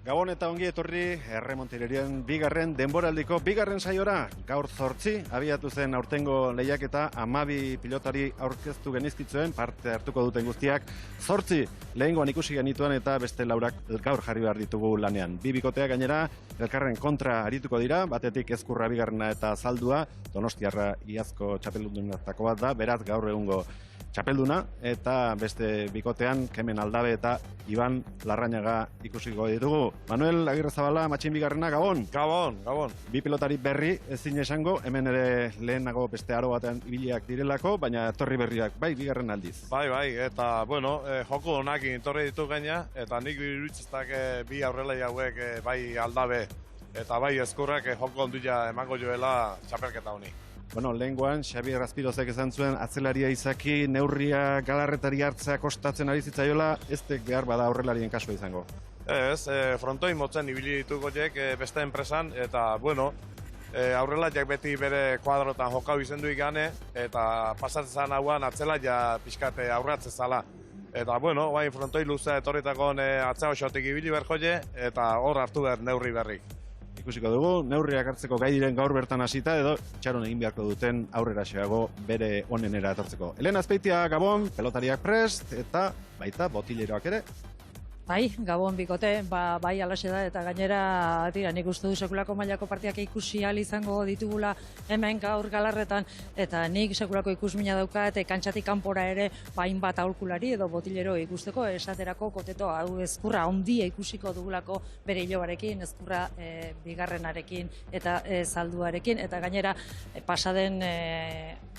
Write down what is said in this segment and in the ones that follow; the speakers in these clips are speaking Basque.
Gabon eta ongi etorri Erremonteriaren bigarren denboraldiko bigarren saiora. Gaur 8 abiatu zen aurtengo lehiaketa, 12 pilotari aurkeztu genizkitzuen, parte hartuko duten guztiak 8 lehengoan ikusi genituen eta beste 4 gaur jarri behar ditugu lanean. Bi bikoteak gainera elkarren kontra arituko dira, batetik Ezkurra bigarrena eta Zaldua, Donostiarra iazko txapeldunetako bat da, beraz gaur egungo txapelduna, eta beste bikotean Kemen Aldabe eta Iban Larrañaga ikusiko ditugu. Manuel Agirrezabala, matxin bigarrena, Gabon! Gabon, Gabon. Bi pilotari berri ezin esango, hemen ere lehenago beste aro batean ibiliak direlako, baina etorri berriak, bai, bigarren aldiz. Bai, eta, bueno, joko honakin etorri ditu gaina, eta nik iruditzeztak bi aurrelai hauek bai Aldabe eta bai Ezkurrak joko ondila emango joela txapelketa honi. Bueno, lehengoan, Xabier Azpirozek esan zuen, atzelaria izaki, neurria galarretari hartzea kostatzen ari zitzaiola, ez behar bada aurrelarien kasua izango. Ez, frontoi motzen ibili ditukoiek beste enpresan, eta, bueno, aurrelaiak beti bere kuadrotan jokau izendu ikane, eta pasatzen hauan atzelaia pixkate aurratzen zala. Eta, bueno, bai, frontoi luzea etorritako atzea osotik ibili berjoie, eta hor hartu behar neurri berrik. Ikusiko dugu, neurriak hartzeko gai diren gaur bertan hasita edo txaron egin beharko duten aurrera xeago bere onenera etortzeko. Elena Azpeitia, Gabon, pelotariak prest eta baita botileroak ere. Bai, Gabon bikote, bai alaxe da, eta gainera, tira, nik uste du sekulako mailako partiak ikusi ahal izango ditugula hemen gaur galarretan, eta nik sekulako ikusmina dauka, eta kantxatik kanpora ere, bain bat aholkulari edo botilero ikusteko, esaterako koteto hau Ezkurra ondia ikusiko dugulako bere hilobarekin, Ezkurra bigarrenarekin eta Zalduarekin, eta gainera pasaden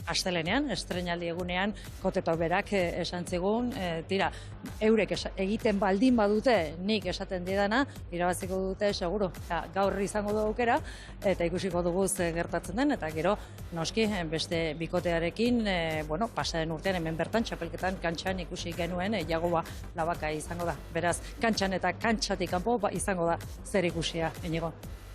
astelenean, estrenaldi egunean, koteto berak esan zigun, tira, eurek egiten baldin badute, nik esaten didana, irabaziko dute seguru. Gaur izango du aukera, eta ikusiko dugu ze gertatzen den, eta gero, noski, beste bikotearekin, pasaren urtean hemen bertan, txapelketan, kantxan ikusi genuen, Jagoba Labaka izango da. Beraz, kantxan eta kantxatik kanpo izango da zer ikusia, Inigo.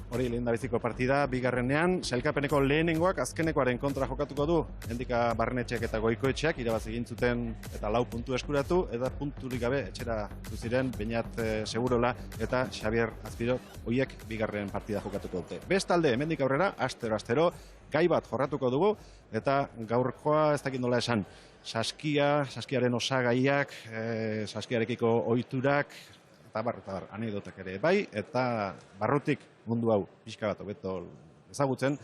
Hori lehendabiziko partida, bigarrenean, sailkapeneko lehenengoak azkenekoaren kontra jokatuko du. Hendika Barrenetxeak eta Goikoetxeak irabazi egin zuten eta 4 puntu eskuratu, eta punturik gabe etxera ziren Beñat Segurola eta Xabier Azpiro hoiek bigarren partida jokatuko dute. Bestalde, hemendik aurrera, astero, gai bat jorratuko dugu, eta gaurkoa ez dakit nola esan, saskiaren osagaiak, saskiarekiko ohiturak, eta bar, anekdotak ere bai, eta barrutik mundu hau pixka bat hobeto ezagutzen,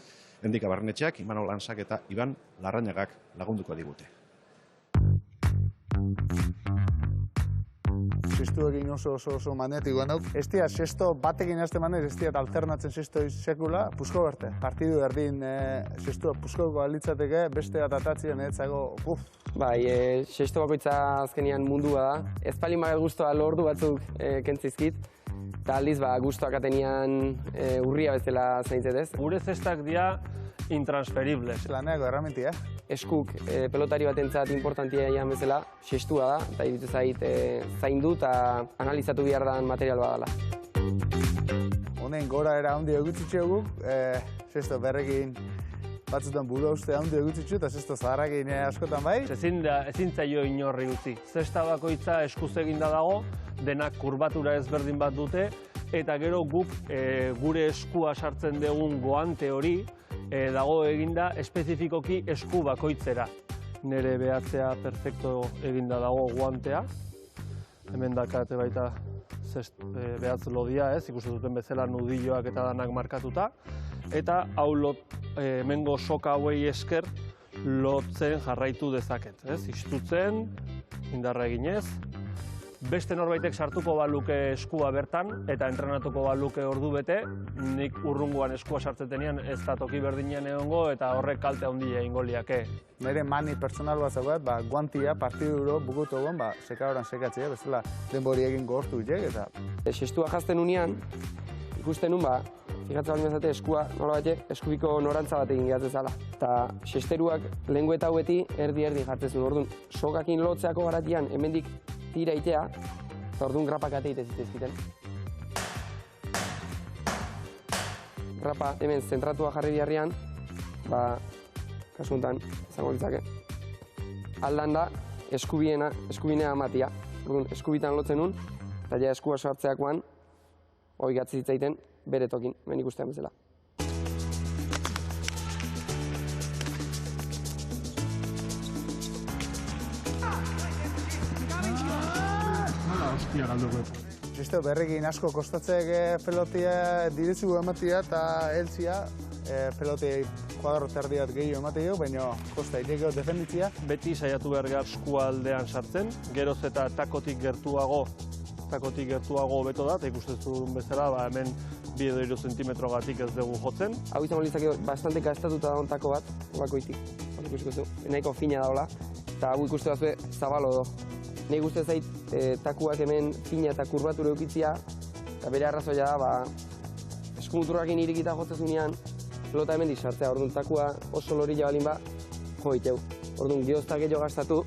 Hendika Barrenetxeak, Imanol Lansak eta Iban Larrañagak lagunduko digute. Sestu egin oso manetikoan hau. Ez dira, sesto batekin azte manez, ez dira alternatzen sesto sekula, pusko berte. Partidu erdin sestu puskoko alitzateke, beste bat atatzien etzago, Bai, sesto bakoitza azkenian mundua da. Ez palin bagat guztua lordu batzuk kentzizkit, eta aldiz guztuak atenian urria bezala zaintzetez. Gure zestak dira intransferibles. Laneako erramentia. Eskuk pelotari batentzat importantia ian bezala, sestua da, eta iruditu zait zaindu eta analizatu behar dan material badala. Honen gora era handi egutzitxo guk, sesto berrekin batzutan buru uste handi egutzitxo, eta sesto zaharrakin askotan bai. Ezin zaio inorri utzi. Zesta bakoitza eskuz eginda dago, denak kurbatura ezberdin bat dute, eta gero guk gure eskua sartzen dugun goante hori dago eginda espezifikoki esku bakoitzera. Nere behatzea perfecto eginda dago guantea. Hemen dakate baita behatz lodia, ikusten duten bezala nudilloak eta danak markatuta. Eta hau hemengo soka hauei esker lotzen jarraitu dezaket. Istutzen, indarra eginez. Beste norbaitek sartuko baluke eskua bertan, eta entrenatuko baluke ordu bete, nik urrungoan eskua sartzetenean ez da toki berdinean egongo, eta horrek kalte handia egingo liake. Nire mani pertsonal bat zaugat, guantia, partiduro, bukutu egon, sekaoran sekatzea, bezala denbori egin gortu horiek, eta... Sestua jazten unean, ikusten nun, fijatzen bali mazate eskua, nola batek, eskubiko norantza bat egin gehatzen zala. Eta sesteruak lehengu eta haueti erdi jartzen zuen, orduan, sokakin lotzeako garatian, hemendik tira itea, eta orduan grapak ateite zitezkiten. Grapa hemen zentratua jarri biharrian, kasu honetan, izango litzake. Aldan da, eskubinea amatia. Orduan, eskubitan lotzen nun, eta ja eskua sartzeakoan, hori gatzi zitzaiten bere tokin, hemen ikustean bezala. Zisto, berrekin asko kostatzek pelotia diretzu ematia eta heltzia pelotia kuadro terdiat gehiago ematea, baina kosta iteko defenditzia. Beti saiatu behar gara eskua aldean sartzen, geroz eta takotik gertuago beto da, eta ikusten zuen bezala, hemen 2 edo 3 zentimetrogatik ez dugu jotzen. Hau izango litzake bastante gaztatuta dagoen tako bat, bakoitik, ikusiko zu, nahiko fina daola, eta hau ikuste bazue zabalo do. Nahi guzti zait, takuak hemen fina eta kurbatura eukitzia, eta bere arrazoia da, eskumuturrakin irikita jotzen zunean, pelota hemen sartzea, orduan takua oso lorila balin ba, jo iteu. Orduan gehozta gehiago gastatu,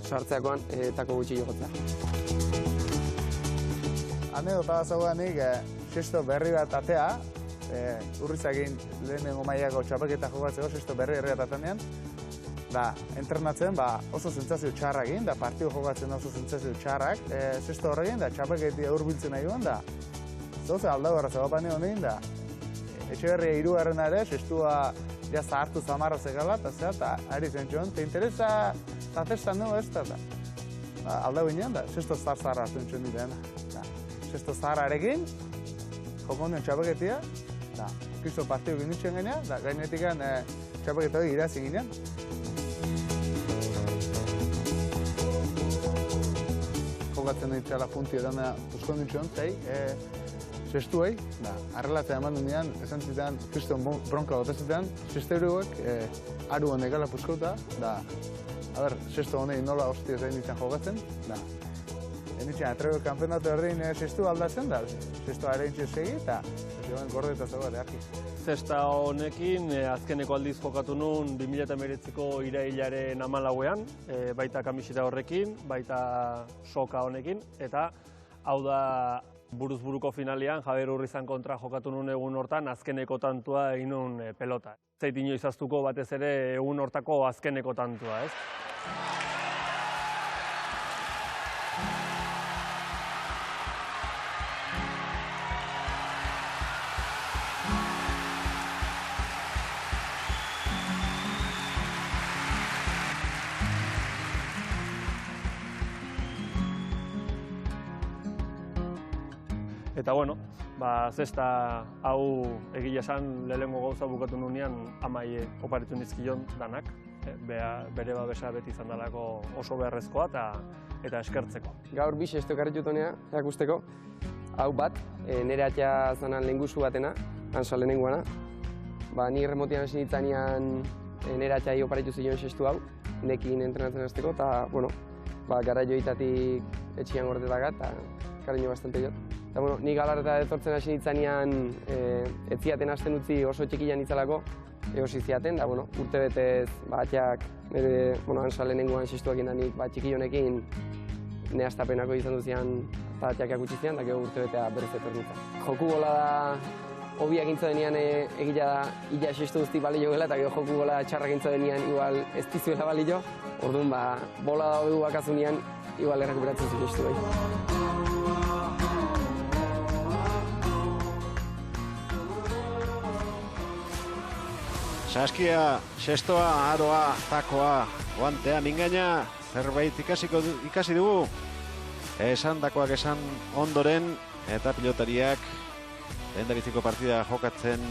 sartzeakoan tako gutxi jotzea. Anedota zaudanik, sesto berri bat atea, Urrizakin lehenengo mailako txapelketa jokatzeko sesto berri bat atenean, da, entrenatzen oso sentsazio txarrakin, da partidu jokatzen oso sentsazio txarrak, sesto horrekin, da txapelketi hurbiltzen nahi duen, da zoze aldau erra zagapane honein, da Etxeberria 3. ere, sestua ja zahartu zamarra zekala, eta ari zen joan, te interesa zatestan nu ez da. Aldau ginen, da, sesto zahar-zaharra hartu entxon diren. Sesto zaharrarekin, jokondion txapelketia, da, kristo partidu ginitzen gaina, da, gainetik txapelketa hori irazin ginen. Jokatzen ditzala punti edana puskon ditxon, sestuei, arrelatzea eman dunean, esan zitan, kriston bronka gotazitan, sesteruek aru honek gala puskauta, sesto honek nola hostia zain ditzen jokatzen, enitzen atrebe kanpenatu erdin sestu aldatzen da, sestu areintxe segi, eta gordeta zagoa deaki. Zesta honekin azkeneko aldiz jokatu nun 2019ko irailaren 14ean, baita kamiseta horrekin, baita soka honekin, eta hau da buruz-buruko finalean, Javier Urrizan kontra jokatu nun egun hortan, azkeneko tantua egin nun pelota. Zait inoiz aztuko batez ere egun hortako azkeneko tantua, ez? Eta bueno, zesta hau egia esan lehenengo gauza bukatu nunean amai oparitu nizkion danak. Bere babesa beti izan dalako oso beharrezkoa eta eskertzeko. Gaur bi sesto ekarri jutonea, erakusteko. Hau bat, nire atxa zanan lehenguzu batena, hansa lehenengoana. Ni remotian hasi nitzanean nire atxa oparitu zion sestu hau, nekin entrenatzen hasteko, eta gara joitatik etxian gordetakat, eta kariño bastante jot. Eta ni galarreta etortzen hasi nitzanean etziaten hasten utzi oso txikian nitzalako, egosi ziaten, da urte betez atxak nire hansa lehenengoan sestuakin da nik txikionekin nehaztapenako izan duzian eta atxakiak utzi zian, da gero urte betea berez etornitza. Joku gola da hobiak intzo denean egila da illa sestu guzti balio gela, eta gero joku gola txarrak intzo denean igual ez dizuela balio, orduan bola da hobi bakazunean igual errekuperatzen zu sestu bai. Saskia, sestoa, aroa, takoa, guantea, mingaina, zerbait ikasi dugu. Esandakoak esan ondoren, eta pilotariak lehendabiziko partida jokatzen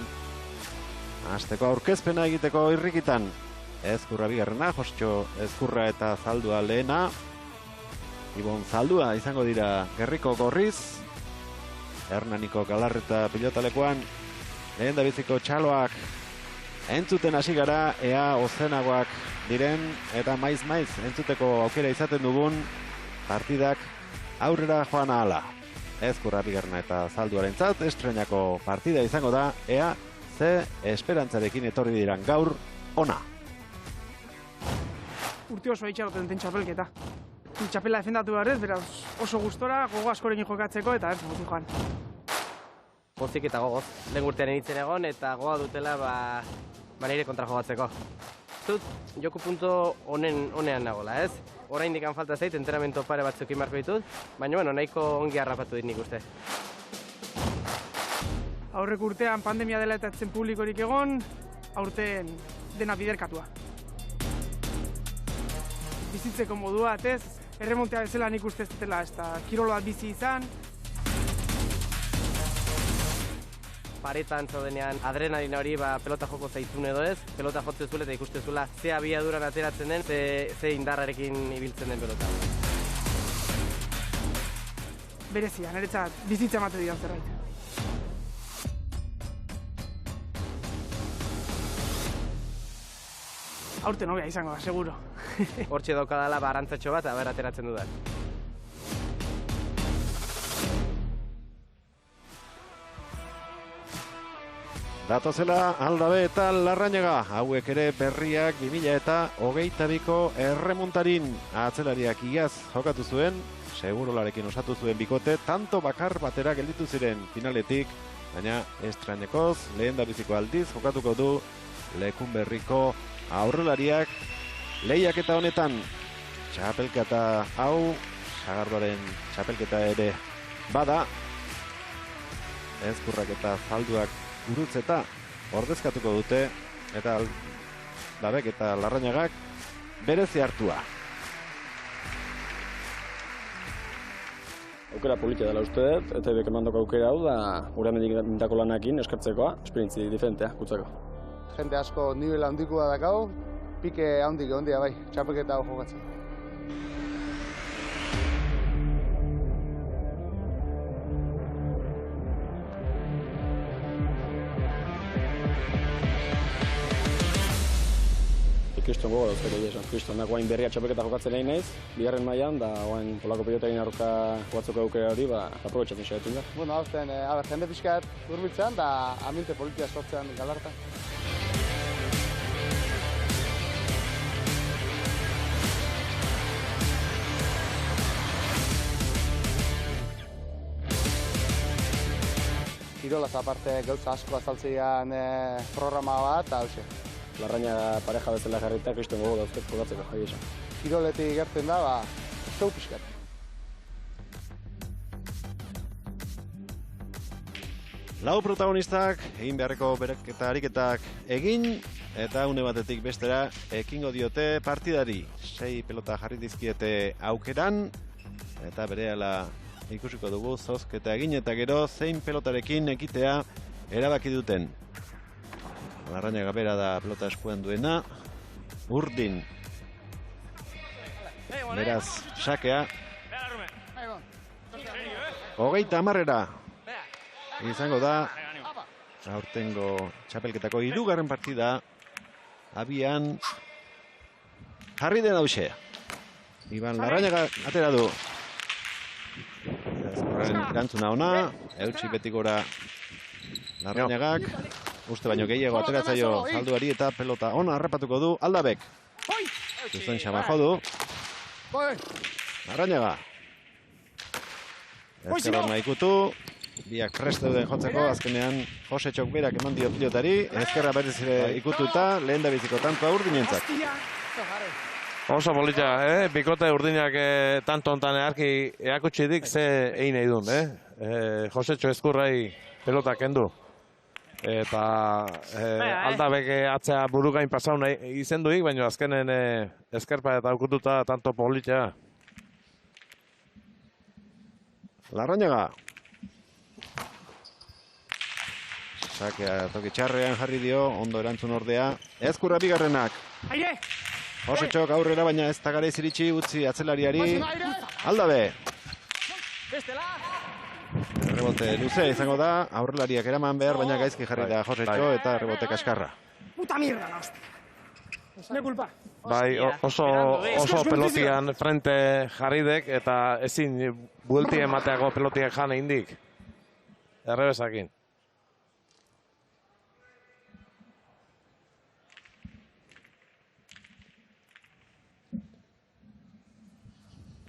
hasteko aurkezpena egiteko irrikitan. Ezkurra bigarrena, Jositxo Ezkurra eta Zaldua lehena. Ibon Zaldua izango dira Gerriko Gorriz. Hernaniko Galarreta pilotalekuan lehendabiziko txaloak entzuten hasi gara, ea ozenagoak diren eta maiz entzuteko aukera izaten dugun partidak aurrera joan ahala. Ezkurra bigarrena eta Zalduarentzat estrenako partida izango da, ea ze esperantzarekin etorri diran gaur ona. Urte oso itxaroten den txapelketa. Txapela defendatu behar ez, beraz oso gustora, gogo askorekin jokatzeko eta ez guti joan. Pozik eta gogoz. Lehen urtearen itzen egon eta gogoa dutela nire kontra jogatzeko. dut joku punto onean nagola, ez? Oraindik falta zait, entrenamendu pare batzuk inbarko ditut, baina bueno, nahiko ongi harrapatu dit nik uste. Aurreko urtean pandemia dela eta etzen publikorik egon, aurten dena biderkatua. Bizitzeko modua, ez? Erremontea bezala nik uste ez dutela, ez da kirolo bat bizi izan. Paretan zaudenean adrenalina hori pelota joko zaizun edo ez, pelota jotzen zuela eta ikusten zuela ze abiaduran ateratzen den, ze indarrarekin ibiltzen den pelota. Berezia, niretzat bizitza emate didan zerbait. Aurten hobea izango da, seguro. Hortxe daukadala arantzatxo bat, aber ateratzen dudan. Datozela Aldabe eta Larrañaga, hauek ere berriak 2022ko erremontarin atzelariak iaz jokatu zuen, segurolarekin osatu zuen bikote, tanto bakar batera gelditu ziren finaletik, baina estrainekoz, lehendabiziko aldiz jokatuko du Lekunberriko aurrelariak lehiaketa honetan. Txapelketa hau, sagardoaren txapelketa ere bada, ezkurrak eta zalduak gurutzeta ordezkatuko dute, eta Aldabek eta Larrañagak berezi hartua. Aukera politia dela uste dut, eta ebek emandoko aukera hau da urean egindako lanakin eskartzekoa, esperientzi diferentea gutzako. Jende asko nivel handikoa dakau, pike handia bai, txapelketa hau jokatzen. Kriston gogo dauzkera esan. Kriston da guain berria txapelketa jokatzen nahi naiz, bigarren mailan, da guain polako pilotaren aurka jokatzeko aukera hori, aprobetxatzen saiatzen da. Bueno, hauzten, jende pixkat hurbiltzen, da ambiente politia sortzean galartan. Kirolaz aparte gauza asko azaltzean programa bat, eta hauxe. Larrañaga pareja bezala jarrita, kriston gogo dauzket jokatzeko, jai esan. Kiroletik gertzen da, show pixkat. Lau protagonistak egin beharreko bereketa ariketak egin, eta une batetik bestera ekingo diote partidari. 6 pelota jarri dizkiete aukeran, eta berehala ikusiko dugu zozketa egin eta gero zein pelotarekin ekitea erabaki duten. Larrañaga bera da pelota eskuan duena, urdin. Beraz, sakea. 30 izango da aurtengo txapelketako 3. partida abian jarri den hauxe. Iban Larrañaga atera du. Erantzuna ona, eutsi beti gora Larrañagak. Uste baino gehiago ateratzaio zalduari eta pelota ona harrapatuko du Aldabek. Zuzen xama jo du. Larrañaga. Ezker hor ikutu. Biak prest dauden jotzeko, azkenean Jose Txok berak eman dio pilotari. Ezkerra berriz ere ikututa, lehen da biziko tantoa urdinentzat. Oso polita, bikote urdinak tanto ontan eakutsi dik ze egin nahi duen, Jose Txok ezkurrai pelota kendu. Eta Aldabek atzea burugain pasau nahi izenduik, baina azkenen ezkerpa eta aukututa tanto polita. Larrañaga. Sakea toki txarrean jarri dio, ondo erantzun ordea. Ezkurra bigarrenak. Jose Txok aurrera, baina ez da garaiz iritsi utzi atzelariari. Aldabe. Rebote luze izango da, aurrelariak eraman behar, baina gaizki jarri da Jose Txok eta rebote kaskarra. Puta mierda, la hostia. Me culpa. Bai, oso pelotian frente jarridek eta ezin buelti emateako pelotiak jan eindik. Errebesakin.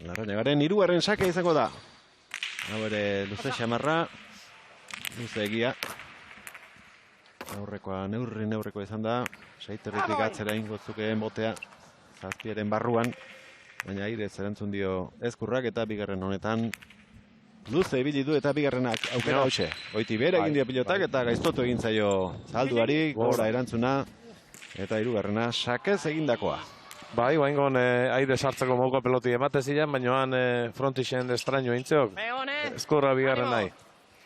Larrañagaren 3. sakea izango da. Hau ere luze xamarra, luze egia. Aurrekoa neurreko izan da. Seiterritik atzera ingozukeen botea, zazpiaren barruan, baina airez erantzun dio Ezkurrak eta bigarren honetan luze ibili du eta bigarrenak aukera hoxe. Goiti bere egin dio pilotak eta gaiztotu egin zaio zalduari, gora erantzuna eta hirugarrena sakez egindakoa. Bai, guaingon aire sartzeko moduko peloti emate ziren, baina han frontixen estraño intzeok. Ezkurra bigarren nahi.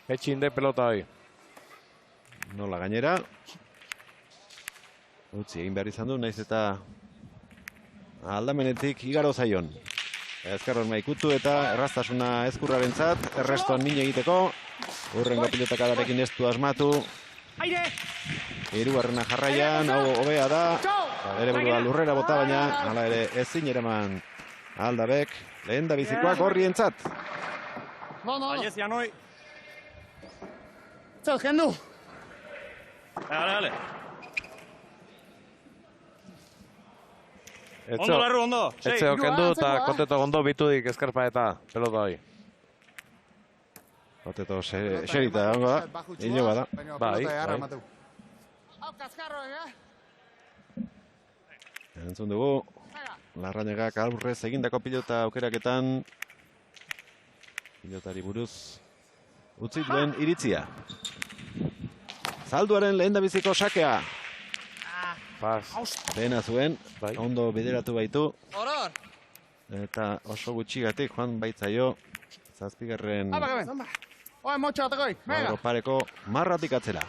Etxin de pelota hoi. Nola gainera. Utzi egin behar izan du, naiz eta aldamenetik igaro zaion. Ezkerron ikutu eta erraztasuna Ezkurrarentzat, errestoan min egiteko. Urrengo pilotakarekin ez du asmatu. Hirugarrena jarraian, hau hobea da. Bere burua lurrera bota, baina hala ere ezin eraman Aldabek. Lehen da bizikoak horrientzat. Baiez, Janoi. Zer, jendu. Dale. Ondo, Larru, ondo. Etzeo kendu eta Koteto ondo bitudik Ezkerpa eta pelota hoi. Koteto xerita dago da, hilo bada. Bai. Entzun dugu, Larrañagak aurrez egindako pilota aukeraketan pilotari buruz utzi duen iritzia. Zalduaren lehendabiziko sakea. Pena zuen, ondo bideratu baitu. Eta oso gutxigatik joan baitzaio zazpigarren gaur pareko marratik atzera.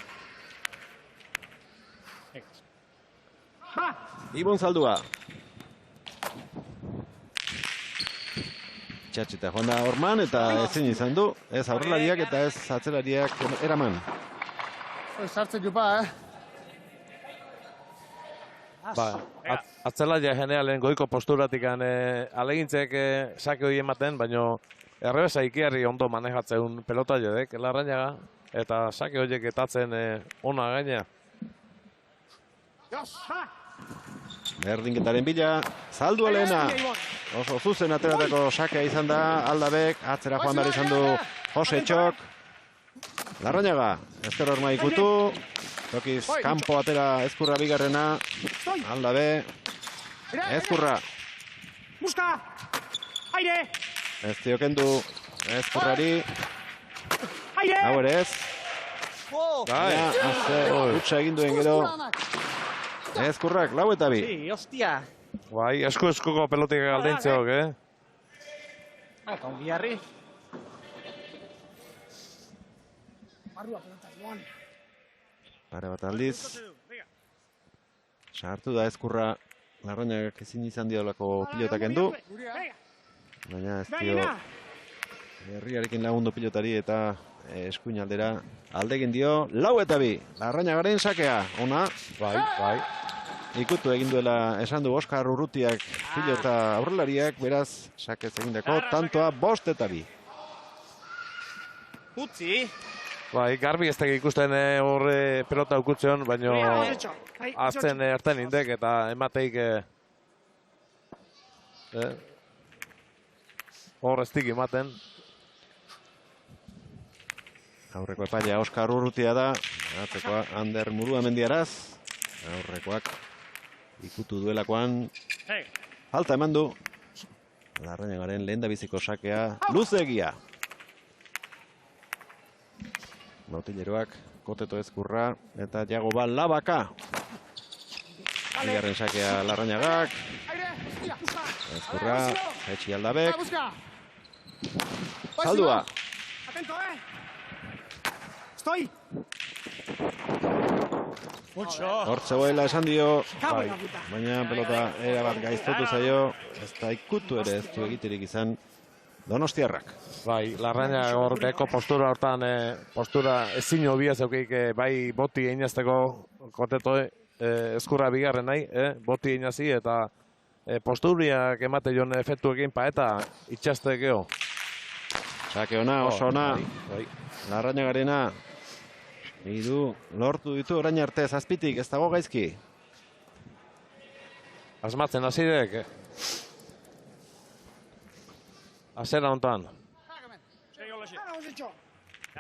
Ibon Zaldua. Txatxita joan da Orman eta ezin izan du. Ez aurrelariak eta ez atzelariak eraman. Sartzen jupa, Atzelaria generalen goiko posturatik alegintzek sake hori ematen, baina errebesa ikiarri ondo manejatzen pelota jedek, Larrañaga, eta sake horiek etatzen ona gaina. Berdinketaren bila, Zaldua lehena. Oso zuzen ateratako sakea izan da, Aldabek, atzera joan behar izan du Jose Txok. Larrañaga, ezker horma ikutu. Tokiz, kanpo atera Ezkurra bigarrena. Aldabe. Ezkurra. Buska! Aire! Ez diokendu Ezkurrari. Aire! Hau ere ez. Utsa egin duen gero. Ezkurrak, lau eta bi. Hostia! Bai, eskuko pelotik galdeintzeok, Kongiarri. Pare bat aldiz. Sartu da Ezkurra. Larrañagak ezin izan diolako pilotak endu. Baina ez dio herriarekin lagundu pilotari eta eskuin aldera aldegin dio. Lau eta bi. Larrañagaren sakea. Ona. Bai. Ikutu egin duela esan du Oskar Urrutiak pilota aurrelariak, beraz sakez egindako tantoa 5 eta 2. Utzi. Bai, garbi ez teki ikusten horre pelota ukutzeon, baina azten erten indek eta emateik hor ez dik ematen. Aurreko epailea Oskar Urrutia da, atzekoa Ander Muruamendiaraz. Aurrekoak ikutu duelakoan falta eman du. Larrañagaren lehendabiziko sakea luzeegia. Bautileroak, Koteto Ezkurra eta Jago Labaka. Bigarren sakea Larrañagak. Ezkurra, Etxi Aldabek. Zaldua. Atento, Estoy. Hortzegoela esan dio, baina pelota erabat gaiztotu zaio, ez da ikutu ere ez du egiterik izan donostiarrak. Bai, Larrañaga hor beko postura hortan, postura ezin hobia zeukeik bai boti einazteko Koteto Ezkurra bigarren nahi, boti einazi eta posturiak emate joan efektuekin pa eta itxaste geho. Sake ona, oso ona, Larrañagarena. Hiru lortu ditu orain arte zazpitik, ez dago gaizki. Asmatzen hazidek. Azera hontan.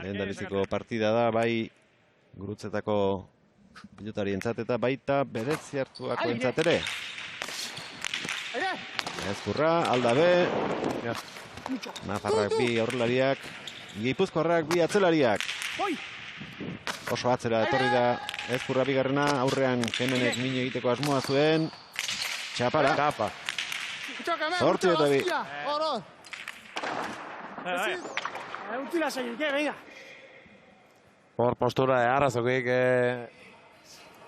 Lehendabiziko partida da, bai Gurutzetako pilotari entzat eta baita berezi hartuako entzat ere. Ezkurra, aldabe. Nafarrak bi aurrelariak, Gipuzkoarrak bi atzelariak. Oso atzera etorri da Ezkurra bigarrena, aurrean Kemenek min egiteko asmoa zuen. Txapara. Zortzi eta bi. Hor postura arrazokik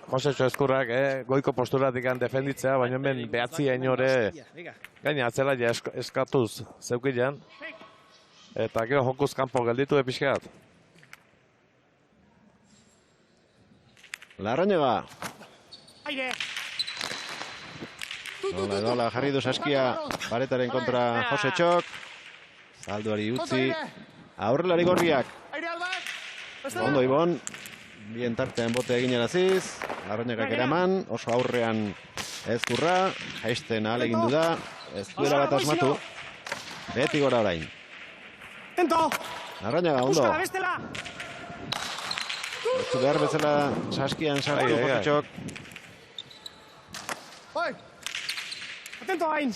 Josecho Ezkurrak goiko posturatik defenditzea, baina hemen behatzia inore gaina atzela ja eskatuz zeukilean. Eta gero jokuz kanpo gelditu epizkat. Larrañaga. Dola jarri du saskia paretaren kontra Josetxok. Zalduari utzi. Aurrelari gorriak. Ondo Ibon. Bien tartean bote egin eraziz. Larrañagak eraman. Oso aurrean Ezkurra. Jaisten ahalegindu da. Ez duela bat asmatu. Beti gora orain. Larrañaga, ondo. Ez du behar bezala saskian sartu Josetxok. Atento, Hain.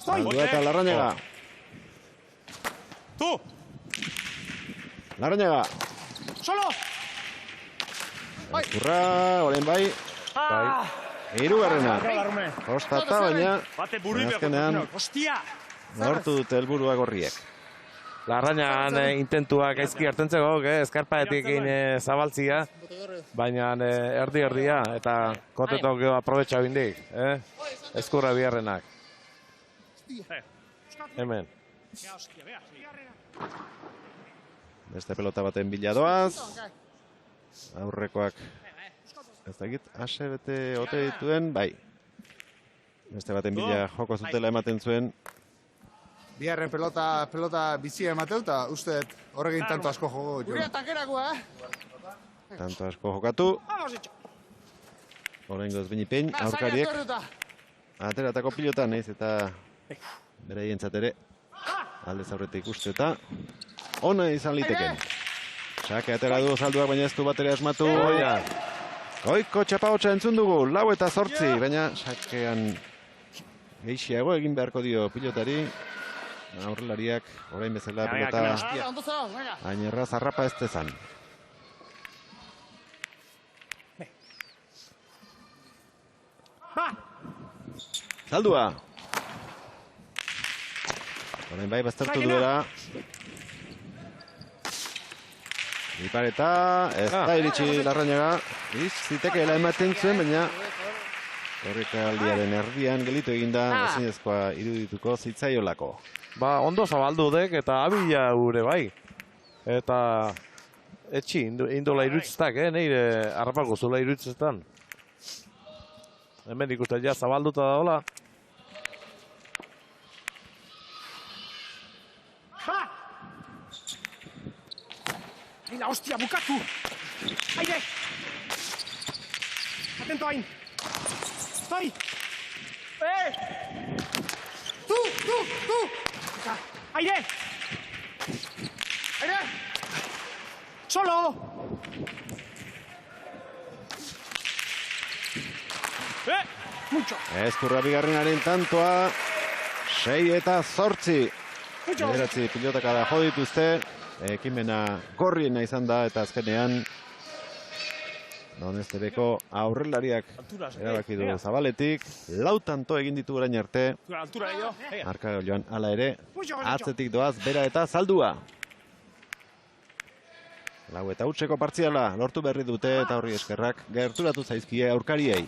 Zaldua eta Larrañaga. Larrañaga. Solo. Ezkurra, orain bai. Hirugarrena. Kostata, baina azkenean lortu dute helburua gorriek. Larrañagan intentua gaizki hartentzeko, eskarpaetekin zabaltzia, baina erdi-erdia eta kotetok aprobetxa bindik. Ezkurra bigarrenak. Hemen. Beste pelota baten bila doaz. Aurrekoak ez dakit, ase bete ote dituen, bai. Beste baten bila joko zutela ematen zuen. Biharren pelota bizia emateu, eta uste horregin tanto asko jogo. Gure takerakoa, Tanto asko jokatu. Horrengoz binipein, aurkariek. Ateratako pilota, nahiz eta beraientzat ere aldez aurretik uste eta ona izan liteken. Sake atera du Zalduak, baina ez du bat ere asmatu. Goiko txapahotsa entzun dugu, 4-8, baina sakean gehiago egin beharko dio pilotari. Aurrelariak orain bezala pelota ainerra zarrapa ez dezan. Zaldua. Orain bai baztertu duela. Ipareta, ez da iritsi Larrañaga. Zitekeela ematen zuen, baina horrekaldiaren erdian gelitu eginda ezinezkoa irudituko zitzaiolako. Ba, ondo zabaldu dek eta abila gure bai. Eta etxi, indola irutztak, neire harrapako zula irutzetan. Hemen ikusten ja zabalduta da hola. Aina, hostia, bukatu! Aire! Atento, Hain! Stoi! Tu! Aire! Aire! Solo! Mucho! Ezkurra bigarrenaren tantoa 6-8. Bederatzi pilotakada jo dituzte. Ekimena gorriena izan da eta azkenean Donestebeko aurrelariak erabaki du zabaletik. 4 tanto egin ditu orain arte. Marka joan hala ere. Atzetik doaz bera eta Zaldua. 4-8 partziala lortu berri dute eta horri eskerrak gerturatu zaizkie aurkariei.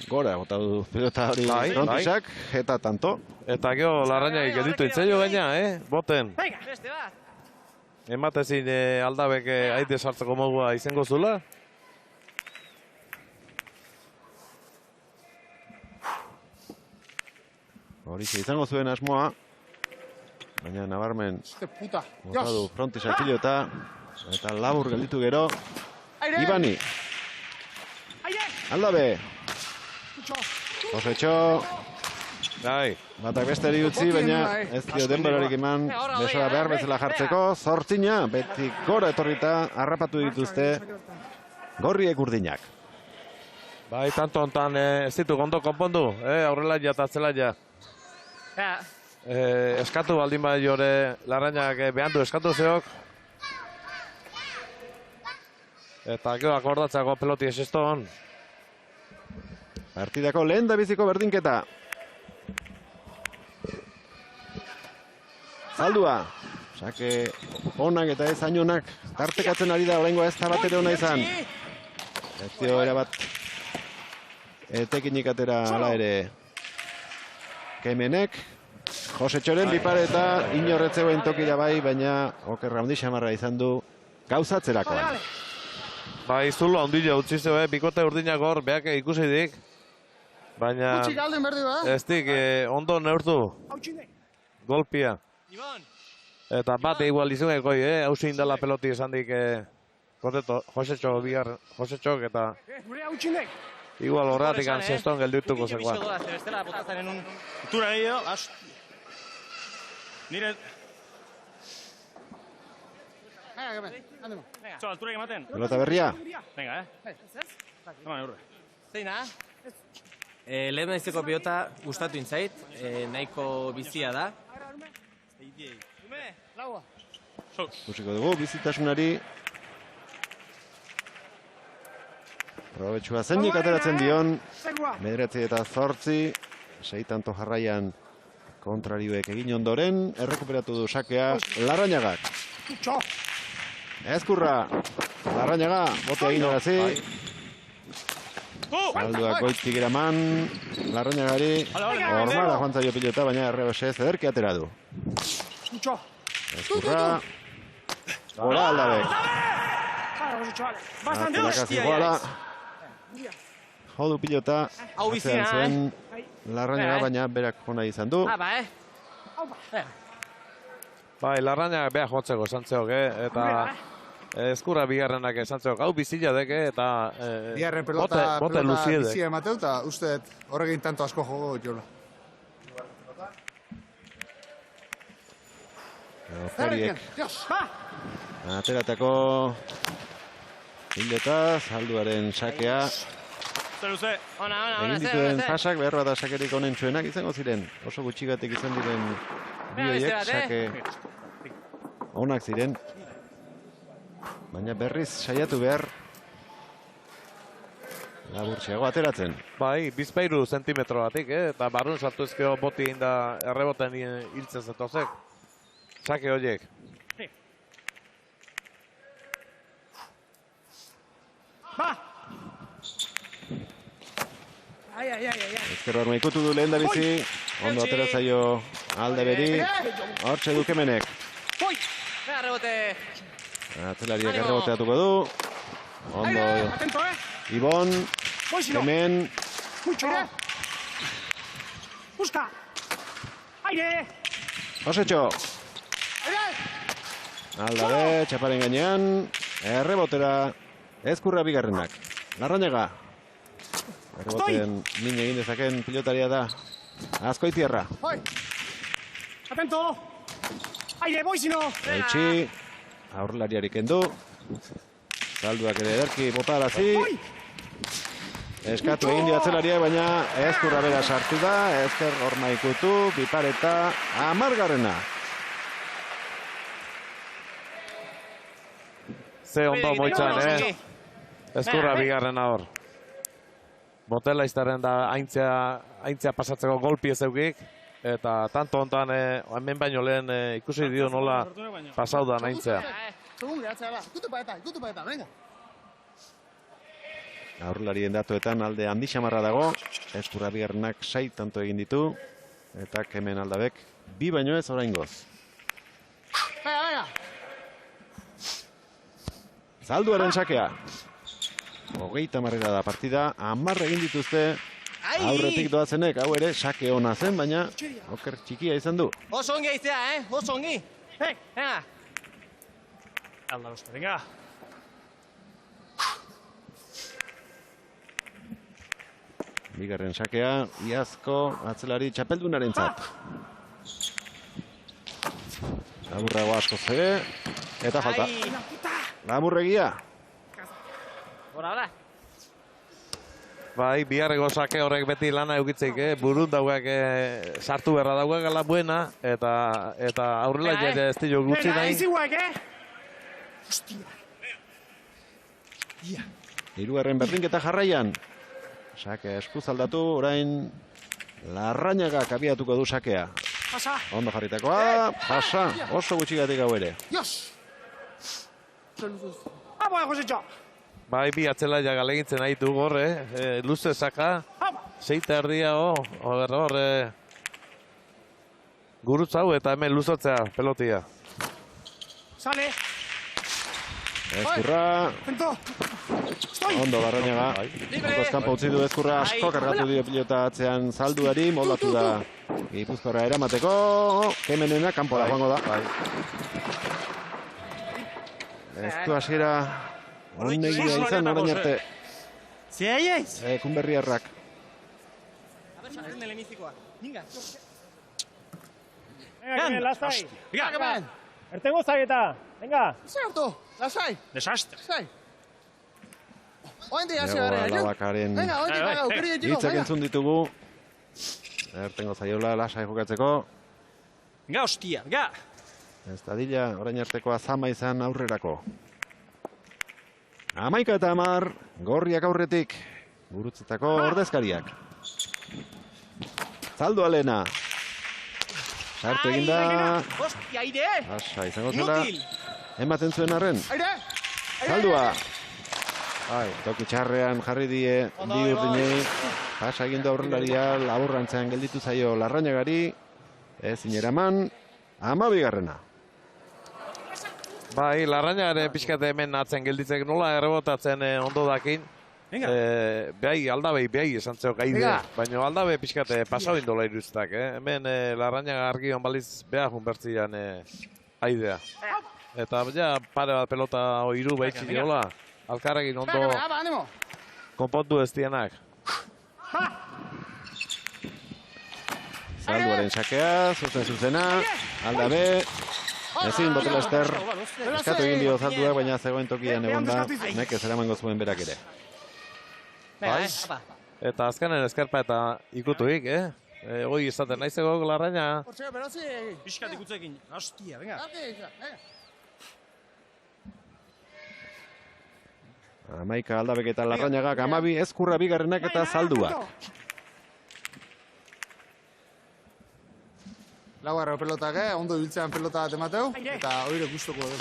Gora, bota du pelota hori frontisak, eta tanto. Eta gero Larrañagik gelditu itzaio gaina, boten. Ematezin aldabek aite sartzeko modua izango zula. Horixe izango zuen asmoa. Baina nabarmen bota du frontisak pilota. Eta labur gelditu gero. Ibani. Aldabe. Josetxo. Bai. Batak besteri utzi, baina ez dio denborarik eman besoa behar bezala jartzeko. Zortzina, beti gora etorrita, harrapatu dituzte gorriek urdinak. Bai, tanto hontan ez ditu gondo konpondu, aurrela ja eta atzela ja. Eskatu baldin bai jore Larrañagak behan du eskatu zeok. Eta gero akordatzako peloti eseston. Partidako lehen da biziko berdinketa. Zaldua. Sake onak eta ez hainonak tartekatzen ari da, oraingoa ez da bat ere ona izan. Ez dio erabat etekinik atera ala ere Kemenek. Josetxoren bipare eta inorretzeuen tokira bai, baina okerra handi xamarra izan du gauzatzerakoan. Bai, zulo handila utzi zeu, bikote urdinak hor, beak ikusi dik. Baina ez dik ondo neurtu golpia. Eta bat igual izuneko, hausi indala peloti esan dik Josetxo bigar, Josetxok eta igual horretik anzeston geldituko zekoan. Altura gehiago, nire... Altura ematen. Pelota berria. Venga, Toma, neurre. Zeina? Lehen naizeko pilota gustatu intzait, nahiko bizia da. Ikusiko dugu, bizitasunari. Probetxua zeinik ateratzen dion. 9-8 sei tanto jarraian kontrarioek egin ondoren. Errekuperatu du sakea Larrañagak. Ezkurra. Larrañaga, bote egin horazi. Salduak goitik eraman. Larrañagari. Hormala joan zaio pilota, baina errebesez ederki atera du. Ezkurra. Gora aldabek. Atzelakaz iguala. Jodu pilota. Atzean zuen Larrañaga, baina berak jona izan du. Bai, Larrañagak beha jotzeko esan zeok, eta Ezkurra bigarrenak esan zeok. Hau bizila deke, eta Bigarren pelota luziedek. bizia emateu, eta uste horrekin tanto asko jogo jola. Feriek ateratako hildeta, Zalduaren sakea. Egin dituen pasak, behar bat sakerik onen txuenak izango ziren. Oso gutxigatik izan diren bioiek, sake onak ziren. Baina berriz saiatu behar laburtxeago ateratzen. Bai, bizpairu zentimetro batik, eta barrun sartu ezkeo boti inda erreboten hiltzen zetozek. Sake horiek. Ezker horma ikutu du lehen da bizi. Ondo ateratzaio Aldeberi. Hortxe du Kemenek. Atzelariak erreboteatuko du. Ondo Ibon. Kemen. Josetxo. Aldabe, txaparen gainean. Errebotera Ezkurra bigarrenak. Larrañaga. Erreboten min egin dezaken pilotaria da Azkoitiarra. Atento! Aire, boizino! Eitxi, aurrelariari kendu. Zalduak ere ederki botarazi. Eskatu egin dio atzelaria, baina Ezkurra bera sartu da. Ezker horma ikutu, bipareta, 10garrena. Ze ondo moitzan, Ezkurra bigarrena hor. Botela iztaren da aintzia pasatzeko golpi ez eukik. Eta tanto hontan hemen baino lehen ikusi dio nola pasau da aintzia. Aurrelarien datuetan alde handi xamarra dago. Ezkurra bigarrenak 6 tanto egin ditu. Eta Kemen Aldabek 2 baino ez oraingoz. Zalduaren sakea. 30 da partida, 10 egin dituzte. Aurretik doazenek, hau ere, sake ona zen, baina oker txikia izan du. Oso ongi aiztea, oso ongi. Venga. Alda uste, venga. Bigarren sakea, iazko atzelari txapeldunaren zat. Laburrago asko ere, eta falta. Laburregia. Bora. Bai, biharreko sake horrek beti lana eukitzeik, burun dauak sartu berra dauak gala buena, eta aurrela jere ez dilo gutxi nahi. Hirugarren berdinketa jarraian. Sake eskuz aldatu, orain Larrañagak abiatuko du sakea. Pasa. Ondo jarritakoa, pasa, oso gutxigatik hau ere. Dios. Vamos, Josécho. Bai, bi atzelaiak alegintzen nahi du hor, luze saka, zeita erdia, hor, gurutz hau eta hemen luzatzea pelotia. Sale. Ezkurra, ondo Larrañaga. Kanpo utzi du Ezkurra, asko kargatu dio pilota atzean zalduari, moldatu da Gipuzkoarra eramateko, Kemenena kanpora joango da. Ez du hasiera onnegia izan orain arte. Zehaiez? Kunberriarrak. Venga, lasai. Venga, Ertengo zageta, venga. Zertu, lasai. desastre. Lasai. Oendi hasi Lego gara, Labakaren Venga, oendi paga, aukeri etxiko. hitzak entzun ditugu. Ertengo zaiola lasai jokatzeko. Venga, hostia, venga. Ez dadila orain artekoa zama izan aurrerako. 11:10, gorriak aurretik. Gurutzetako ordezkariak. Zaldu alena. Sartu eginda. Hostia, aire. Asa, izango zela. Ematen zuen arren. Zaldua. Toki txarrean jarri die bi urdinei. Pasa egindu aurrelaria, laburrantzean gelditu zaio Larrañagari. Ezin eraman, 12. Bai, Larrañagaren pixkate hemen atzen gelditzek nola errebotatzen ondo dakin. Bai, aldabei, bai, esan zeok aide. Baina aldabe pixkate pasau indola iruztak. Hemen Larrañaga argi onbaliz behar junbertzian aidea. Eta ja, pare bat pelota hiru behitzi diola. Alkarrekin ondo konpontu ez dienak. Zalduaren sakea, zuzena, aldabe. Ezin botela ester, eskatu egin dio Zalduak, baina zegoen tokian egon da, nekez eramango zuen berak ere. Bai. Eta azkenen eskerpa eta ikutuik, Hoi izaten naizeko Larrañaga. Piskat ikutzekin, hostia, venga. 11 aldabek eta Larrañagak, 12 Ezkurra bigarrenak eta Zalduak. Laugarro pelotak, ondo biltzean pelota bat emateu, eta oire guztoko du.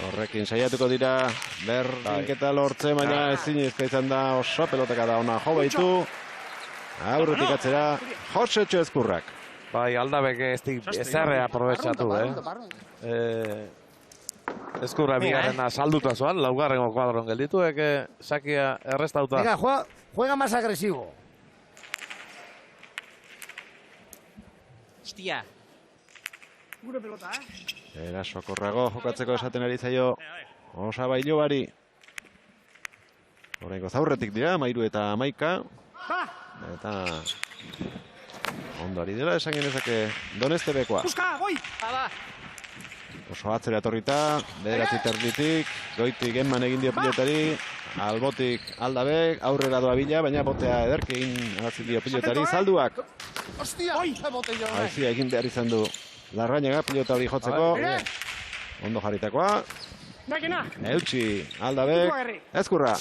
Horrekin saiatuko dira berdinketa lortze, baina ezin izan da oso pelotaka da ona jo baitu. Aurretik atzera, Josetxo Ezkurrak. Bai, aldabek ezarre aprobetsatu, Ezkurra bigarrena salduta zoan, laugarrengo kuadron gelditu, sakia errestauta. Venga, juega más agresivo. Hostia. Gure pelota, Erasokorrago jokatzeko esaten ari zaio Osaba Ilobari. Horrengo zaurretik dira, 13 eta 11. Eta ondo ari dela esan genezake Donestebekoa. Oso atzera etorrita, bederatzi terditik, goitik enman egin dio pilotari, albotik aldabek, aurrera doa bila, baina botea ederkin agatzi dio pilotari, Zalduak. Hauzia egin behar izan du Larrañaga pilota hori jotzeko. Ondo jarritakoa. Eutxi, aldabek, Ezkurra.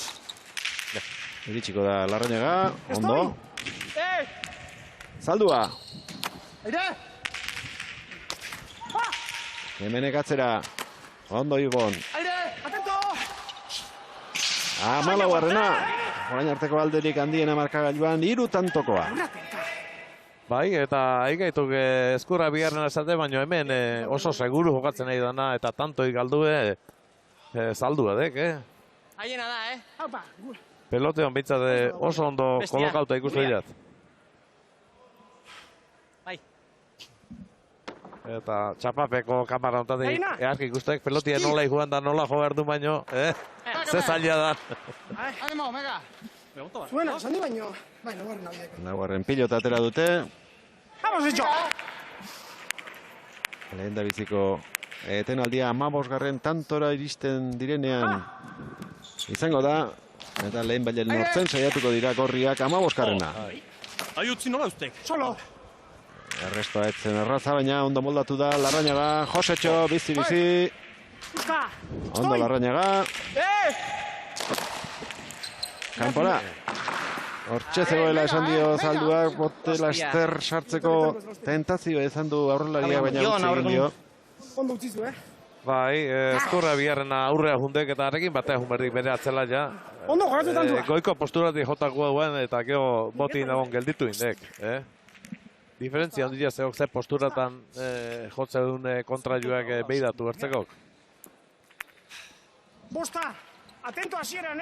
Iritsiko da Larrañaga, ondo. Zaldua. Hemenek atzera, ondo Ibon. 14. Orain arteko alderik handiena markagailuan 3 tantokoa. Bai, eta aigaituk Ezkurra bigarren esate, baina hemen oso seguru jokatzen nahi dana, eta tantoi galdue Zaldua dek, Haiena da, Pelote hon bintzat oso ondo kolokauta ikustu dirat. Bai. Eta txapapeko kamara ontatik earki ikustek, pelotia nola ikuan da nola jo behar du baino, Ze zaila da. Animo, mega! Zuena, esan di baino. Baina, guarren nabiak. Laugarren pilota atera dute. Vamos, hecho! Lehen da biziko etenaldia 15. tantora iristen direnean izango da. Eta lehen bailen nortzen saiatuko dira gorriak 15. Ai utzi nola ustek? Solo! Errestoa etzen erraza, baina ondo moldatu da Larrañaga. Josetxo, bizi. Buska! Ondo Larrañaga. Kanpora. Hortxe zegoela esan dio Zalduak, bote laster sartzeko tentazio izan du aurrelaria, baina utzi egin dio. Ondo utzizu, Bai, Ezkurra bigarrena aurrea jundek eta arekin batea junberdik bere atzela ja. Ondo jokatu tantua. Goiko posturatik jotako duen eta gero botin dagoen gelditu indek. Diferentzia handia zeok ze posturatan jotze duen kontrajuak behidatu bertzekok. Bosta! Atento hasieran,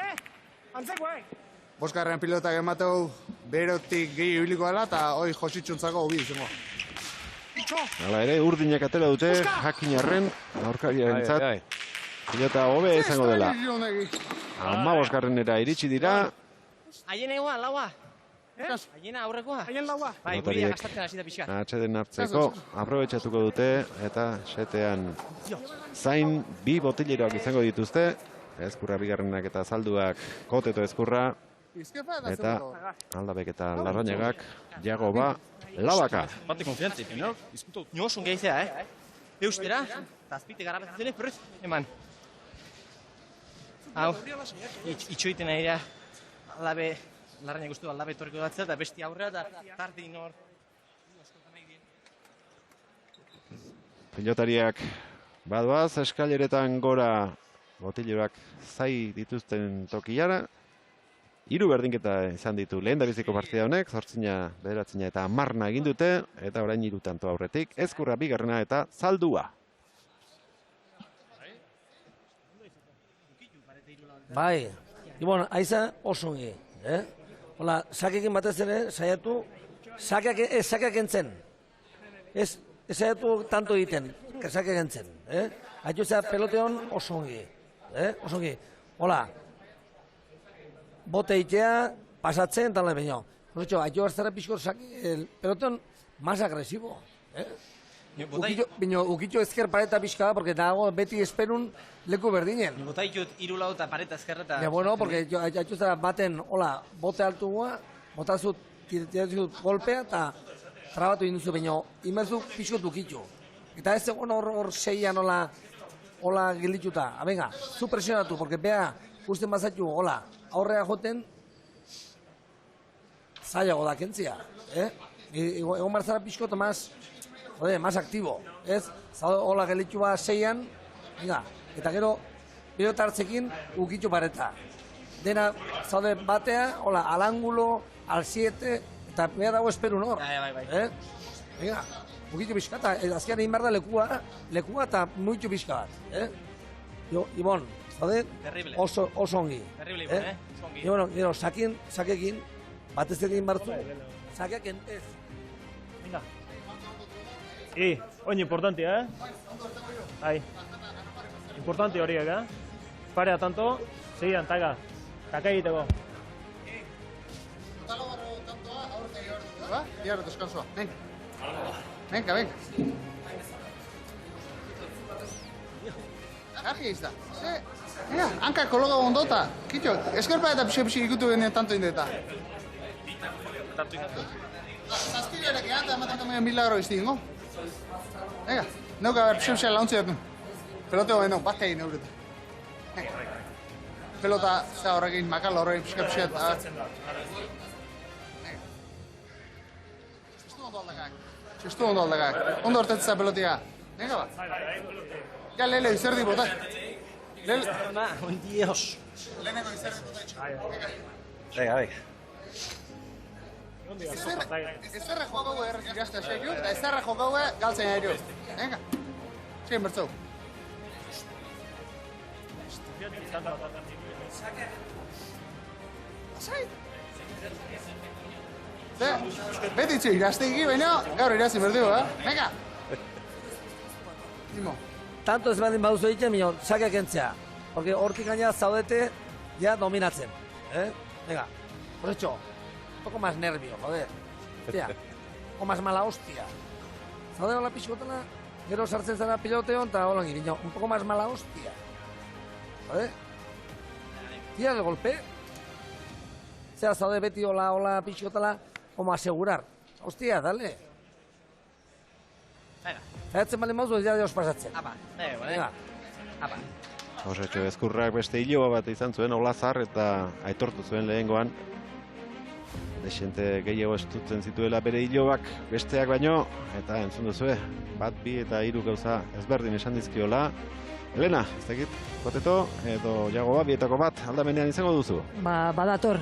Antzeko, Bosgarren pilotak emateu berotik gehi ibiliko dela eta hoi Jositxuntzako hobi izango. Hala ere, urdinak atera dute, jakin arren, aurkariarentzat. Pilota hobe izango dela. 15. iritsi dira. Haien egoa, laua. Haiena aurrekoa. Haien laua. Bai, guria gastatzen hasi da pixka. Atxeden hartzeko, aprobetxatuko dute, eta setean zain bi botileroak izango dituzte. Ezkurra bigarrenak eta Zalduak Koteto Ezkurra. Eta Aldabek eta Larrañagak jago ba labaka. Bate konfiantzi, no? Izkutu niosun gehitzea, Eustera, tazpite garabatzen perrez, eman. Hau, itxoiten nahi da, Aldabe, Larrañag guztu Aldabe torriko datzea, eta besti aurrea, eta tardi nor. Pilotariak badoaz, eskaileretan gora botileroak zai dituzten tokiara. 3 berdinketa izan ditu lehen da biziko partida honek, 8, 9 eta 10 egin dute, eta orain 3 tanto aurretik, Ezkurra bigarrena eta Zaldua. Bai, Ibon, aiza oso ongi, Hola, sakekin batez ere, saiatu, sakeak entzen. Ez saiatu tanto egiten, sakeak entzen, Aitzea peloteon oso ongi, oso ongi. Hola, bote itea, pasatzen, eta lan baino. Horretxo, aitzea barzara pixko peloteon más agresibo, Bino, ukitxo ezker pareta pixka, porque dago beti esperun leku berdinen. Bota ditut 3 lau eta pareta ezkerreta. Bueno, porque aitzea baten, hola, bote altu gua, botazut, tiratuzut golpea, eta trabatu induzu, baino, imerzu pixko ukitxo. Eta ez egon hor seian, hola, gildituta. Venga, zu presionatu, porque bea, usten bazaitu, hola, aurrea joten, zailago da kentzia, Egon barzara pixko eta más aktibo, Hola, gelitu ba seian, venga, eta gero, pilota hartzekin, ukitxo pareta. Dena, zaude batea, hola, al ángulo, al 7, eta bea dago esperun hor. Bai. Venga, ukitxo pixka, eta azkean egin behar da lekua eta muitxo pixka bat, Ibon, zaude, oso ongi. Terrible, Ibon, oso ongi. Ibon, gero, sakekin, batez egin barzu, sakekin ez. Venga. Oin importantea, Ahí. Importante horiek, Parea tanto, segidan, taka egiteko. Diarro, descansoa, venga. Venga. Argi izta. Venga, hanka kologa ondota. Kitxo, eskerpa eta pixi ikutu genen tanto indeta. Zazkiderak egan eta ematen kamena milagro izti, ingo? Venga, neuka pixi launtzi dut. Peloteo beno, bat egin eureta. Pelota za horrekin, makal horrekin pixi eta... Txestu ondo aldakak. Ondo hortetzea pelotia. Venga bat. Ja, lele, izerdi bota. Un dios. Leheneko izerdi bota. Venga. Ezerra jokau errazta seiu, eta ezerra jokau galtzen aero. Venga. Txein bertzau. Beti txu iraztegi, baina gaur irazin berdiu, Venga! Timo. Tanto ez baldin baduzu egiten, sakeak entzea. porque hortik gaina zaudete ja dominatzen. Venga, por hecho, un poco más nervio, joder. Hostia, un poco más mala hostia. Zaude hola pixkotela, gero sartzen zara piloteon, eta hola giriño, un poco más mala hostia. Joder. Tira el golpe. Zera zaude beti hola pixkotela, como asegurar. Hostia, dale. Zaiatzen bale mauz, ya deos pasatzen. Venga. Josetxo Ezkurrak beste hiloa bat izan zuen, Olazar, eta aitortu zuen lehengoan. Desente gehiago estutzen zituela bere hiloak besteak baino, eta entzun duzue, bat, bi eta hiru gauza ezberdin esan dizkiola. Elena, ez dakit, Koteto, edo Jagoba, bietako bat aldamenean izango duzu? Badator,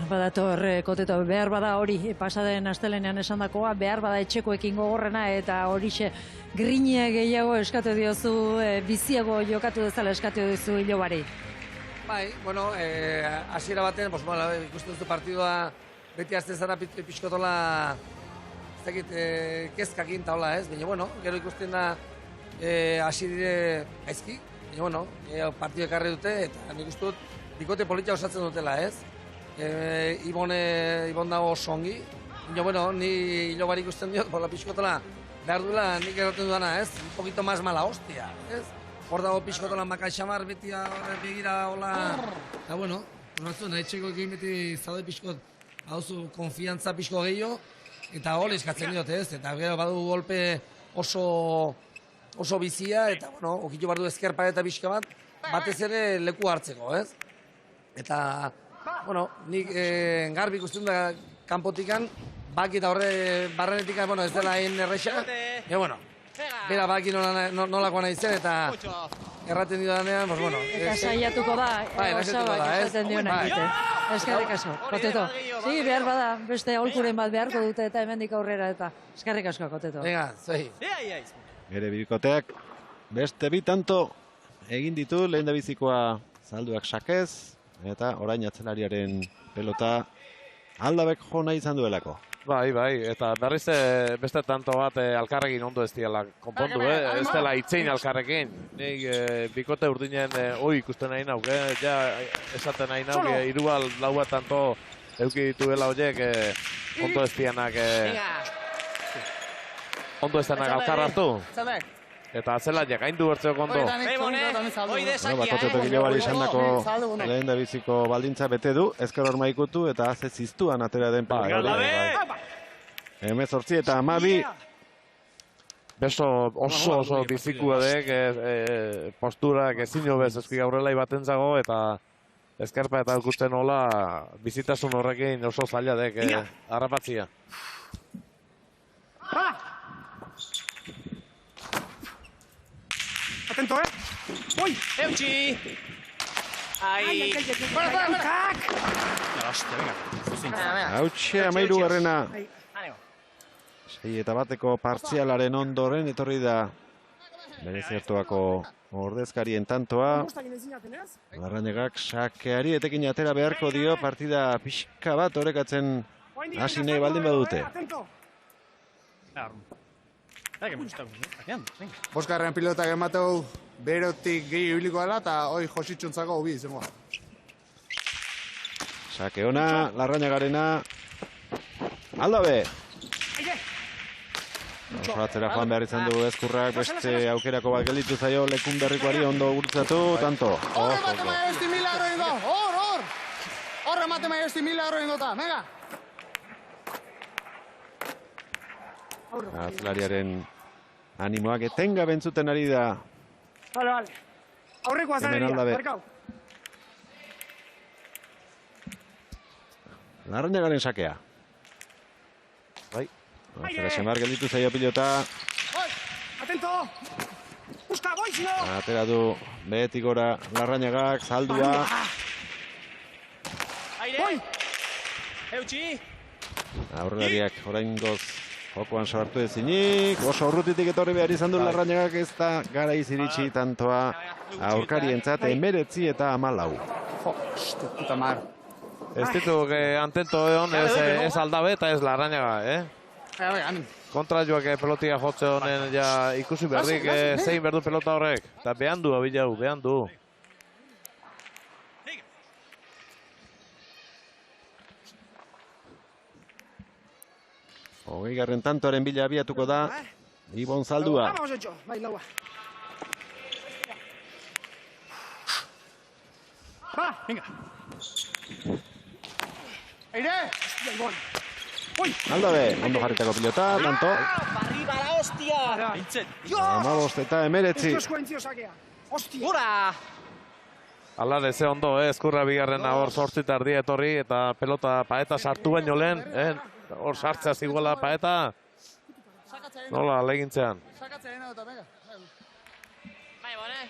Koteto, behar bada hori, pasaden astelenean esandakoa, behar bada etxekoekin gogorrena, eta horixe grinia gehiago eskatu diozu, biziago jokatu dezala eskatu diozu hilobari. Bai, bueno, hasiera baten, ikusten duzu partidua beti azten zara pixkotola, ez dakit, kezkakin eta hola ez, baina, bueno, gero ikusten da hasi dire gaizki, baina, bueno, partidu ekarri dute, eta nik uste dut, bikote politia osatzen dutela, ez? Ibon dago oso ongi, baina, bueno, ni hilobari ikusten diot, bola pixkotola, behar duela nik erraten dudana, ez? Un poquito más mala hostia, ez? Hor dago pixkotola makaixamar, beti begira, hola, eta, bueno, nahi txeko egin beti zaude pixkot, hauzu konfiantza pixko gehiago, eta hori eskatzen diot, ez? Eta gero badu golpe oso bizia, eta, bueno, okitu bardu ezkerpa eta pixka bat, batez ere leku hartzeko, ez? Eta, bueno, nik garbi ikusten da kanpotikan, baki eta horre barrenetikan, bueno, ez dela hain erresa, eta, bueno, bera baki nolakoa nahi zen, eta erraten didanean, pues, bueno. Eta saiatuko da, osabak esaten dionak egiten. Eskerrik asko, Koteto. Sí, behar bada, beste aholkuren bat beharko dute eta hemendik aurrera eta eskerrik asko, Koteto. Venga, zoi. Bere bikoteak beste bi tanto egin ditu, lehen da bizikoa salduak sakez, eta orain atzelariaren pelota aldabek jo nahi izan duelako. Bai, eta berriz beste tanto bat alkarrekin ondo ez diala konpondu, ez dela itzein alkarrekin. Nik bikote urdinen hoi ikusten nahi nauk, ja esaten nahi nauk, irua laua tanto euki dituela horiek ondo ez dianak alkar hartu. Eta atzela jakaindu bertzeko ondo. Koteto Gilobari izandako lehen da biziko baldintza bete du, ezker horma ikutu eta haze ziztuan atera den pelota. 18 eta 12. Beso oso bizikua dek, posturak ezin hobez eski gaurrelai baten zago, eta ezkerpa eta ikusten hola bizitasun horrekin oso zaila dek harrapatzia. Atento, Oi! Eutxi! Ai! Hautxe, 13garrena. 6 eta bateko partzialaren ondoren etorri da bere zertuako ordezkarien tantoa. Larrañagak sakeari etekin atera beharko dio partida pixka bat orekatzen hasi nahi baldin badute. Boskarrean pilotak emateu berotik gehi ibiliko dela eta hoi Jositxuntzako hobi izango. Sake ona, Larrañagarena. Aldabe! Osatzera joan behar izan du Ezkurrak, beste aukerako bat gelditu zaio lekun berrikoari ondo gurtzatu, tanto. Hor emate maia besti milagro ingo, hor! Hor emate maia besti milagro ingota, venga! Atzelariaren animoak etenga bentzuten ari da. Vale. Aurreko azareria, markau. Larrañagaren sakea. Bai. Zera semar gelditu zaio pilota. Atento! Buska, boizino! Atera du behetik gora Larrañagak, saldua. Aire! Eutxi! Aurrelariak oraingoz jokoan sartu ezinik. Oso urrutitik etorri behar izan du Larrañagak, ez da garaiz iritsi tantoa aurkarientzat 19 eta 14. Puta mar. Ez dituk antento egon, ez Aldabe eta ez Larrañaga, Kontra joak pelotia jotze honen ikusi berdik zein berdu pelota horrek. Eta behan du, abilau, behan du. Hogeigarren tantoaren bila abiatuko da Ibon Zaldua. Vamos, Josetxo, bai, laua. Va, venga. Aire! Hostia, Ibon. Aldabe, ondo jarritako pilota, tanto. Arriba la hostia! Amabost eta emeretzi. Esto es coentzio sakea. Hostia! Ura! Alare ze ondo, Ezkurra bigarrena hor 8 erdi etorri eta pelota Paeta sartu baino lehen, hor sartzea ziguela Paeta. Nola, legintzean. Sakatzea dena eta mega. Bai, bone.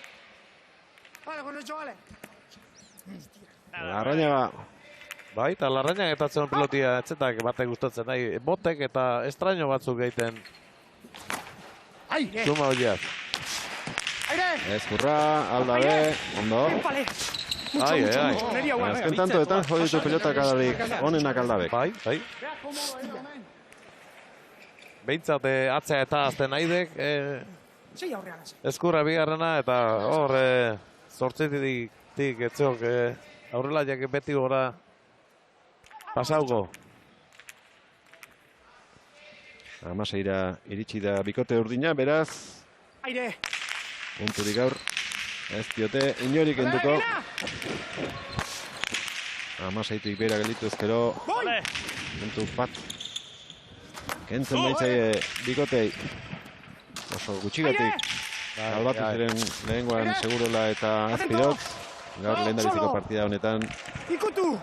Vale, Josetxo, vale. Larrañaga. Bai, eta Larrañaga etatzen pilotia, etzetak batek gustatzen nahi. Botek eta estraño batzuk egiten. Aire! Zuma horiak. Aire! Ezkurra, Aldabe, ondo. Vale. Ai. Azken tantoetan joditu pilota kadarik onenak Aldabek. Bai. Behintzat atzea eta azten naidek. Sei aurrean. Ezkurra bigarrena eta hor zortzitik etzeok aurrela jak beti gora pasauko. Amaseira iritsi da bikote urdina, beraz, Aire! punturik gaur. Ez diote inorik enduko. Amaseitik bera gelditu ezkero. Puntu bat. Kentzen baitzaie bikotei. Oso gutxigatik. Albatu ziren lehengoan Segurola eta Azpirok. Gaur lehendabiziko partida honetan. Ikutu!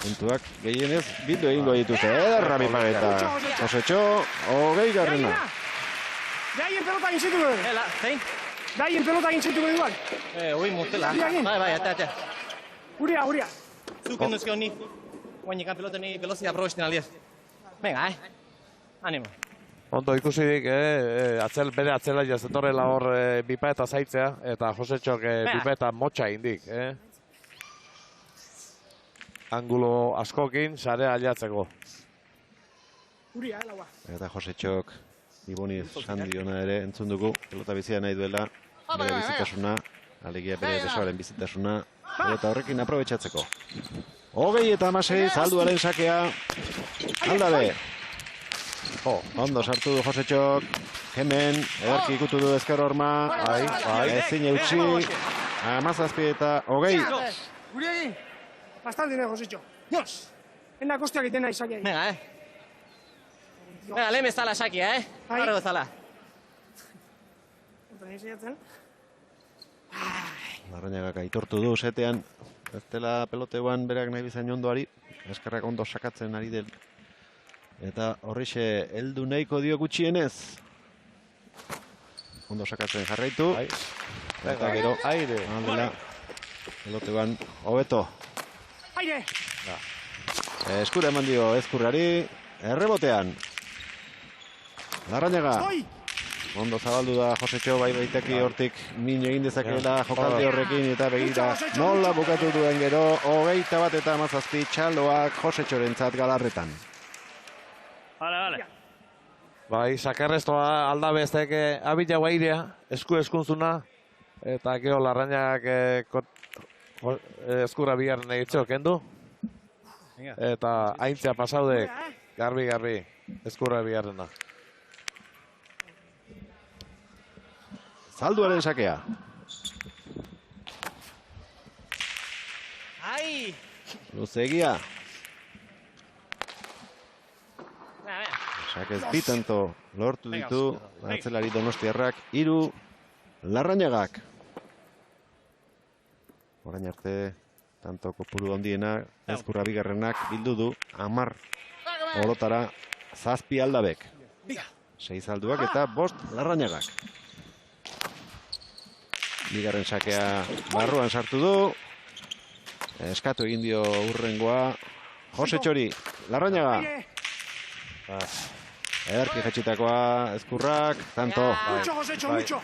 Puntuak gehienez bildu egingo dituzte. Ederra Paeta. Josetxo, hogeigarrena. Daien pelota gintzitu du. Zein? Daien pelota gintzitu du igual. Ui, mutela. Bai, ata. Uria. Zuk enduzkio ni. Guainekan pelota ni velozia aprobesten aliez. Venga, Animo. Ondo ikusirik, bere atzela jazetorrela hor Bipaeta zaitzea, eta Josetxok Bipaeta motxa indik. Angulo askokin, sarea aliatzeko. Uria, laua. Eta Josetxok Iboni Sandiona ere entzun dugu. Pelota bizia nahi duela. Bere bizitasuna, alegia bere besoaren bizitasuna. Pelota horrekin aprobetxatzeko. 36, Zalduaren sakea. Aldabe. Ondo sartu du Josetxok. Hemen, ederki ikutu du ezker horma. Ezin eutxi. 17 eta 20. Uriegi. Bastante nego, Josetxo. Dios! Ena kostiak egiten nahi sakia. Venga, lehen bezala sakia, Horre bezala. Eta nahi zeiatzen. Larrañagak aitortu du setean. Ez dela peloteuan berak nahi bizain ondoari. Eskerrak ondo sakatzen ari del. Eta horrixe heldu nahiko dio gutxienez. Ondo sakatzen jarraitu. Eta gero, aldela, peloteuan hobeto. Aire! Eskura eman dio Ezkurrari, errebotean. Larrañaga. Ondo zabaldu da Josetxo, bai baiteki hortik min egin dezakeela jokaldi horrekin eta begira nola bukatu duen gero 21 eta 17 txaloak Josetxorentzat Galarretan. Vale. Bai, sakarrestoa Aldabe eztek abila guairea, eskunzuna, eta gero Larrañagak Ezkurra bigarren egitxeo kendu. Eta aintzea pasaudek, garbi, Ezkurra bigarrena. Zalduaren sakea. Luzegia. Sakez bitanto lortu ditu atzelari donostiarrak, 3 Larrañagak. Orain arte, tanto kopuru handiena, Ezkurra bigarrenak bildu du 10 orotara 7 Aldabek. 6 Zalduak eta 5 Larrañagak. Bigarren sakea barruan sartu du. Eskatu egin dio urrengoa Josetxori. Larrañaga. Ederki jetxitakoa Ezkurrak, tanto. Mucho.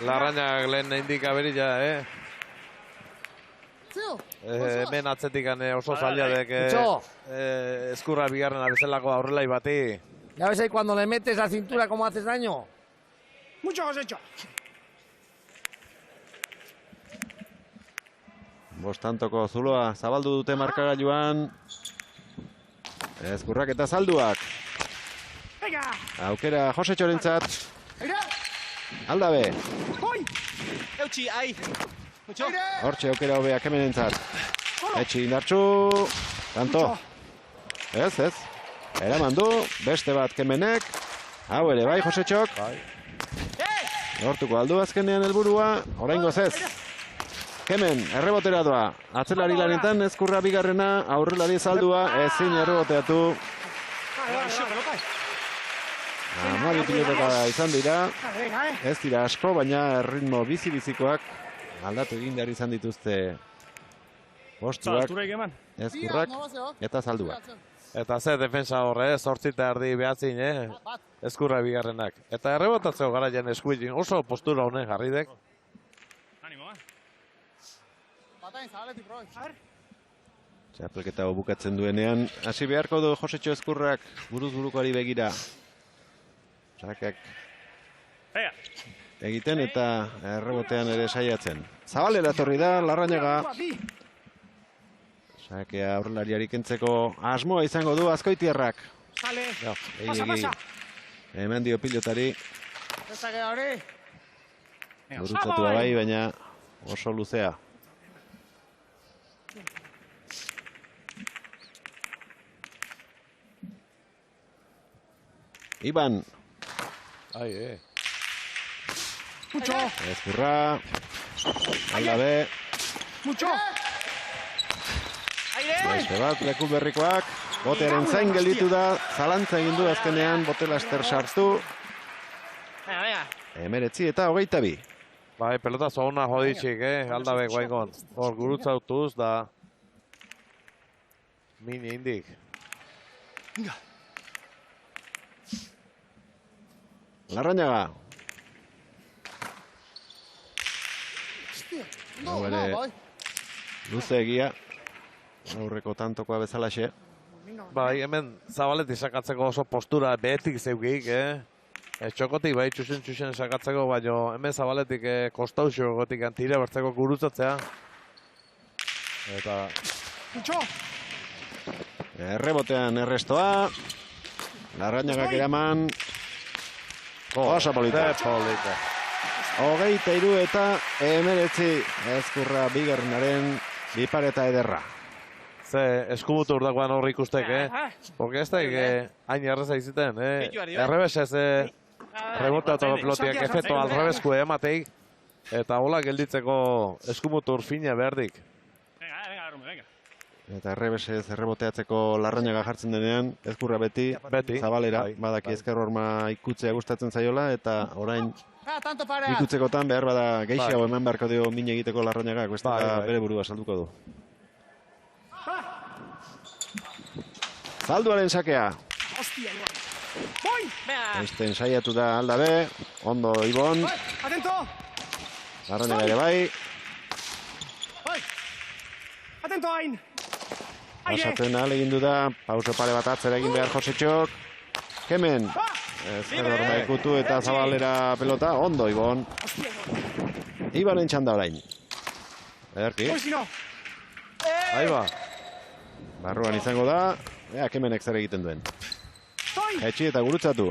Larrañagak lehen indika berila, Hemen atzetik oso zaila dek Ezkurra bigarrena bezalako aurrelai bati. Ya ves ahí cuando le metes la cintura cómo haces daño. Mucho, Josetxo. Bostantoko zuloa zabaldu dute markagailuan. Ezkurrak eta salduak. Aukera Josetxorentzat. Aldabe. Eutxi, ai. Hortxe aukera hobeak hemenentzat. Etxi indartxu. Tanto. Ez. Eraman du. Beste bat kemenek. Hau ere, bai, Josetxok. Lortuko aldu azkenean helburua. Oraingoz ez. Kemen, errebotera doa. Atzelari lanetan Ezkurra bigarrena, aurrelari saldua, ezin erreboteatu. Amabi piloteka izan dira. Ez dira asko, baina ritmo bizi-bizikoak aldatu egin behar izan dituzte postuak, Ezkurrak eta salduak. Eta ze defensa horre, 8 eta erdi behatzin, Ezkurra bigarrenak. Eta errebotatzeo garaian eskuitin oso postura honen jarridek. Txapelketa bukatzen duenean, hasi beharko du Josetxo Ezkurrak buruz-burukoari begira. Sakak egiten eta errebotean ere saiatzen. Zabalera etorri da, Larrañaga. Sakea aurrelariari kentzeko asmoa izango du Azkoitiarrak. Hemen dio pilotari. Gurutzatua bai, baina oso luzea. Iban. Ezkurra. Aldabe. Beste bat, leku berrikoak. Botearen zain gelditu da. Zalantza egin du azkenean, bote laster sartu. 19 eta 22. Bai, pelotazo hona joditxik, Aldabe guaingon. Hor gurutzautuz da. Mini indik. Larrañaga. Hau ere, luze egia. Aurreko tantokoa bezalaxe. Bai, hemen Zabaletik sakatzeko oso postura behetik zeukik, Txokotik bai txusen sakatzeko, baina hemen Zabaletik kostauxokotik tira bertzeko gurutzatzea. Eta... Errebotean errestoa. Larrañagak eraman. Oso polita. 23 eta 19 Ezkurra bigarrenaren bipareta ederra. Ze eskumutur dagoan horri ikustek, Porque ez da hain erreza iziten, Errebesez reboteatu pelotiak efeto alrebesku emateik. Eta hola gelditzeko eskumutur fina behardik. Eta errebesez erreboteatzeko Larrañaga jartzen denean, Ezkurra beti. Zabalera, badaki ezker horma ikutzea gustatzen zaiola, eta orain ikutzekotan behar bada gehiago eman beharko dio min egiteko Larrañagak, bere burua salduko du. Zalduaren sakea. Esten saiatu da Aldabe, ondo Ibon. Larrañaga ere bai. Pasatzen ahalegindu da, pauso pare bat atzera egin behar Josetxok. Kemen, ezker horma ikutu eta Zabalera pelota, ondo Ibon. Ibanen txanda orain. Ederki. Aiba. Barruan izango da, Kemenek zer egiten duen. Etxi eta gurutzatu.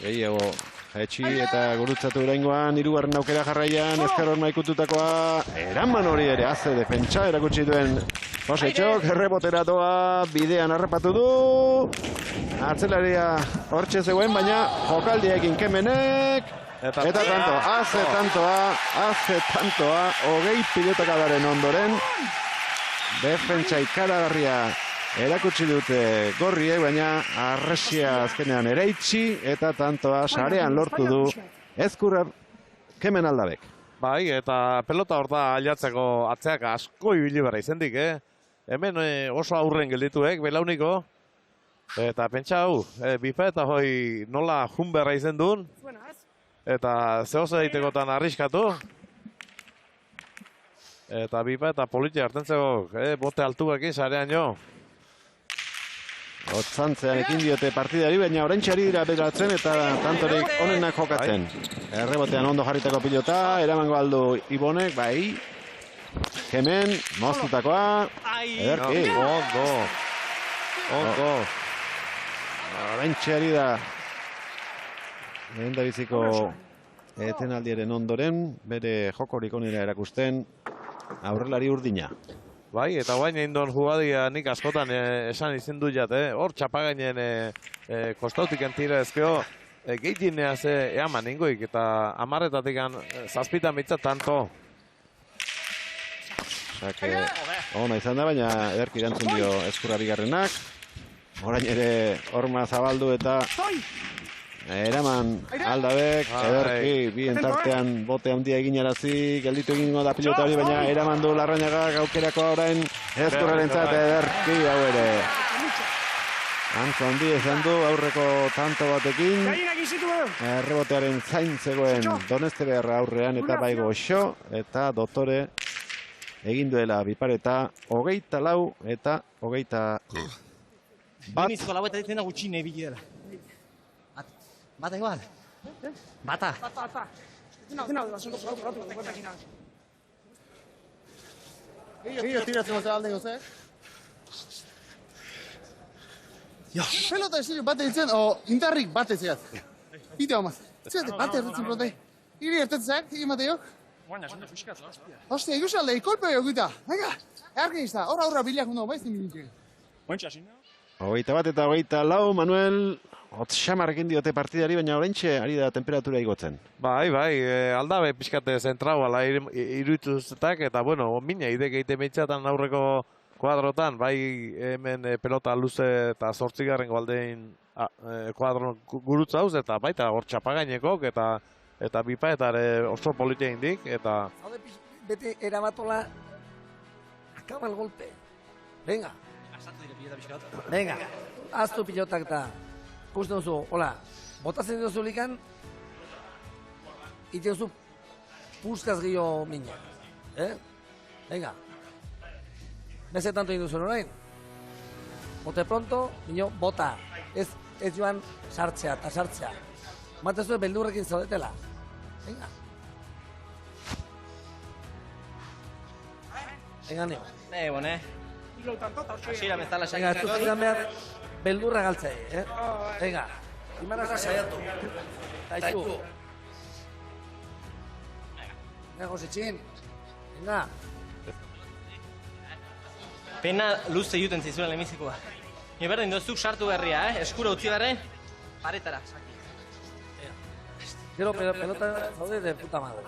Gehiago, etxi eta gurutzatu oraingoan, hirugarren aukera jarraian, ezker horma ikututakoa, eraman hori ere, haze defentsa erakutsi duen Josetxok, errebotera doa, bidean harrapatu du, hartzelaria hortxe zegoen, baina jokaldiekin Kemenek, eta tantoa, 20 pilotakadaren ondoren, defentsa ikaragarria erakutsi dute gorriek, baina arresia azkenean ereitzi eta tantoa sarean lortu du Ezkurra Kemen Aldabek. Bai, eta pelota hor da aliatzeko atzeak asko ibili berra izendik, Hemen oso aurren geldituek, belauniko. Eta pentsa hau, bifa eta hoi nola jun berra izen duen. Eta zehoz egitekotan arriskatu. Eta bipa eta politia hartentzeko, bote altuekin sarean jo. Otzantzean ekin diote partidari, baina oraintxari dira beratzen eta tantorik onenak jokatzen. Errebotean ondo jarritako pilota, eramango aldu Ibonek, bai. Hemen, moztutakoa. Ederki. Ondo. Horentxe ari da. Lehen da biziko etenaldiaren ondoren, bere jokorik onera erakusten aurrelari urdina. Bai, eta guain egin duen jugadia nik askotan esan izin du jat, hor txapagainen kostautik entira ezkeo, gehitinea ze eaman ingoik, eta amarretatik zazpitan mitzat tanto. Ona izan da, baina ederki erantzun dio Ezkurra bigarrenak. Orain ere horma zabaldu eta eraman Aldabek, ederki, bien tartean bote handia eginarazi, gelditu egingo da pilota hori, baina eraman du Larrañagak aukerako orain Ezkurrarentzat ederki hau ere. Antzo handi esan du aurreko tanto batekin. Errebotearen zain zegoen Doneste beharra aurrean eta bai Goxo eta Dottore egin duela bipareta 24 eta 21. Benizko lau eta ditzen da gutxine ibili dela. Bata igual? Bata. Gio tiratzen mozera alde gozek? Pelota ez bate ditzen, o indarrik bate zeat. Bide homaz. Zete, bate erretzen prote. Iri ertetzak, egin Mateok. Hostia, ikusalde, ikolpe egita. Venga, ergen izta, horra biliak mundo, baizten bilintik. 21 eta 24, Manuel, Otxamarrekin diote partidari, baina oraintxe ari da temperatura igotzen. Bai, Aldabe pixkate zentrau ala iruituzetak, eta bueno, mina idek egite meitzatan aurreko kuadrotan, bai hemen pelota luze eta 8. aldein kuadron gurutza hauz, eta baita hor txapagainekok, eta bipaetare oso politia indik, eta... Bete erabatola, acaba el golpe. Venga. Venga, aztu pilotak eta ikusten duzu, hola, botatzen duzu likan, iten duzu puskaz gehiago mina. Venga. Beze tanto egin duzu orain. Bote pronto, minio, bota. Ez joan sartzea eta sartzea. Matezu beldurrekin zaudetela. Venga. Venga, nio. Bone. Asira bezala Venga, ez dut izan behar beldurra galtzei, Venga, imanaz saiatu. Taizu. Venga, Josetxin. Venga. Pena luze juten zizuen lemizikoa. Ni berdin dozuk sartu berria, eskura utzi berre, paretara. Gero pelota zaude de puta madre.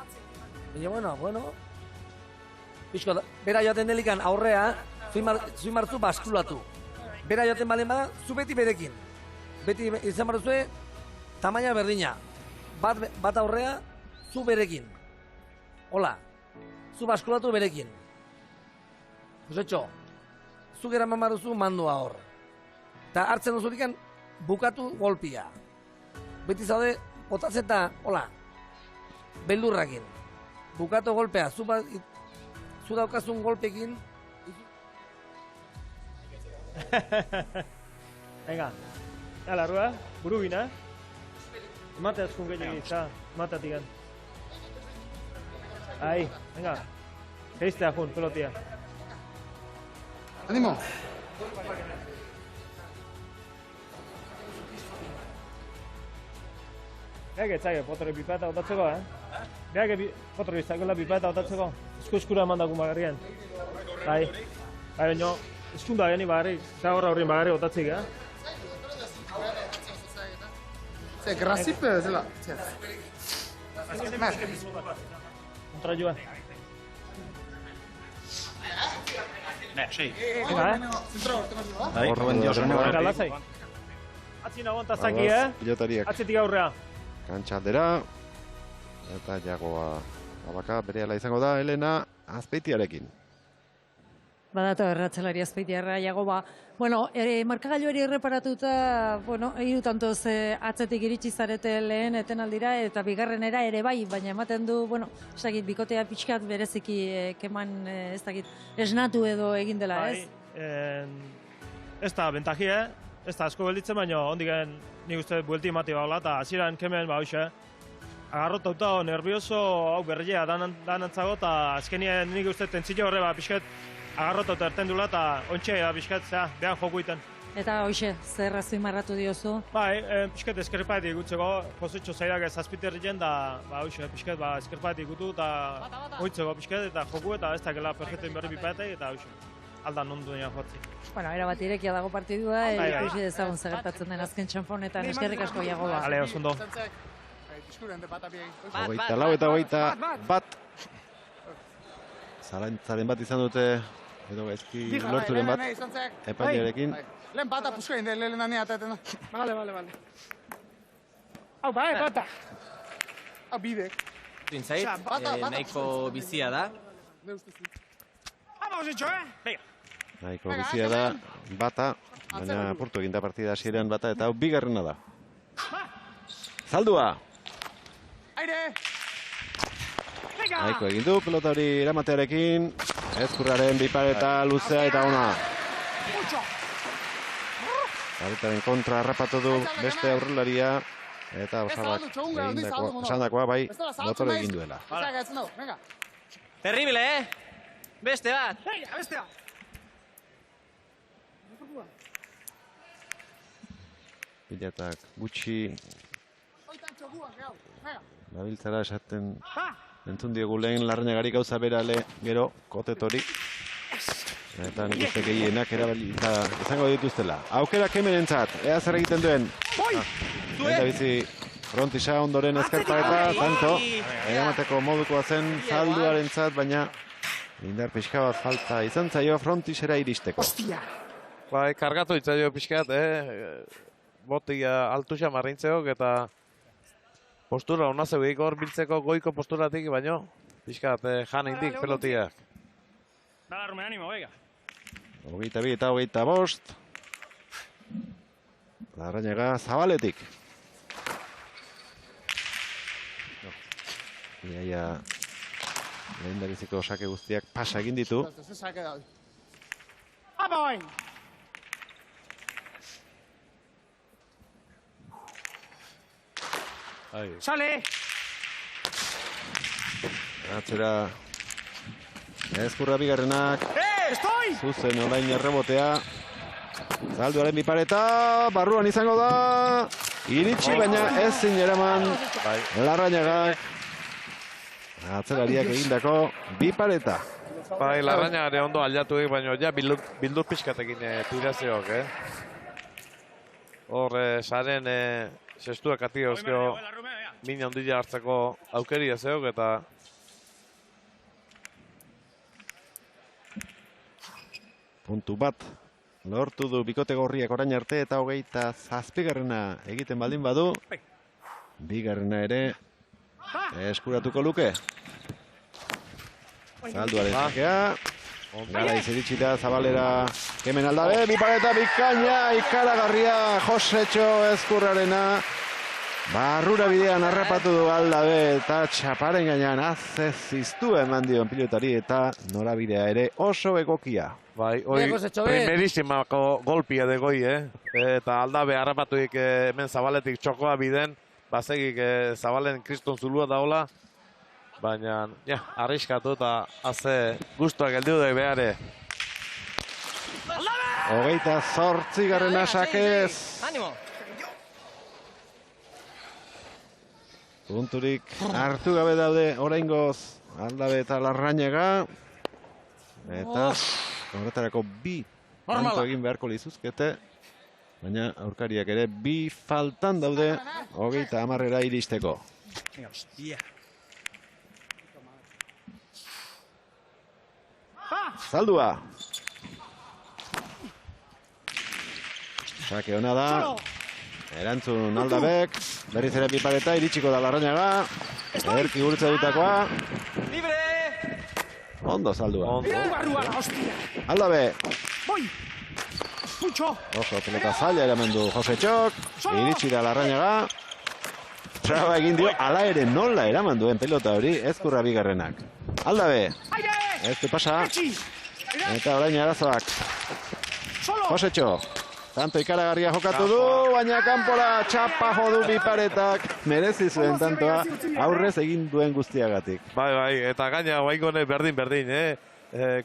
Baina, bueno. Bizko, bera joaten delikan aurrea, zui marzu baskulatu. Bera joaten balen bada, zu beti berekin. Beti izan barzue, tamaina berdina. Bat aurrea, zu berekin. Hola, zu baskulatu berekin. Josetxo, zu gera mamaruzu mandua hor. Eta hartzen duzurikan, bukatu golpia. Beti zaude, botatzen eta, hola, beldurrakin. Bukatu golpea, zu daukazun golpekin. Venga, larrua, burubina. Mate azkun gehiagin, mate atigan. Ahí, venga. Geiztea jun, pelotia. Animo. Beak etzake, potore pipa eta otatzeko, Beak potore izakela pipa eta otatzeko. Eskura eman dago magarrian. Bai, baina eskunda gani bagarri, eta horrin bagarri otatzik, Ze, grasipe zela. Kontra joan. Horren lasai. Atzi nagoen tazaki, pilotariak atzitik aurrea. kantxa aldera. Eta jagoa abaka berehala izango da Elena Azpeitiarekin. Badato erratzelari Azpeitiarra Jagoba. Bueno, markagailuari erreparatuta, bueno, hiru tantoz atzetik iritsi zarete lehen etenaldira eta bigarrenera ere bai, baina ematen du, bueno, esagit bikotea pixkat bereziki keman ez dakit esnatu edo egin dela, ez? Ez da bentajia, ez da asko gelditzen, baina ondiken nik uste buelti emati baula, eta hasieran kemen, hoxe, agarrotauta, nervioso, hau berria danantzago, eta azkenien nik uste tentzio horre pixkat agarrotauta erten dula, eta ontxe pixkat, behan joku iten. Eta hoxe, zer azpimarratu diozu? Bai, pixkat eskerpatik gutzeko, Josetxo zaidak azpiterrien, da hoxe, pixkat eskerpatik gutu, eta hoitzeko pixkat, eta joku, eta ez dakela perfekten berri bipaetai, eta hoxe, aldan ondu nian jotzi. Bueno, erabat irekia dago partidua, ikusi dezagun zagertatzen den azken txanponetan, eskerrik asko Jagoba. Ale, osondo. 24 eta 21. Zalantzaren bat izan dute, edo gaizki lorturen bat, epailearekin. Lehen bata pusko egin, lehen nania ataten. Bale. Hau, bata. Hau, bidek. Dintzait, nahiko bizia da. Vamos, hecho, Nahiko bizia da, bata, baina apurtu egin da partida hasieran bata, eta hau bigarrena da. Zaldua! Aire! Nahiko egin du, pelota hori eramatearekin, Ezkurraren bipareta luzea eta ona. Zaretaren kontra harrapatu du beste aurrelaria, eta Osabak esandakoa bai, dotore egin duela. Terrible, Beste bat! Bestea! Pilatak gutxi nabiltzara esaten entzun diegu lehen Larrañagari gauza berale gero kotetori. Eta nik uste gehienak erabilita izango dituztela. Aukerak hemenentzat, ea zer egiten duen. Eta bizi Frontisa ondoren ezkerpaketa, tanto. Eramateko modukoa zen Zalduarentzat, baina indar pixka bat falta izan zaio Frontisera iristeko. Bai, kargatu itzaio pixkat, botia altuxa marrintzeok eta postura hona zeugeik hor biltzeko goiko posturatik, baino pixkat jan indik pelotiak. Dala, Rumen, animo, vega. 22 eta 25. Larrañaga Zabaletik. Iaia lehendabiziko sake guztiak pasa egin ditu. Sale! Atzera Ezkurra bigarrenak. Zuzen olain errebotea. Zalduaren bipareta, barruan izango da. Iritsi baina ezin eraman Larrañagak. Atzerariak egindako bipareta. Bai, Larrañagare ondo aldatuek, baina ja bildur pixkatekin tirazioak, Hor, saren sestuak ati euskio mina ondila hartzeko aukeria zeok eta puntu bat lortu du bikote gorriak orain arte eta 27. egiten baldin badu. Bigarrena ere eskuratuko luke. Zalduaren zakea. Garaiz iritsi da Zabalera kemen aldabe. Bipareta bikaina ikaragarria Josetxo Ezkurrarena. Barrura bidean harrapatu du aldabe eta txaparen gainean azeziztu eman dion pilotari eta norabidea ere oso egokia. Bai, hoi primerissimako golpia de goi, Eta aldabe harrapatuik hemen Zabaletik txokoa biden, bazegik Zabalen kriston zulua daola, baina, arriskatu eta haze guztuak geldiu dek behare. 28. sakez. Animo! Punturik hartu gabe daude oraingoz aldabe eta Larrañaga. Eta horretarako bi puntu egin beharko lizuzkete. Baina aurkariak ere bi faltan daude 30 iristeko. Zaldua. Sake ona da. Erantzun aldabek. Berriz ere bipareta iritsiko da Larrañaga. Erki gurtza dutakoa. Ondo Zaldua. Aldabe. Oso pelota zaila eramen du Josetxok. Iritsi da Larrañaga. Traba egin dio, ala ere nola eraman duen pelota hori Ezkurra bigarrenak. Aldabe. Ez du pasa. Eta orain arazoak. Josetxo. Tanto ikaragarria jokatu du, baina kanpora txapa jodu bi paretak. Merezi zuen tantoa, aurrez egin duen guztiagatik. Bai, eta gaina baikone berdin,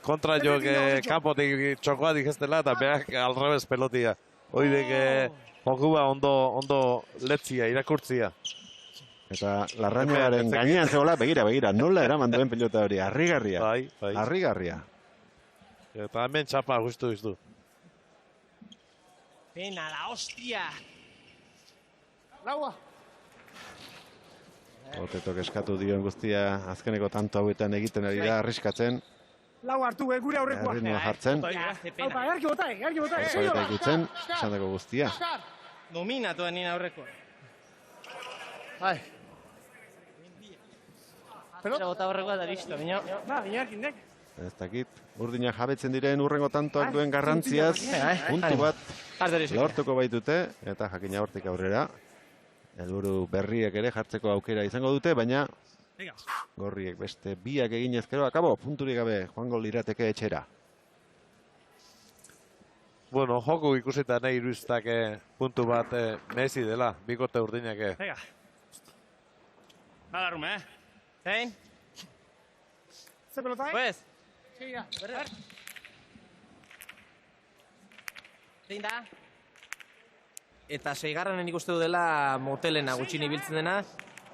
kontra jok kanpotik txokoatik ez dela, eta behak alrebez pelotia. Hoidek jokua ondo letzia, irakurtzia. Eta Larrañagaren gainean zegoela, begira, nola eraman duen pelota hori, harrigarria. Bai. Harrigarria. Eta hemen txapa guztu izdu. Pena, la hostia! Laua! Otetok eskatu dioen guztia, azkeneko tanto hauetan egiten ari da, arriskatzen. Lau hartu, gure aurrekoa. Erritmoa jartzen. Haupa, erki bota. Eta ikutzen, esan dago guztia. Dominatu da nina aurrekoa. Bai. Pero bota aurrekoa da listo, bino. Ba, binarkin, Ez dakit, urdinak jabetzen diren urrengo tantoak duen garrantziaz, puntu bat lortuko baitute, eta jakina hortik aurrera. Helburu berriek ere jartzeko aukera izango dute, baina gorriek beste biak egin ezkero, akabo, punturik gabe, joango lirateke etxera. Bueno, joku ikusita nahi iruztak puntu bat mezi dela, bikote urdinak. Venga. Nada, Rume, Zein? Ze pelota, Pues. Segia. Zein da? Eta seigarranen ikuste du dela motelena gutxin ibiltzen dena,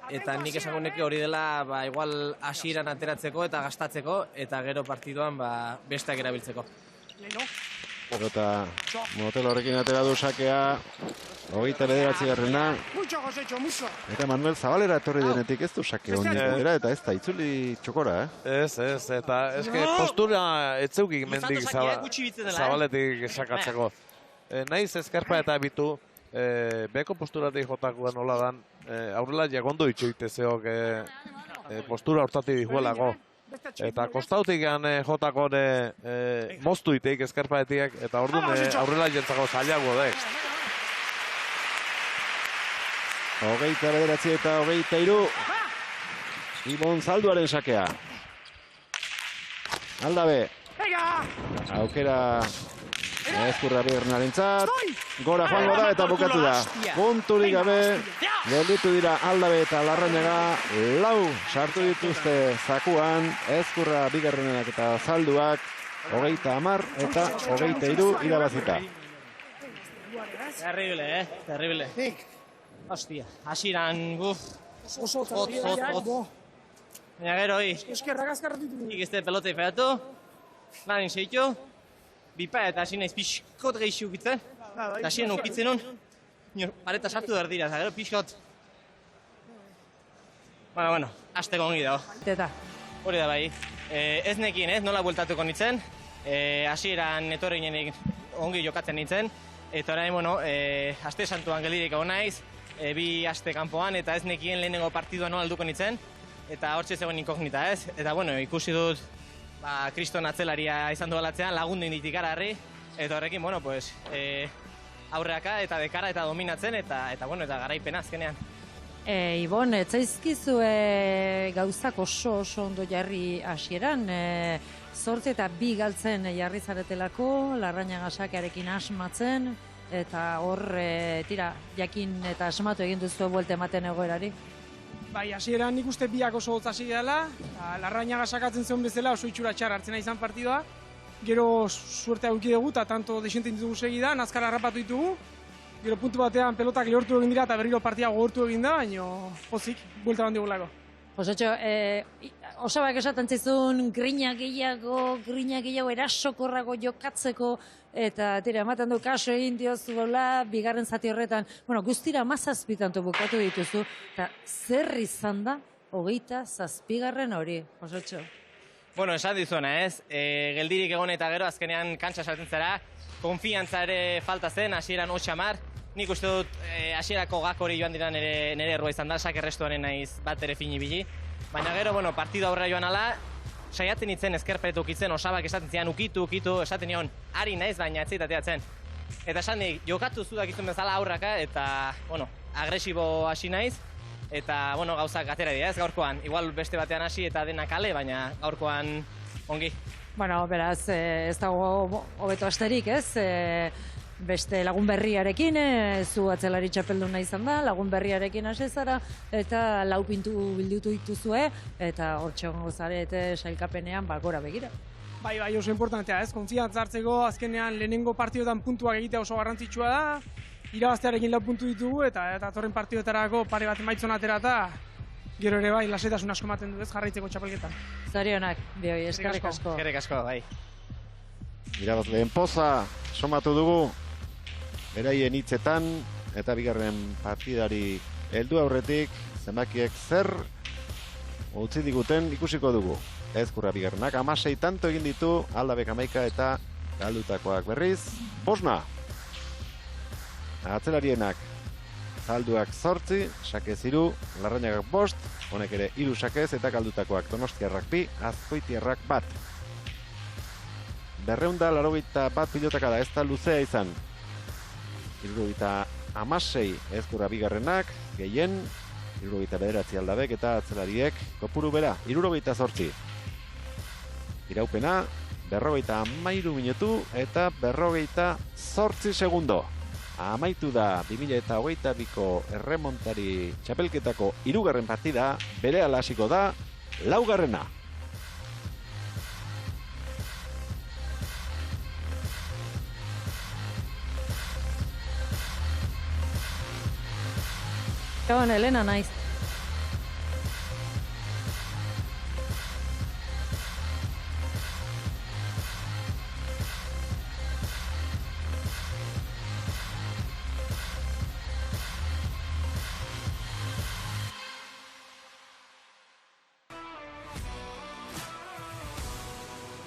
eta nik esango neke hori dela igual hasieran ateratzeko eta gastatzeko, eta gero partiduan besteak erabiltzeko. Eta motel horrekin atera du sakea, 29. Mucho, Josecho, mucho. Eta Manuel Zabalera etorri denetik ez du sake honi dira, eta ez da itzuli txokora, Ez, eta postura etzeukik mendik Zabaletik sakatzeko. Naiz ezkerpa eta bitu, beko posturatik jotakoan nola dan, aurrela jagondo itxoite zeok postura hortatik dihuelako. Eta kostautik jotako moztu iteik ezkerpaetiak, eta orduan aurrela jentzako zailago dek. 29 eta 23. Ibon Zalduaren sakea. Aldabe. Aukera Ezkurra Biernarentzat. Gora joango da eta bukatu da. Punturik gabe gelditu dira Aldabe eta Larrañaga. 4 sartu dituzte zakuan. Ezkurra Bigarrenenak eta Zalduak. 30 eta 23 irabazita. Terrible, terrible. Hostia, hasieran, hotz. Baina gero, Eskerrak azkarratu ditu. nik ez dut pelotei faiatu, lanin seitu, bipa eta hasi naiz pixkot gehiago ukitzen, eta hasien ukitzen hon, pareta sartu erdira, eta gero pixkot. Bueno, hasteko ongi dago. Eta. Hori da bai, ez nekien nola bueltatuko nintzen, hasieran etorri ginen ongi jokatzen nintzen, eta orain, aste santuan geldirik egon naiz, bi aste kanpoan, eta ez nekien lehenengo partidua nola alduko nintzen, eta hortxe zegoen inkognita, ez? Eta, ikusi dut, kriston atzelaria izan dualatzean, lagundu inditik harri, eta horrekin, aurreaka eta dekara eta dominatzen, eta garaipena azkenean. Ibon, etzaizkizu gauzak oso ondo jarri hasieran, 8 eta 2 galtzen jarri zaretelako, Larrañaga sakearekin asmatzen, eta hor, jakin eta asmatu egin duzu buelte ematen egoerari. Bai, hasieran nik uste biak oso hotz hasi dela, Larrañaga sakatzen zuen bezala oso itxura txar hartzena izan partidua. Gero suertea eduki dugu eta tanto desienten ditugu segidan, azkar harrapatu ditugu. Gero puntu batean pelotak lehortu egin dira eta berriro partida gogortu egin da, baina pozik, buelta bandi gulako. Josetxo, osabak esaten zizun grina gehiago erasokorrago jokatzeko, eta ematen du kaso egin diozuela, bigarren zati horretan, guztira 17 tanto bukatu dituzu, eta zer izan da 27. hori, Josetxo? Esan dizuena, ez? Geldirik egon eta gero azkenean kantxa sartzen zara, konfiantza ere falta zen, hasieran 8-10, nik uste dut hasierako gak hori joan dira nire errua izan da, sakerrestuaren naiz bat ere fini bili. Baina gero, partidu aurrera joan ala, saiatzen nintzen ezkerperetu ukitzen, osabak esaten zian ukitu, esaten nion, ari naiz, baina atzitateatzen. Eta esan nik, jokatu zudak izun bezala aurraka, eta, agresibo hasi naiz, eta, gauzak atera dira, ez gaurkoan. Igual beste batean hasi eta dena kale, baina gaurkoan ongi. Beraz, ez dago hobeto asterik, ez? beste lagun berriarekin, zu atzelari txapelduna izan da, lagun berriarekin hasi zara, eta lau pintu bildutu dituzue, eta hortxe gongo zarete sailkapenean gora begira. Bai, oso importantea, ez? Konfiantza hartzeko, azkenean lehenengo partioetan puntuak egitea oso garrantzitsua da, irabaztearekin 4 puntu ditugu, eta datorren partioetarako pare bat emaitzon atera eta gero ere bai, lasetasun asko ematen du, ez, jarraitzeko txapelketan. Zorionak, bioi, eskerrik asko. Eskerrik asko, bai. Irabazleen poza somatu dugu, beraien hitzetan, eta bigarren partidari heldu aurretik, zenbakiek zer utzi diguten ikusiko dugu. Ezkurra bigarrenak, 16 tanto egin ditu, Aldabek 11 eta galdutakoak berriz. Bosna! Atzelarienak, Zalduak 8, Sakez 3, Larrañagak 5, honek ere 3 sakez eta galdutakoak Donostiarrak 2, Azkoitiarrak 1. 281 pilotaka da, ez da luzea izan. 76 Ezkurra bigarrenak, gehien, 79 Aldabek eta atzelariek kopuru bera, 78. Iraupena, 53 minutu eta 58 segundo. Amaitu da 2022ko erremontari txapelketako 3. partida, berehala hasiko da 4. Gabon, Elena naiz.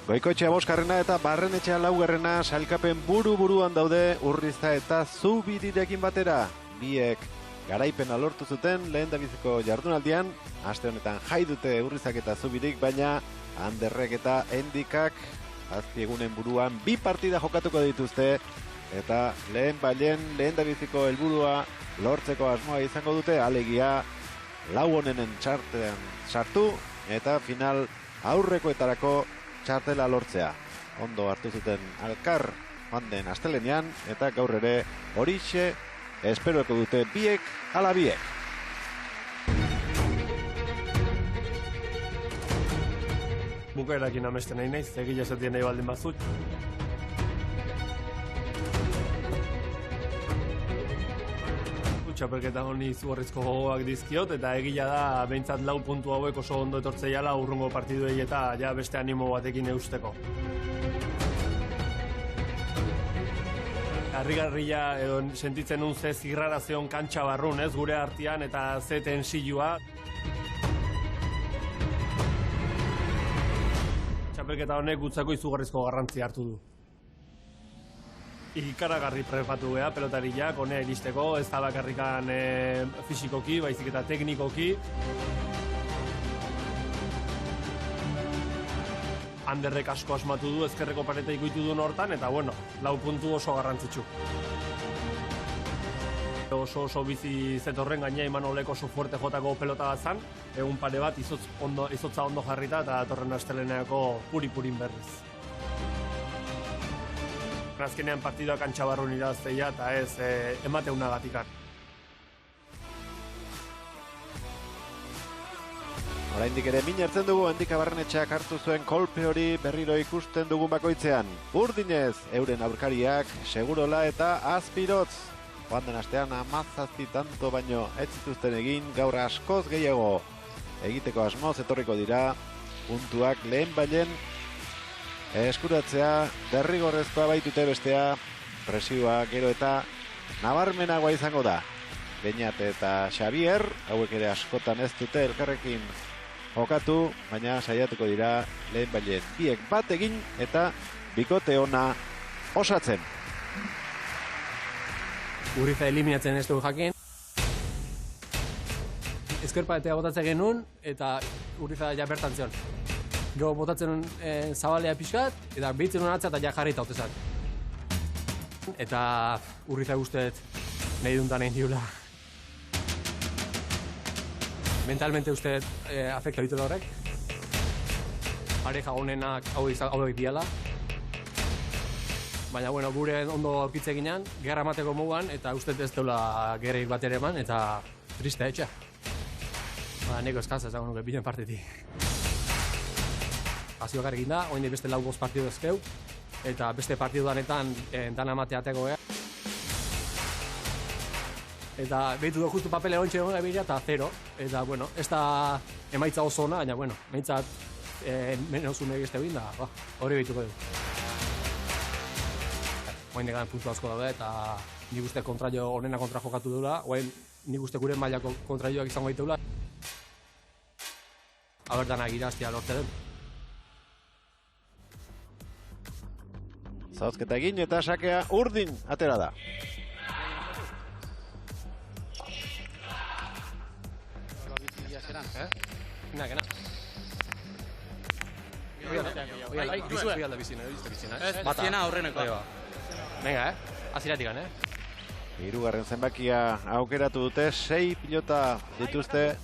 Goikoetxea 5. eta Barrenetxea 4. sailkapen buru-buruan daude Urrizta eta Zubirirekin batera. Biek garaipena lortu zuten lehendabiziko jardunaldian, aste honetan jai dute Urrizak eta Zubirik, baina Anderrek eta Endikak azpiegunen buruan 2 partida jokatuko dituzte, eta lehendabiziko helburua lortzeko asmoa izango dute, alegia 4 honenen txartean sartu eta final aurrekoetarako txartela lortzea. Ondo hartu zuten alkar joan den astelenean, eta gaur ere horixe esperoko dute biek ala biek. Bukaerakin amesten nahi naiz, egile esatien nahi baldin bazut. Txapelketa honi izugarrizko gogoak dizkiot, eta egila da behintzat 4 puntu hauek oso ondo etortzeiala urrungo partiduei eta ja beste animo batekin eusteko. Harrigarria edo sentitzen nun ze zirrarazion kantxa barrun, ez, gure artean eta ze tensilua. Txapelketa honek gutzako izugarrizko garrantzi hartu du. Ikaragarri prepatu geha pelotariak, honea iristeko, ez da bakarrikan fisikoki, baizik eta teknikoki. Anderrek asko asmatu du, ezkerreko pareta ikuitu duen hortan, eta bueno, 4 puntu oso garrantzitsu. Oso bizi zetorren gaina Imanolek oso fuerte jotako pelota bat zan, egun pare bat izotza ondo jarrita eta datorren asteleneako puri-purin berriz. Azkenean partidoak antxabarrun irazteia eta ez emateunagatikak. Oraindik ere min hartzen dugu, Endika Barrenetxeak hartu zuen kolpe hori berriro ikusten dugun bakoitzean. Burdinez, euren aurkariak, Segurola eta Azpirotz. Joan den astean 17 tanto baino ez zituzten egin, gaur askoz gehiago egiteko asmoz etorriko dira, puntuak lehenbailen eskuratzea, derrigorrezkoa baitute bestea, presioa gero eta nabarmenagoa izango da. Beñate eta Xavier, hauek ere askotan ez dute elkarrekin jokatu, baina saiatuko dira lehenbailen biek bat egin eta bikote ona osatzen. Urriza eliminatzen ez dugu jakin. Ezkerpaetea botatzen genuen eta Urriza ja bertan zion. Gero botatzen zabalea pixkat, eta behitzen hona atzea eta ja jarri tautezat. Eta Urriza guztet nahi duntan egin diula. Mentalmente uste afekta ditu da horrek. Pareja honenak hauek diala. baina bueno, gure ondo aurkitze ginean, gerra emateko mugan, eta uste ez deula gerreik bat ere eman, eta triste etxe. Neko eskanza ezagun nuke, bilen partitik. Hasi bakar egin da, oin beste 4-5 partidu ezkeu, eta beste partidu danetan dana mateateko gea. Eta behitu du justu papele ontxe egon ebila eta 0. Eta, bueno, ez da emaitza oso ona, baina, bueno, meintzat menozun egizte egin da, hori behituko dugu. Oain egan puntu asko daude eta nik uste kontraio honena kontra jokatu dula, oain nik uste gure mailako kontraioak izango diteula. Abertanak iraztia lorte den. Zauzketa egin eta sakea urdin atera da. Gena. Oialda bizina. Baziena aurrenekoa. Venga, aziratik gan, Hirugarren zenbakia aukeratu dute, 6 pilota dituzte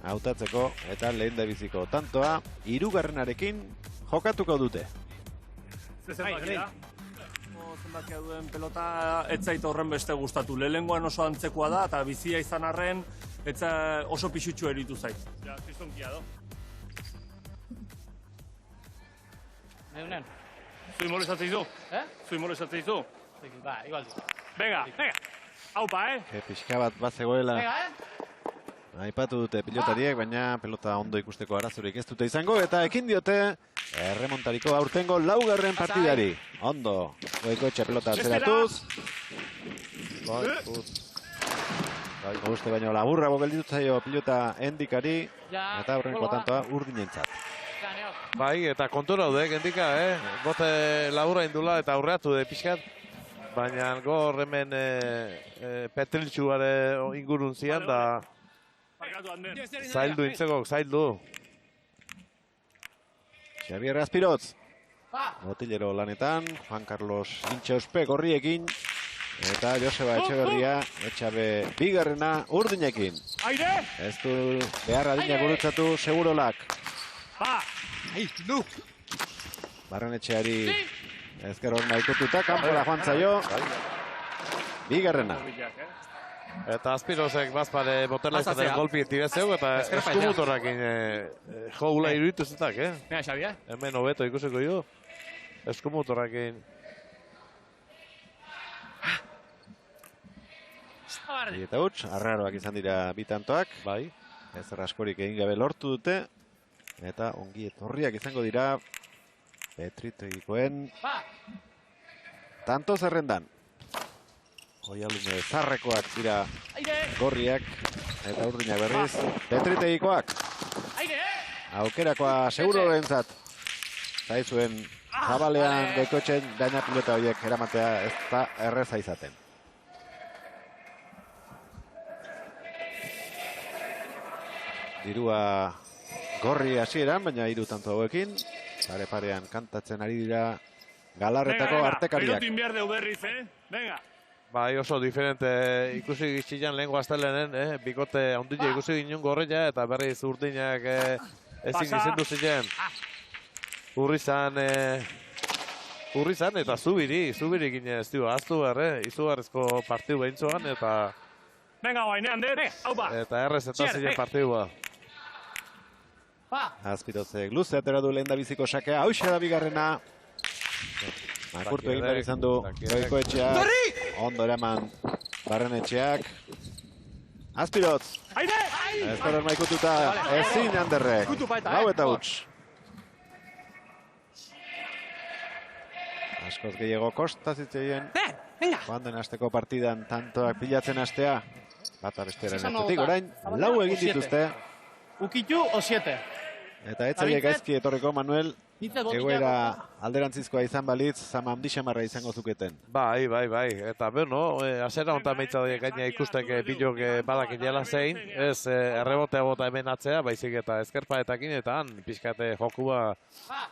hautatzeko eta lehen da biziko tantoa, hirugarrenarekin jokatuko dute. Zenbakia duen pelota ez zait horren beste gustatu. Lehengoan oso antzekoa da eta bizia izan arren oso pixutxu eritu zait. Ja, zizonkia do. Neunen. Zui molezatzen izu? Zui molezatzen izu? Ba, igual du. Venga. Haupa, Pixka bat zegoela. Aipatu dute pilotariek, baina pelota ondo ikusteko arazorik ez dute izango, eta ekin diote erremontariko aurtengo 4. partidari. Ondo, Goikoetxe pelota atzeratuz. Uste baino laburrago gelditu zaio pilota Endikari, eta aurreneko tantoa urdinentzat. Bai, eta kontura daude, Endika, bote laburra indula eta aurreatu de pixkat. Baina gor hemen Petriltxuare ingurun zian, da zaildu intzeko, zaildu. Xabier Azpirotz, botilero lanetan, Juan Carlos Intxauspe gorriekin, eta Joseba Etxeberria, Etxabe bigarrena urdinekin. Ez du behar adina gurutzatu Segurolak. Barrenetxeari ezker hor maikututa, kanpora joan zaio, bigarrena. Eta Azpirozek bazpare botela izaten golpi tibezeu, eta eskumutorrakin joula iruditu zetak, Mira, Xabier. Hemen hobeto ikusiko jo. Eskumutorrakin. Eta huts, arraroak izan dira bitantoak. Bai. Ezer askorik egin gabe lortu dute. Eta ongi etorriak izango dira Petritegikoen tanto zerrendan. Oialume zarrekoak dira gorriak eta urdinak berriz Petritegikoak. Aukerakoa segurorentzat. Zaizuen zabalean Goikoetxen daina pilota horiek eramatea ez da erreza izaten. Dirua gorri hasieran, baina 3 tanto hauekin. Pare-parean kantatzen ari dira Galarretako artekariak. Pelotin behar deu berriz, Venga. Bai, oso diferente ikusi gitxilan lehen guaztelenen, bikote ondile ikusi ginen gorreia eta berriz urdinak ezin izendu ziren. Urrizan eta zubiri ginen ez du, aztu izugarrizko partidu behintzuan eta... Venga, guainean, haupa! Eta errez eta ziren partidua. Azpirozek luze atera du lehen da biziko sakea, hauxe da bigarrena. Makurtu egin behar izan du Goikoetxeak, ondo eraman Barrenetxeak. Azpirotz! Ezker hor maikututa ezin handerrek, lau eta huts. Askoz gehiago kostazitzeien, joan den asteko partidan tantoak pilatzen astea. Bata bestearen atzetik, orain, lau egin dituzte. Ukitu o 7. Eta etzaile gaizki etorriko, Manuel, egoera alderantzizkoa izan balitz, zama handixamarra izango zuketen. Bai. Eta bueno, azera honetan meitza doiek gaina ikustek bilok badak ideala zein, ez errebotea bota hemen atzea, baizik eta ezkerpaetakin, eta han pixkate jokua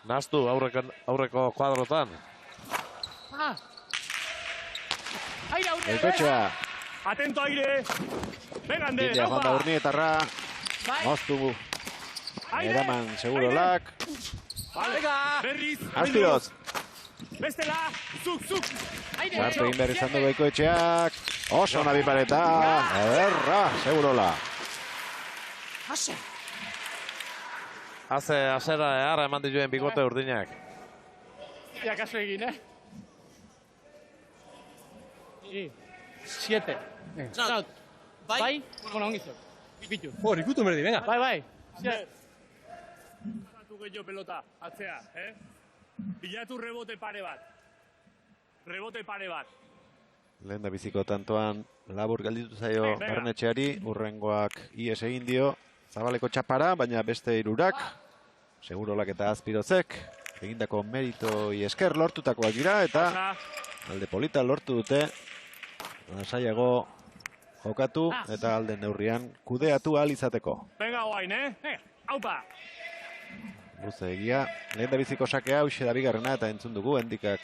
naztu aurreko kuadrotan. Goikoetxea. Atento aire! Begande! Bidea joan da Urnietarra. Moztu eraman Segurolak. Berriz! Azpiroz. Bestela, zuk. Sartu egin behar izan du Goikoetxeak. Oso nabi pareta. Ederra, segurola. Azera eharra eman dituen bikote urdinak. Ja, kaso egin, 7. Zaut. Bai? Bueno, ongizu. Ikutu. Ikutu merdi, venga. Bai. Zatu gehiago pelota, atzea, Bilatu rebote pare bat. Lehen da biziko tantoan labur gelditu zaio Barrenetxeari, urrengoak ies egin dio. Zabaleko txapara, baina beste hirurak, Segurolak eta Azpirozek, egindako meritoi esker lortutakoak dira, eta alde polita lortu dute, lasaiago jokatu, eta alde neurrian kudeatu ahal izateko. Venga, guain, Aupa! Luze egia, lehen da biziko sakea, hauxe da bigarrena, eta entzun dugu, hendikak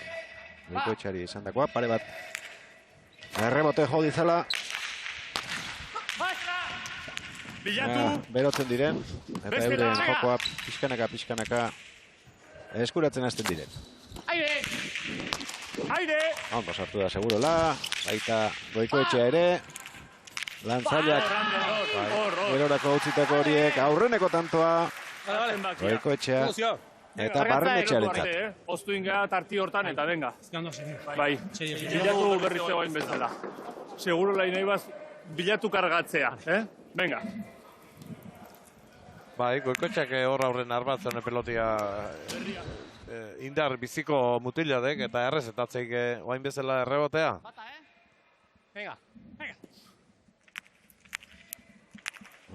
Goikoetxeari esan dakoa, pare bat. Errebote jo dizela. Berotzen diren, eta euren jokoa pixkanaka eskuratzen hasten diren. Aire! Ondo sartu da Segurola, baita Goikoetxea ere, lantzaileak gerorako utzitako horiek, aurreneko tantoa, Goikoetxea eta Barrenetxearentzat. Oztu ingea tarti hortan eta venga. Bai, bilatu berriz egoin bezala. Segurola nahi baz, bilatu kargatzea, Venga. Bai, Goikoetxeak hor aurren arbatzen pelotia indar biziko mutiladek eta errezetatzeik oain bezala errebotea. Venga.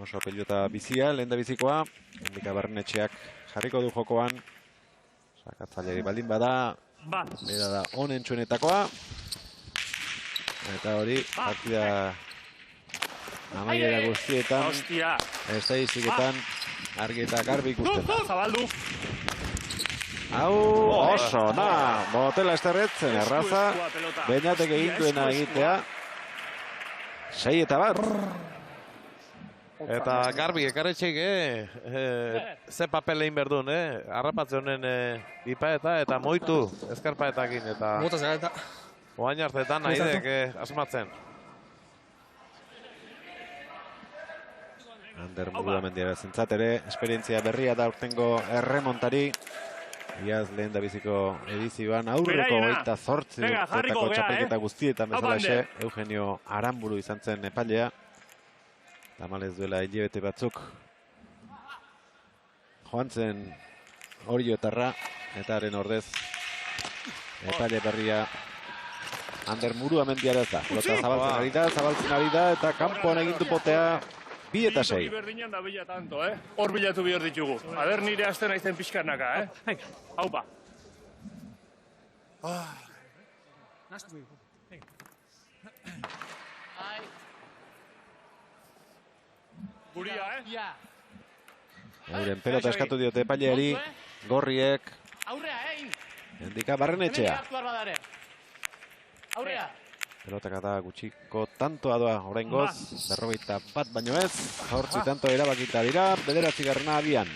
Oso pelota bizia, lehen da bizikoa. Hendika Barrenetxeak jarriko du jokoan. Sakatzaileari baldin bada. Bera da honen txuenetakoa. Eta hori, partida amaiera guztietan. Estadistiketan argi eta garbi ikusten da. Zabaldu. Hau, oso, botela esterretzen erraza. Beñatek egin duena egitea. 6 eta bat. Eta garbi, ekarretxeik, ze papel egin berdun, harrapatze honen ipaeta eta moitu eskarpaetakin, eta oain hartetan nahideek asmatzen. Ander Muruamendiara zentzat ere, esperientzia berria da urtengo erremontari. Iaz lehen da biziko edizioan aurreko 28 urtetako txapelketa guztietan bezalaxe, Eugenio Aramburu izan zen epailea. Tamalez duela hilabete batzuk joan zen Oriotarra, eta haren ordez epaile berria Ander Muruamendiara da. Pelota zabaltzen ari da, eta kanpoan egin du potea 2 eta 6. Berdinan da bila tanto, Hor bilatu bihar ditugu. Aber nire azten aizen pixkanaka, Haupa. Guria, Euren pelota eskatu diote epaileari, gorriek. Aurrea, Hendika Barrenetxea. Aurrea. Pelotak eta gutxiko tantoa doa oraingoz, 41 baino ez, 8 tanto erabakita dira, 9. abian.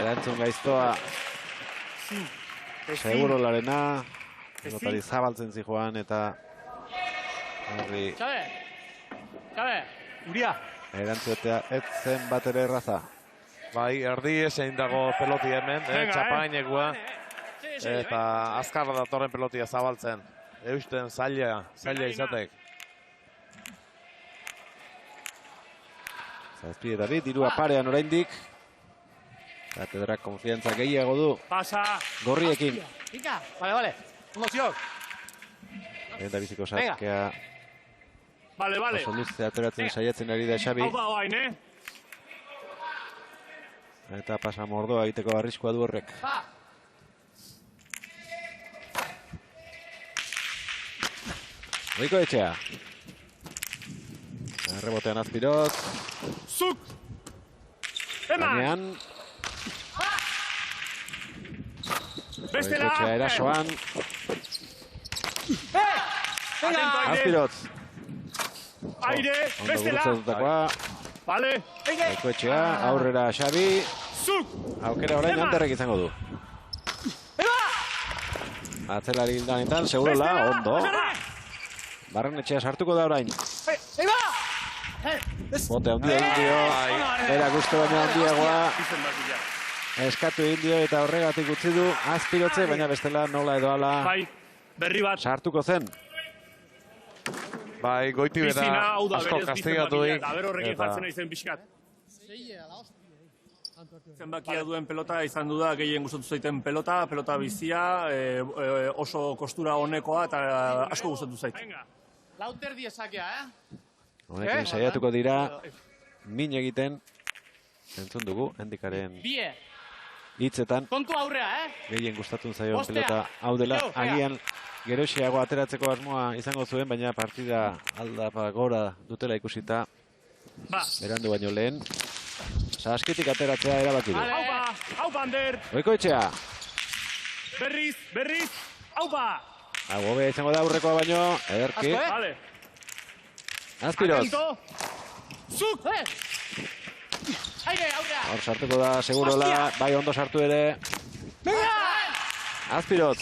Erantzun gaiztoa Segurolarena, pelotari zabaltzen zijoan eta horri Uria. erantzuetea ez zen bat ere erraza. Bai, erdi ezein dago peloti hemen, txapainekua, eta azkarra datorren pelotia zabaltzen. Eusten zaila izatek. Zazpi eta bit, dirua parean oraindik. Katedrak konfiantza gehiago du. Gorriekin. Vale. Emoziok. Lehen da biziko sakea. Vale. Oso luze ateratzen saiatzen ari da Xabi. Eta pasa mordoa egiteko arriskua du horrek. Goikoetxea. Rebotean Azpiroz. Zuk! Banean. Goikoetxea erasoan. Azpiroz. Aire, bestela. Vale. Goikoetxea, aurrera Xabi. Zuk! Aukera orain Anderrek izango du. Atzelari hildanetan, segurola, ondo. Barrenetxea sartuko da orain. Bote handia egin dio, berak uste baina handiagoa. Eskatu egin dio eta horregatik utzi du Azpirotze, baina bestela nola edo ala berri bat sartuko zen. Bai, goiti bera asko kastigatu dik. Aber horrekin jartzen aizen pixkat. Zenbakia duen pelota izan du da gehien gustatu zaiten pelota bizia, oso kostura honekoa eta asko gustatu zait. Lauter diesakea, Honekin saiatuko dira min egiten, entzun dugu, Hendikaren hitzetan. Kontu aurrea, Gehien gustatun zaion pelota hau dela. Agian geroxeago ateratzeko asmoa izango zuen, baina partida aldapa gora dutela ikusita. Berandu baino lehen. Saskitik ateratzea erabaki du. Aupa, Ander! Goikoetxea. Berriz, aupa! Hobea izango da aurrekoa baino, ederki. Azpiroz. Zuk! Aire, aurrea! Hor sartuko da, segurola, bai ondo sartu ere. Azpiroz.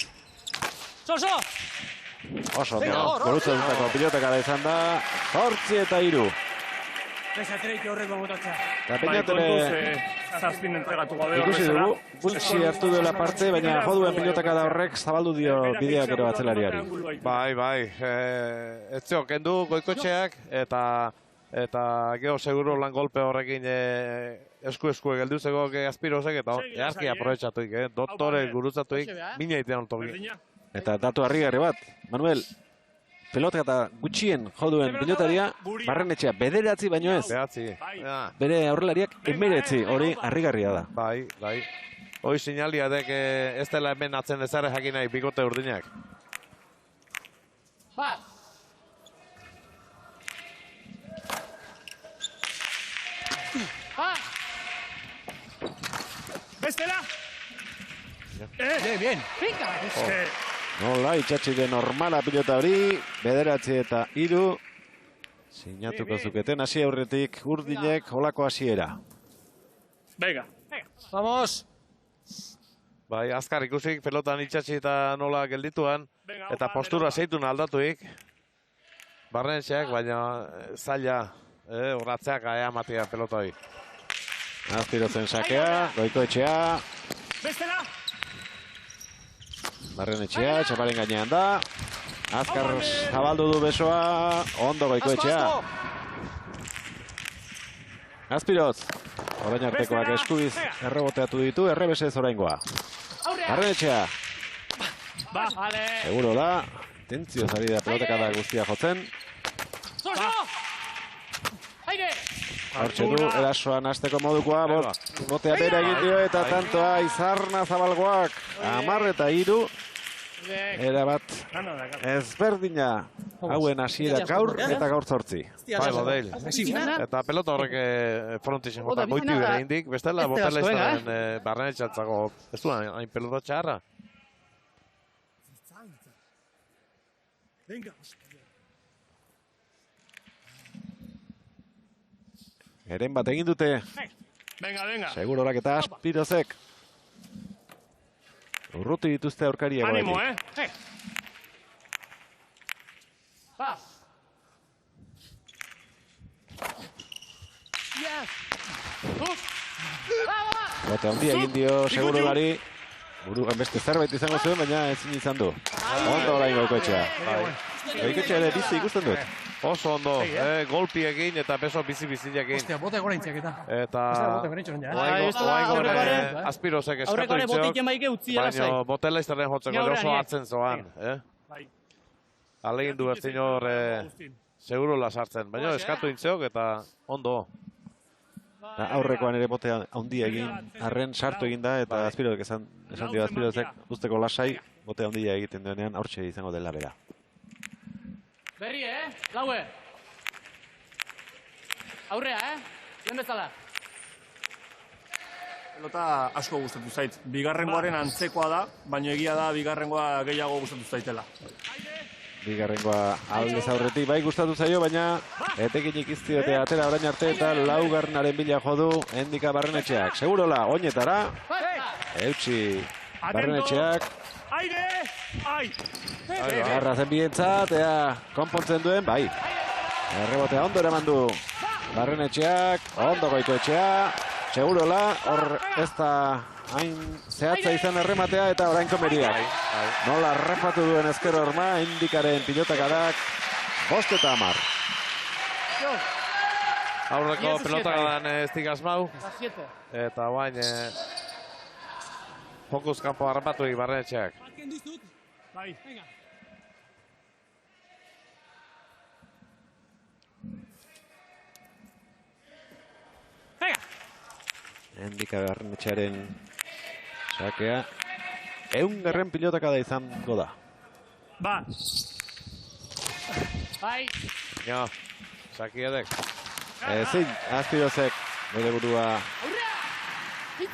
Soso! Oso ondo, gurutzen dutako pilotekara izan da, 8 eta 3. Bezatreik horreko botatzea. Eta Peñatele zazpin entregatu gabe ikusi dugu, bultzi hartu duela parte, baina joduen pilotakada horrek zabaldu dio bideak ero atzelariari. Bai, etzio, kendu Goikotxeak eta gero seguro lan golpe horrekin esku gelduzeko Azpirozek eta earki aprobetxatuik, doktore gurutzatuik, mina itean ontoki. Eta datu harrigarri bat, Manuel, pelota eta gutxien joduen pilotaria, Barrenetxea bederatzi baino ez. Bere aurrelariak 19, hori harrigarria da. Bai. Hoi sinalia dek ez dela hemen atzen ezare jakin nahi bikote urdinak. Bestela! Bien. Nola, itxatxi de normala pilota hori, bederatzi eta 3. Sinatuko zuketen hasi aurretik urdinek holako hasiera. Venga. Vamos! Bai, azkar ikusik pelotan itxatxi eta nola geldituan, eta postura zeitun aldatuik. Barrenetxeak, baina zaila, horratzeak aia matia pelota hori. Azpirozen sakea, Goikoetxea. Bestela! Barrenetxea, txaparen gainean da. Azkar zabaldu du besoa, ondo Goikoetxea. Azpiroz, orain artekoak eskubiz erreboteatu ditu, errebesez oraingoa. Barrenetxea. Seguro da, tentzio zari da pelotekada guztia jotzen. Hortxe du, erasoan hasteko modukoa, botea bera egin dio eta tantoa Izarna Zabalgoak 10 eta 3. Era bat ezberdina hauen hasiera gaur eta gaur 8. Bai, Lodeil. Eta pelota horrek frontixen jota goiti bera indik, bestela botela izan Barrenetxatzako, ez du hain pelota txarra. Eren bat egin dute. Venga. Segurorak eta Azpirozek. Urruti dituzte aurkariak. Animo, Bote handia egin dio segurolari. Buruan beste zerbait izango zuen, baina ezin izan du. Ondo orain Goikoetxea. Goikoetxea ere bizi ikusten dut. Oso ondo, golpi egin eta beso bizi-biziak egin. Ostia, bote gora intziak eta. Eta Oaingo Azpirozek eskatu ditzeok, baina botela izaren jotzeko oso hartzen zoan. Alegin du bertzin hor segurola sartzen, baina eskatu ditzeok eta ondo. Aurrekoan ere botea handia egin, arren sartu egin da eta Azpirozek esan dio Azpirozek usteko lasai, botea handia egiten duenean hortxe izango dela bera. Berri, laue. Aurrea, Lehen bezala. Pelota asko gustatu zait. Bigarrengoaren antzekoa da, baina egia da bigarrengoa gehiago gustatu zaitela. Bigarrengoa aldez aurretik bai gustatu zaio, baina etekinik iztiote atera orain arte eta laugarrenaren bila jodu Hendika Barrenetxeak. Segurola, oinetara. Eutsi Barrenetxeak. Aire! Ai! Garra zen bientzat, ea konpontzen duen, bai. Errebotea ondo eraman du. Barrenetxeak, ondo Goikoetxea. Segurola, hor ez da hain zehatza izan errematea eta orain komeriak. Nola rapatu duen ezker horma, Indikaren pilotakadak, 5 eta 10. Aurreko pelotakadan ez dik asmau. Eta guain fokus kanpo harrapatu Barrenetxeak. Bai. Endika Barrenetxearen sakea. 100. pilotakada izango da. Ba. Bai. Ja, sakiedek. Ezin, Azpirozek bere burua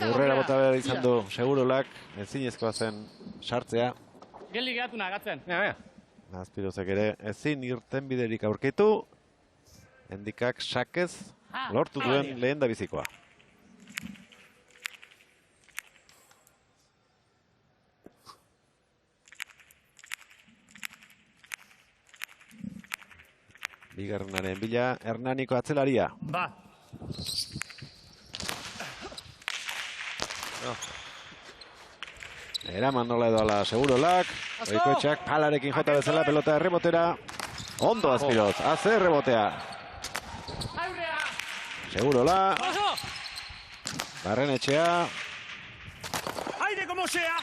aurrera bota behar izan du Segurolak, ezinezkoa zen sartzea. Geldi geratu nagatzen. Azpirozek ere ezin irten biderik aurkitu. Endikak sakez lortu duen lehen da bizikoa. Bigarrenaren bila, Hernaniko atzelaria. Ba. Eraman nola edo ala Segurolak. Goikoetxeak palarekin jota bezala pelota errebotera. Ondo Azpiroz, haze errebotea. Segurola. Barrenetxea. Aire como sea.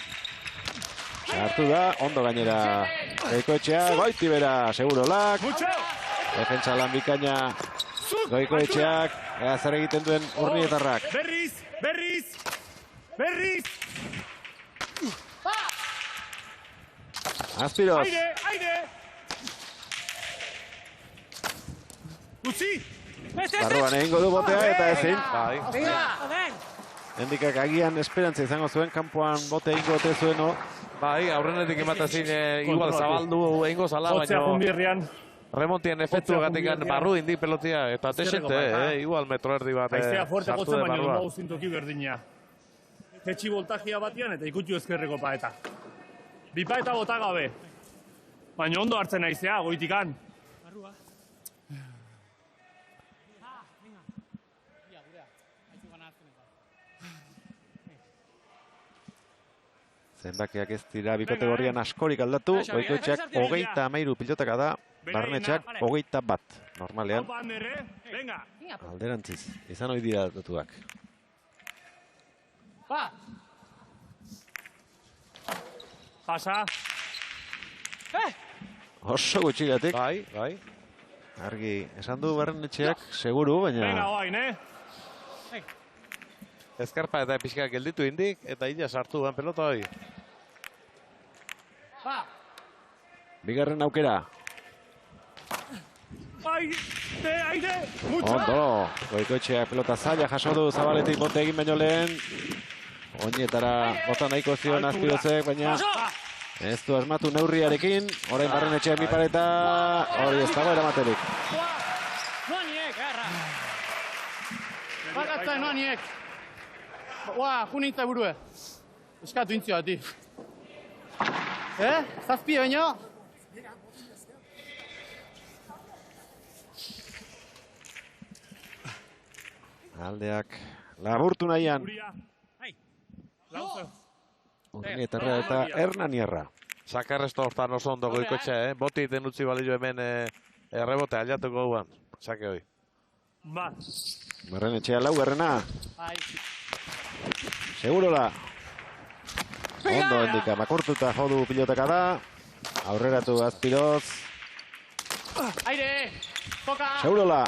Sartu da, ondo gainera Goikoetxea, Goitibera Segurolak. Defentsa lan bikaina Goikoetxeak, ea zer egiten duen Urnietarrak. Berriz, berriz, berriz. Azpiroz. Aire, aire. Utzi. Barruan egingo du botea eta ezin. Bai. Endikak agian esperantza izango zuen, kanpoan bote egingo ote zueno. Bai, aurrenetik ematazin igual zabaldu egingo zala, baina remontien efektu gatikan barru indik pelotia, eta tesente, igual metro erdi bat Haizea fuerte sartu jotzen, de baina barrua. dago zintoki berdina. Tetxi voltajia batian eta ikutu ezkerreko paeta. Bi paeta bota gabe. Baina ondo hartzen naizea, goitikan. Zenbakiak ez dira bi kategorian askorik aldatu. Goikoetxeak 33 pilotaka da, Barrenetxeak 21. Normalean, alderantziz, izan hori dira datuak. Pasa. Oso gutxigatik. Bai, bai. Argi, esan du Barrenetxeak, seguru, baina... Venga, oain, Ezkarpa eta pixka gelditu indik, eta illa sartu duen pelota hori. Bigarren aukera. Aire, mucho. Ondo, Goikoetxeak pelota zaila jaso du Zabaletik bote egin baino lehen. Oinetara bota nahiko zion Azpirozek, baina ez du asmatu neurriarekin. Orain Barrenetxeak bi pareta, hori ez dago eramaterik. Noaniek, erra. Bakatzen, noaniek. Junintza burue. Eskatu intzio bati. Zazpie baino? Aldeak laburtu nahian. Urnietarra eta Hernanierra. Sakarresto hortan oso ondo Goikoetxea, Boti den utzi balio hemen errebote aliatuko guan. Sake hoi. Barrenetxea laugarrena. Segurola. Ondo Endika, makurtuta jodu pilotaka da. Aurreratu Azpiroz. Aire, toka. Segurola.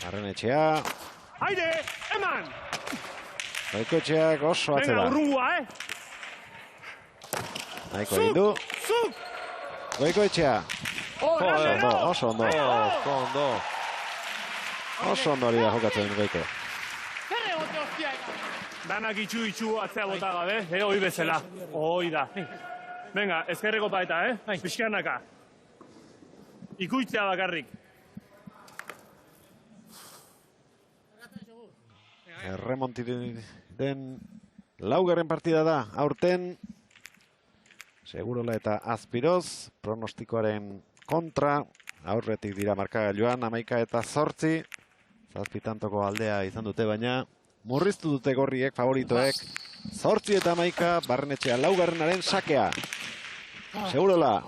Barrenetxea. Aire, eman. Goikoetxeak oso atzera. Venga, urrungua, Nahiko egin du. Zuk. Goikoetxea. Oso ondo. Oso ondo hori da jokatzen Goiko. Danak itxu atzea bota gabe, hoi bezala. Hoi da. Venga, ezkerreko paeta, Pixkanaka. Ikuitzea bakarrik. Erremonti den laugarren partida da, aurten Segurola eta Azpiroz, pronostikoaren kontra, aurretik dira markagailuan, 11 eta 8, zazpitantoko aldea izan dute, baina murriztu dute gorriek, favoritoek, 8 eta 11, Barrenetxea laugarrenaren sakea. Segurola.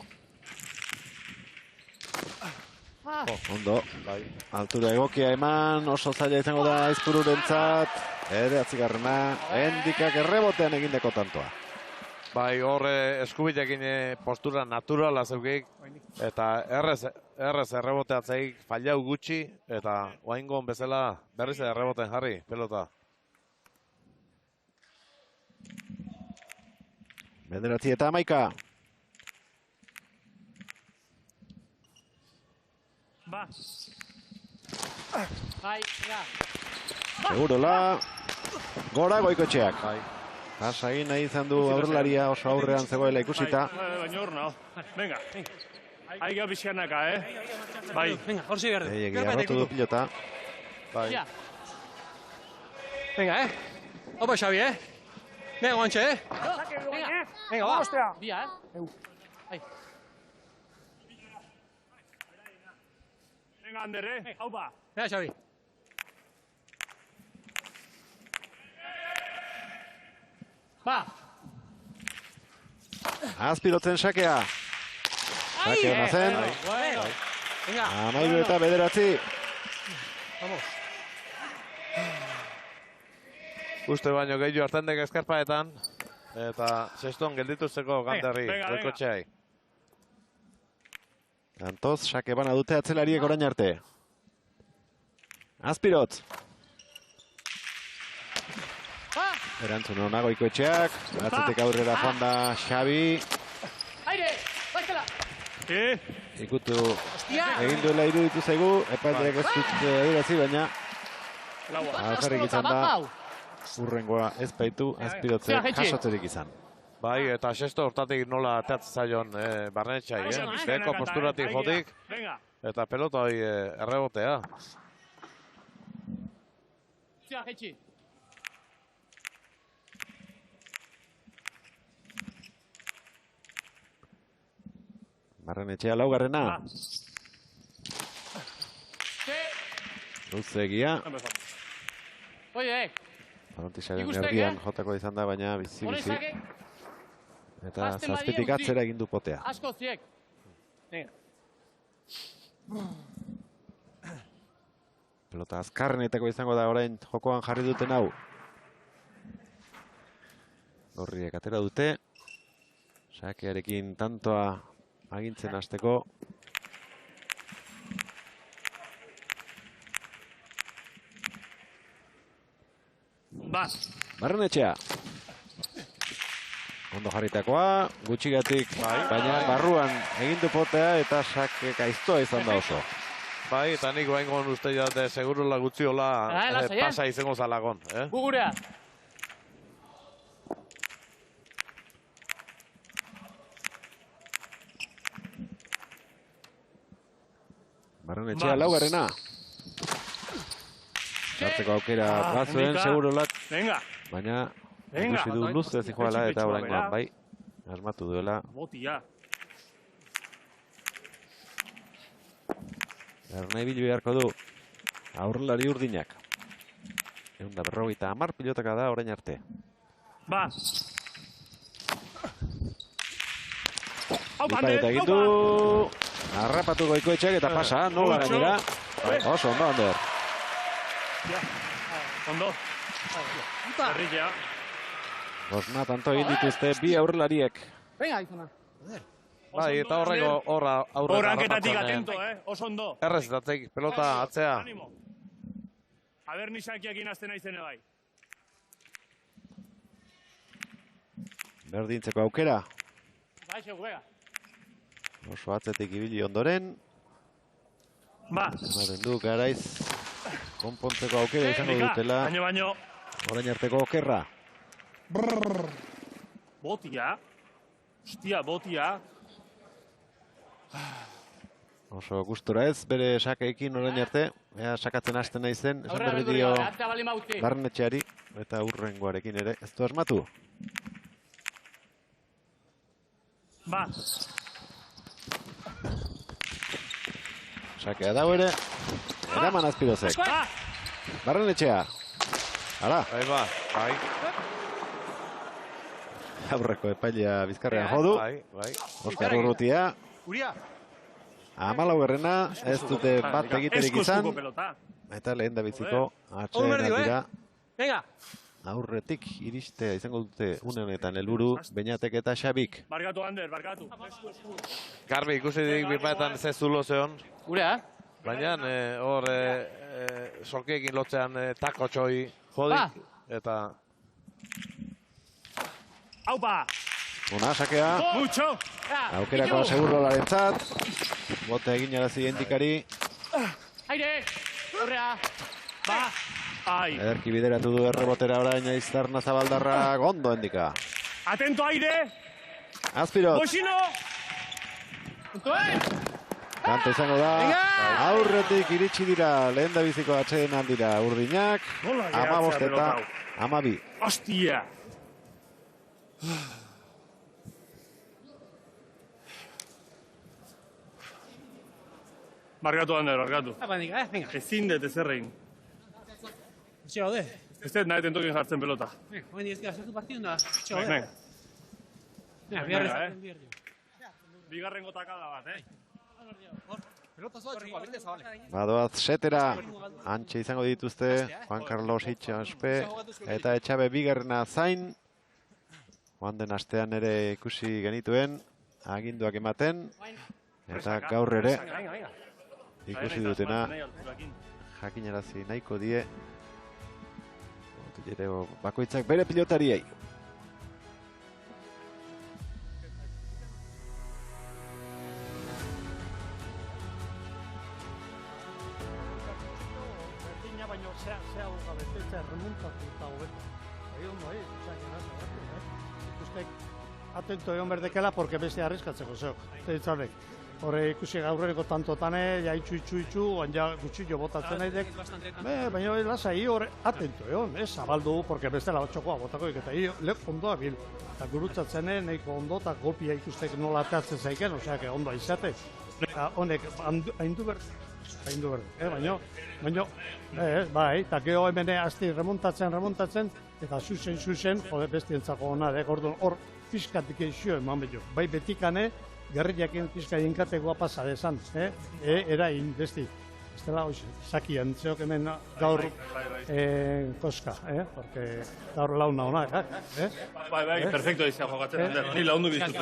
Ondo, altura egokia eman, oso zaila izango da Aizpururentzat, atzigarrena, Endikak errebotean egindeko tantoa. Bai, horre eskubilekin postura naturala zeukik, eta errez erreboteatzeik fallau gutxi, eta oaingon bezala berriz erreboten jarri, pelota. Bederatzi eta 11. Ba. Bai, ja. Segurola, gora Goikotxeak. Pasa egin nahi izan du aurrelaria oso aurrean zegoela ikusita. Baina hor naho. Venga. Aiga pixkanaka, Bai. Venga, hor zigarre. Egia rotu du pilota. Bai. Venga, Opa, Xavi, Venga, guantxe, Venga, va. Bia, Bai. Venga, Ander, Haupa. Venga, Xavi. Ba. Azpirotzen sakea. Sake hona zen. Venga. 13 eta 9. Vamos. Uste baino gehiago hartendek eskarpaetan, eta sexton geldituzeko Ganderri, Goikotxeai. Antoz, sake bana dute atzelariek orain arte. Azpirotz. Erantzun hona Goikotxeak, atzetik aurrera joan da Xabi. Aire, baitela! Ikutu egin duela iruditu zaigu, epaiteak ez dut adirazi, baina alferrik izan da, urrengoa ez baitu Azpirotzek jasotzerik izan. Bai, eta sexto hortatik nola ateatzen zaion Barrenetxai, Beko posturatik jotik, eta pelota hori errebotea. Zia, jetxi. Barrenetxea laugarrena. Luzegia. Oie, Frontisaren erdian jotako izan da, baina bizi-bizi. Eta zazpitik atzera egin du potea. Asko ziek. Pelota azkarrenetako izango da orain jokoan jarri duten hau. Gorriek atera dute. Sakearekin tantoa agintzen hasteko. Barrenetxea. Ondo jarritakoa, gutxigatik, baina barruan egin du potea eta sake gaiztoa izan da oso. Bai, eta nik baingon uste jate segurola gutxiola pasa izango zalagon. Gugurea. Barrenetxea laugarrena. Sartzeko aukera bazuen segurolak. Baina ikusi du luze zijoala eta oraingoan bai. Asmatu duela. Botia. Ernai bilu beharko du. Aurrelari urdinak. 150 pilotaka da orain arte. Ba. Bipa eta egin du. Arrapatu Goikoetxeak eta pasa. Nola gainera. Oso ondo, Ander. Ondo. Berrilea. Bosna tanto egin dituzte bi aurrelariek. Venga, izana. Bai, eta horrego horra aurrera. Horranketatik atento, oso ondo. Errez datzek, pelota atzea. Aber nisakiak inazten aizene bai. Berdintzeko aukera. Bai, segu, bega. Oso atzetik ibili ondoren. Ba. Ematen du, garaiz. Konpontzeko aukera izango dutela. Baino. Orain arteko okerra. Botia. Hostia, botia. Oso gustura ez, bere sakeekin orain arte. Ea sakatzen hasten nahi zen, esan berri dio Barrenetxeari. eta urrengoarekin ere ez du asmatu. Ba. Sakea dago ere, eraman Azpirozek. Barrenetxea. Hala. Bai. Aurreko epailea Bizkarrean jodu. Oskar Urrutia. 14. Ez dute bat egiterik izan. Eta lehen da biziko atxean dira. Venga! Aurretik iristea izango dute une honetan helburu Beñatek eta Xabik. Barkatu, Ander, barkatu. Garbi, ikusi dik bipaetan ze zulo zeon. Gurea? Baina, hor, sorkiekin lotzean tako txoi jodik. Eta... Aupa! Una, sakea. Mucho! Aukerakoa segurrolaren zat. Bote egin arazi endikari. Aire! Horrea! Ba! Ederki bideratu du errebotera orain Aizarna Zabaldarra gondo endika. Atento, aire! Azpirot. Boxino! Kanta izango da. Aurretik iritsi dira lehen da biziko atxeen aldira urdinak. 15 eta 12. Hostia! Barkatu, Ander, barkatu. Venga. Ezin dut ezerrein. Etxe gaude. Ez dut nahi tentokin jartzen pelota. Hoen ez dira, zertu partidun da. Etxe gaude. Venga. Venga, Bigarren gotakada bat, Badoaz setera, antxe izango dituzte, Juan Carlos Itxaspe eta Etxabe bigarrena zain. Joan den astean ere ikusi genituen, aginduak ematen, eta gaur ere ikusi dutena jakinarazi nahiko die bakoitzak bere pilotariei. Atento egon berdekela, porque beste arriskatzeko zeok. Zeitzarek. Horre ikusi gaurreko tantotane, ja itxu, ja gutxillo botatzen naidek. Baina lasai, horre atento egon, zabaldu, porque bestela txokoa botakoik, eta ondoa bil. Eta gurutzatzen nahiko ondo, eta golpia ikustek nola atatzen zaiken, oseak ondo aizate. Honek, haindu berde. Baina, bai, eta geho hemen asti remontatzen, eta zuzen, jode bestientzako hona, gordon hor, pizkatik eixio eman behar. Bai betikane, gerriakin pizka inkategoa pasa desan, erain besti. Ez dela, sakian, zeok hemen gaur koska, porque gaur launa hona, Bai, perfecto izan jokatzen, ni laundu biztut.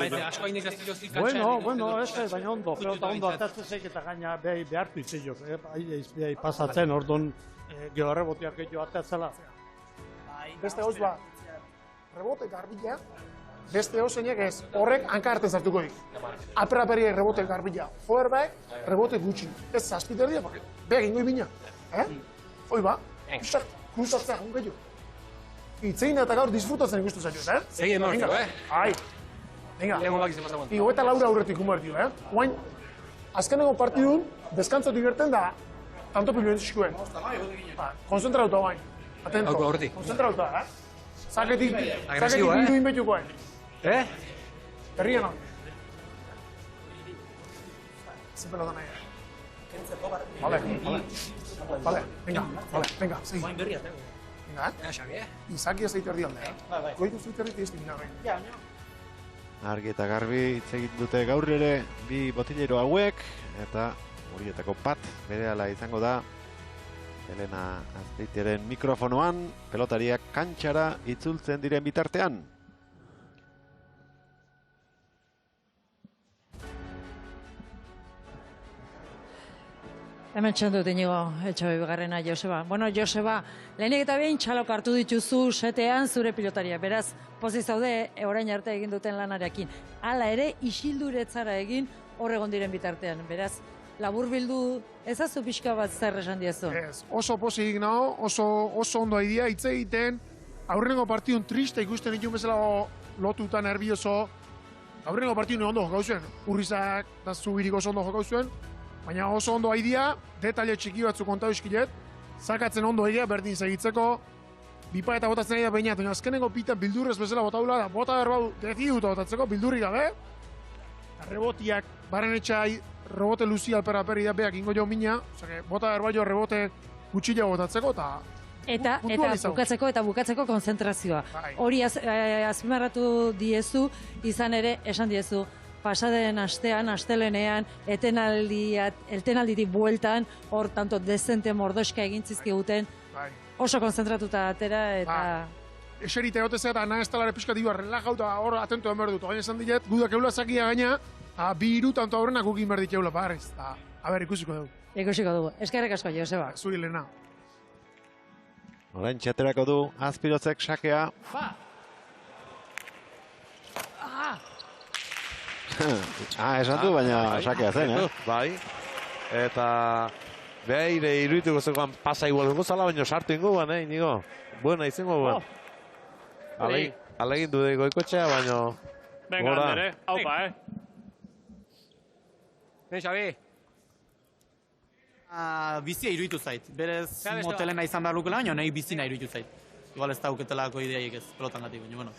Bueno, baina ondo, eta ondo atatzen zeik eta gaina behartu itzeiok, behai pasatzen, orduan georreboteak gehiago atatzela. Beste hoz ba, rebote garbila, beste hozeinek ez, horrek hanka arte zartuko dik. Aperaperiak rebote garbila, joder baek, rebote gutxi. Ez zazpiter dira, behar ingo ibina. Hoi ba, kusatzea, un gehiago. Itzein eta gaur disfrutatzen ikustu zailo, Segi emortio, Ai, venga. Lehenko bak izan pasagoan. Igo eta Laura aurretik humartio, Oain, azkeneko partidun, deskantzot diverten da, tanto pilu entzizkuen. Konzentrauta oain. Atento, konzentrauta, Zaketik bilu inbetukoen. Berrien hon. Ze pelota nahi. Vale, venga, segi. Venga, Izaki ez zaite erdi alde, Goitu zaite erdi ez dimina gain. Argi eta garbi hitz egin dute gaur ere bi botillero hauek, eta horietako bat berehala izango da Elena Azpeitiaren mikrofonoan, pelotariak kantxara itzultzen diren bitartean. Hemen txandut inigo, Etxabe bigarrena Joseba. Bueno, Joseba, lehenik eta behin txalok hartu dituzu setean zure pilotaria. Beraz, pozik zaude orain arte egin duten lanarekin. Hala ere, isilduretzara egin horregon diren bitartean. Beraz, labur bildu ezazu pixka bat zer esan diazu? Ez, oso pozik nago, oso ondo idea, hitz egiten, aurrengo partidun triste ikusten ditun bezala lotuta nervioso, aurrengo partidun ondo jokau zuen, Urrizak eta Zubirik oso ondo jokau zuen, baina oso ondo idea, detaile txiki batzu kontatu iskilet, zakatzen ondo idea berdin segitzeko, bipa eta botatzen ari da bainat, baina azkenengo pitan bildurrez bezala botaula da, bota berbau deziduta botatzeko, bildurri gabe. Rebotiak, Barrenetxai, rebote luzia alpera perri da beak ingo jo mina, bota berbaio rebote gutxila botatzeko, eta bukatzeko konzentrazioa. Hori azpimarratu diezu, izan ere, esan diezu, pasaden astean, astelenean, etenalditik bueltan, hor tanto dezente mordoska egintzizkiguten, oso konzentratuta atera, eta... Eserite egotezea eta nahi ez talare pixka diba relajauta hor atentu emer dut. Gaina esan diet, gudak eula zakia gaina, bi iru tanto aurrenak gukin berdik eula, barrez. A ber, ikusiko dugu. Ikusiko dugu. Eskerrik asko, Joseba. Zuri lehena. Orain txaterako du, Azpirotzek sakea. Esan du, baina sakea zen, Bai, eta behaire iruituko zegoan pasa igual zala, baina sartu ingo guan, inigo. Buena izango guan. Alegin du Goikoetxea, baina... Venga, Ander, haupa, Ben, Xabi. Bizia iruditu zait. Berez motelena izan behar lukela, baina nahi bizina iruditu zait. Igual ez dauketelako ideiaik ez pelotan gati, baina, bueno.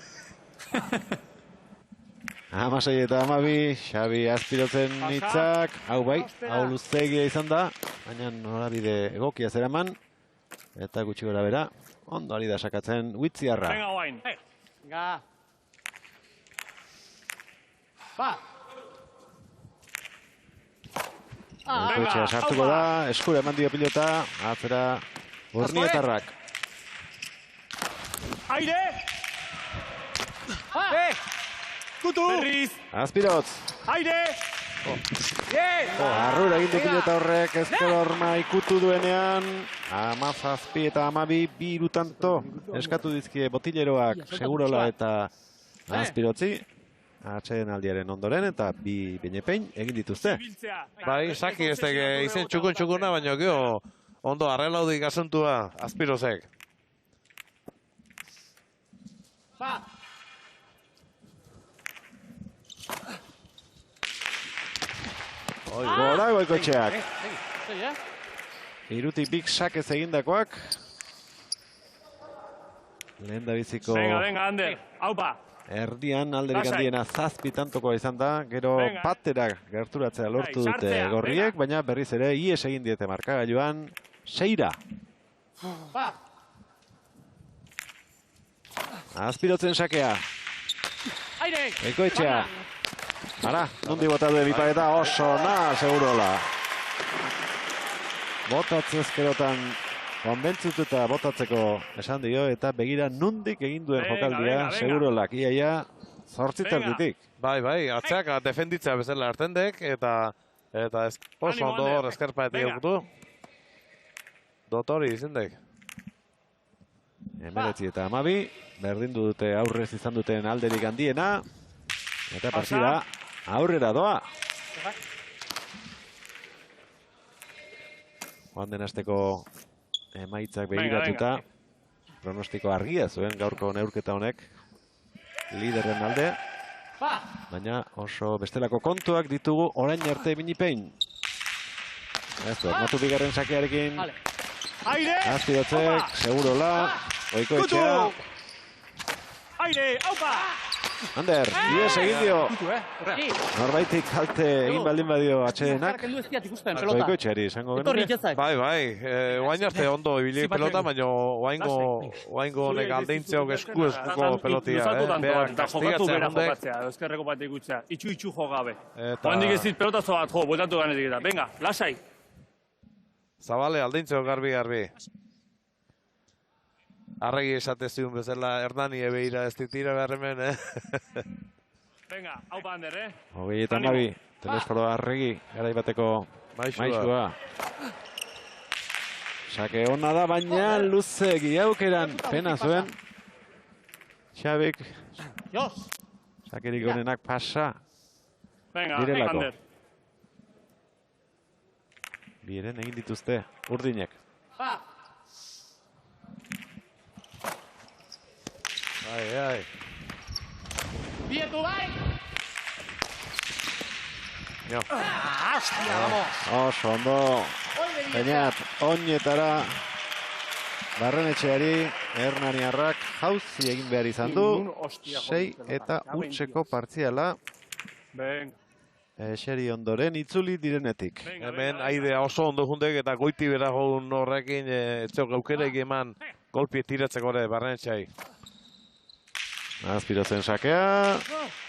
16 eta 12, Xabi Azpirotzen hitzak, hau bai, hau luzegia izan da, baina norabide egokia zeraman, eta gutxi gora bera, ondo ari da sakatzen Huitziarra. Venga, guain. Venga. Ba. Goikoetxea sartuko da, eskura eman dio pilota, atzera Urnietarrak. Aire! Kutu! Berriz! Azpirotz! Aire! Arrura egin du pilota horrek, ezker horma ikutu duenean, 17 eta 12, bi irutanto eskatu dizkie botileroak Segurola eta Azpirotzi. Atxeden aldiaren ondoren eta bi benepein egin dituzte. Bai, saki ez teke izen txukun-txukuna, baina geho ondo arrelaudik asuntua Azpirozek. Gora Goikoetxeak. Irutik bik sakez egindakoak. Lehen da biziko... Venga, Ander, haupa. Erdian alderik handiena 7 tantokoa izan da, gero patera gerturatzea lortu dute gorriek, baina berriz ere ies egin diete markagailuan, 6. Azpirotzen sakea. Goikoetxea. Ara, nondi bota duen bipaeta, oso na, Segurola. Botatzezkerotan konbentzututa botatzeko esan dio, eta begira nondik egin duen jokaldia Segurolak, iaia 8 terditik. Bai, atzeak defenditzea bezala hartendek, eta oso ondo hor eskerpaetik egutu. Dotori izendek. 19 eta 12, berdindu dute aurrez izan duten alderik handiena, eta partida aurrera doa. Joan den asteko emaitzak begiratuta, pronostiko argia zuen gaurko neurketa honek liderren alde, baina oso bestelako kontuak ditugu orain arte minipein. Ez du, matu bigarren sakearekin, Azpirotzek, Segurola, Goikoetxea. Aire, haupa! Ander, ies egin dio. Norbaitik kalte egin baldin badio atxedenak. Goikoetxeari, izango genuke. Bai, oain arte ondo ibili pelota, baina oaingo honek aldeintzeok eskuko pelotia. Berak kastigatzea ondek. Ezkerreko bat ikutzea, itxu jo gabe. Oandik ez dit pelotazo bat jo, bueltatu ganetik eta. Venga, lasai. Zabale, aldeintzeok garbi. Arregi esate ziun bezala, Hernani ebeira ez ditira behar hemen, Venga, haupa Ander, 20 eta 12, telesforo Arregi, garaibateko maizua. Sake hona da, baina luzegi aukeran pena zuen. Xabik. Sakerik honenak pasa. Venga, Ander. Bieren egin dituzte, urdinek. Ai. Bietu bai! Oso ondo. Beñat, oinetara Barrenetxeari Hernaniarrak jauzi egin behar izan du. 6 eta hutseko partziala. Eseri ondoren itzuli direnetik. Hemen aidea oso ondo jundek eta goiti beragoun horrekin etxok aukereik eman golpi tiratzeko ere Barrenetxeai. Azpirotzen sakea.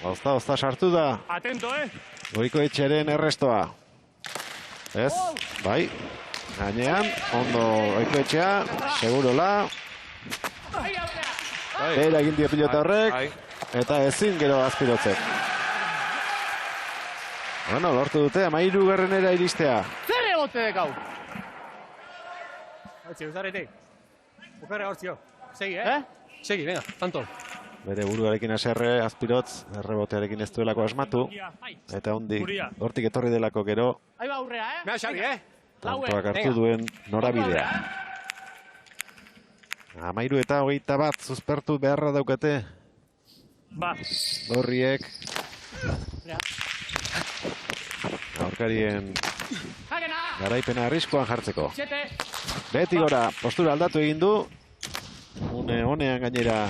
Ozta sartu da. Atento, Goikoetxearen errestoa. Ez, bai. Gainean, ondo Goikoetxea, segurola. Bera egin dio pilota horrek. Eta ezin gero Azpirotzek. Bueno, lortu dute, 13. iristea. Zer egote dekau? Hortzi, uzaretik. Bukarra hortzio. Segi, Segi, venga, tanto. Bere buruarekin aserre, Azpirotz, errebotearekin ez duelako asmatu. Eta hortik etorri delako gero. Aiba aurrea, Mea, Xabi, Tantoak hartu duen norabidea. 13 eta 21 suspertu beharra daukate. Gorriek. Aurkarien garaipena arriskoan jartzeko. Beti gora, postura aldatu egin du. Honean gainera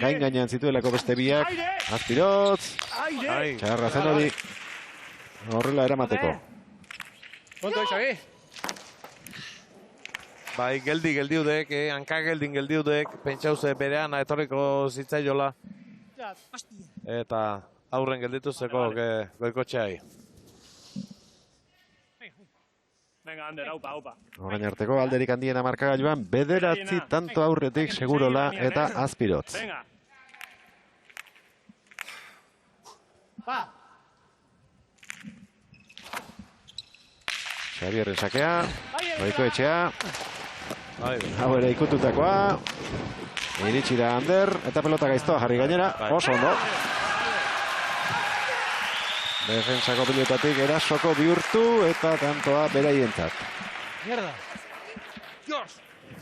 gain gainean zituelako beste biak. Azpirotz. Txarra zen hori. Horrela eramateko. Konto, Xabi. Bai, geldiudek, hanka geldiudek, pentsauze berean etorriko zitzaiola. Eta aurren geldituzeko Goikotxeai. Venga, Ander, aupa. Orain arteko alderik handiena markagailuan, 9 tanto aurretik Segurola eta Azpirotz. Venga. Xabierren sakea, Goikoetxea. Hau ere ikututakoa. Iritsi da Ander, eta pelota gaiztoa jarri gainera, oso ondo. Defensako pilotatik erasoko bihurtu eta tantoa beraientzat. Mierda. Dios!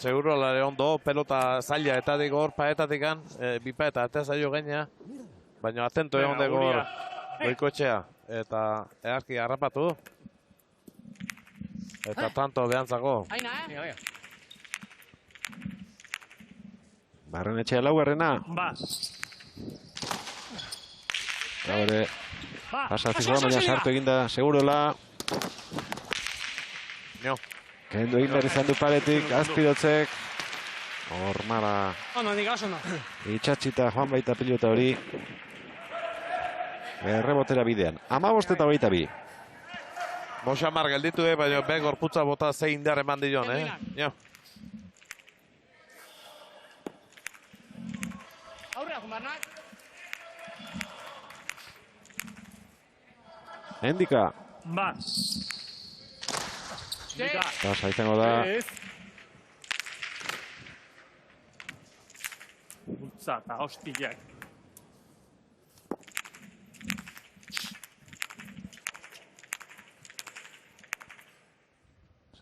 Segurola ere ondo, pelota zaila eta digor paetatikan, bipa eta atea zailo gaina. Baina atento egon digor Goikotxea eta earki harrapatu. Eta tanto behantzako. Barrenetxea laugarrena. Gaur pasazikoa, baina sartu eginda Segurola. Kendu egin behar izan du paretik, Azpirotzek. Hormala itxatxita joan baita pilota hori. Errebotera bidean. 15 eta 22. Moxamar gelditu baina gorputza bota zein indar eman dion, Aurrea, Jumarnak. Endika. Pasa izango da. Utsa eta hostiak.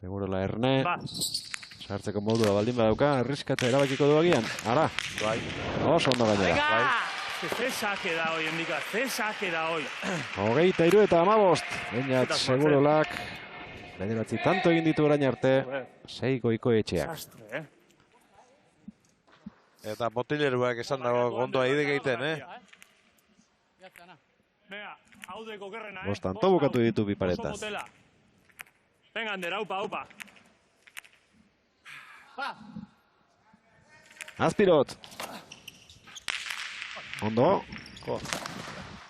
Segurola Erne. Sartzeko modua baldin badauka, arriskatza erabakiko du agian. Ara. Oso ondo gainera. Ze sake da hoi, Endika, ze sake da hoi. 23 eta 15. Bainat Segurolak. 9 tanto egin ditu orain arte. 6 Goikoetxeak. Eta botileruak esan dago gondoa idek egiten, Bost tanto bukatu ditu bi paretaz. Venga, Ander, aupa. Azpirotz. Ondo.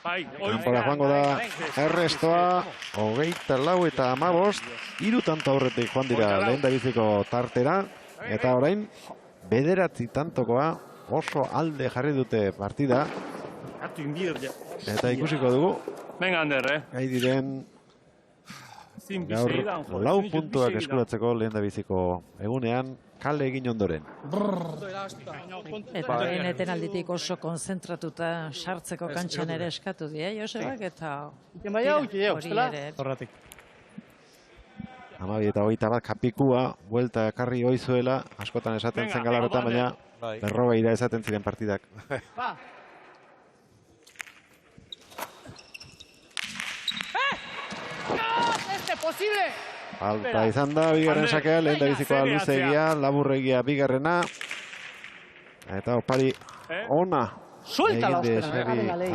Kanpora joango da errestoa. 24 eta 15. 3 tanto aurretik joan dira lehendabiziko tartera. Eta orain, 9 tantokoa oso alde jarri dute partida. Eta ikusiko dugu. Venga, Ander, Gai diren gaur 4 puntuak eskuratzeko lehendabiziko egunean kale egin ondoren. Eta behineten alditik oso konzentratuta sartzeko kantxan ere eskatu die, Josebak, eta hori ere. 12 eta 21 kapikua, buelta ekarri oizuela, askotan esaten zen galarretan, baina 40 esaten ziren partidak. ¡Este posible! Falta izan da, bigarren sakea, lehen da bizikoa luzegia, laburregia bigarrena. Eta opari ona. Sueltala,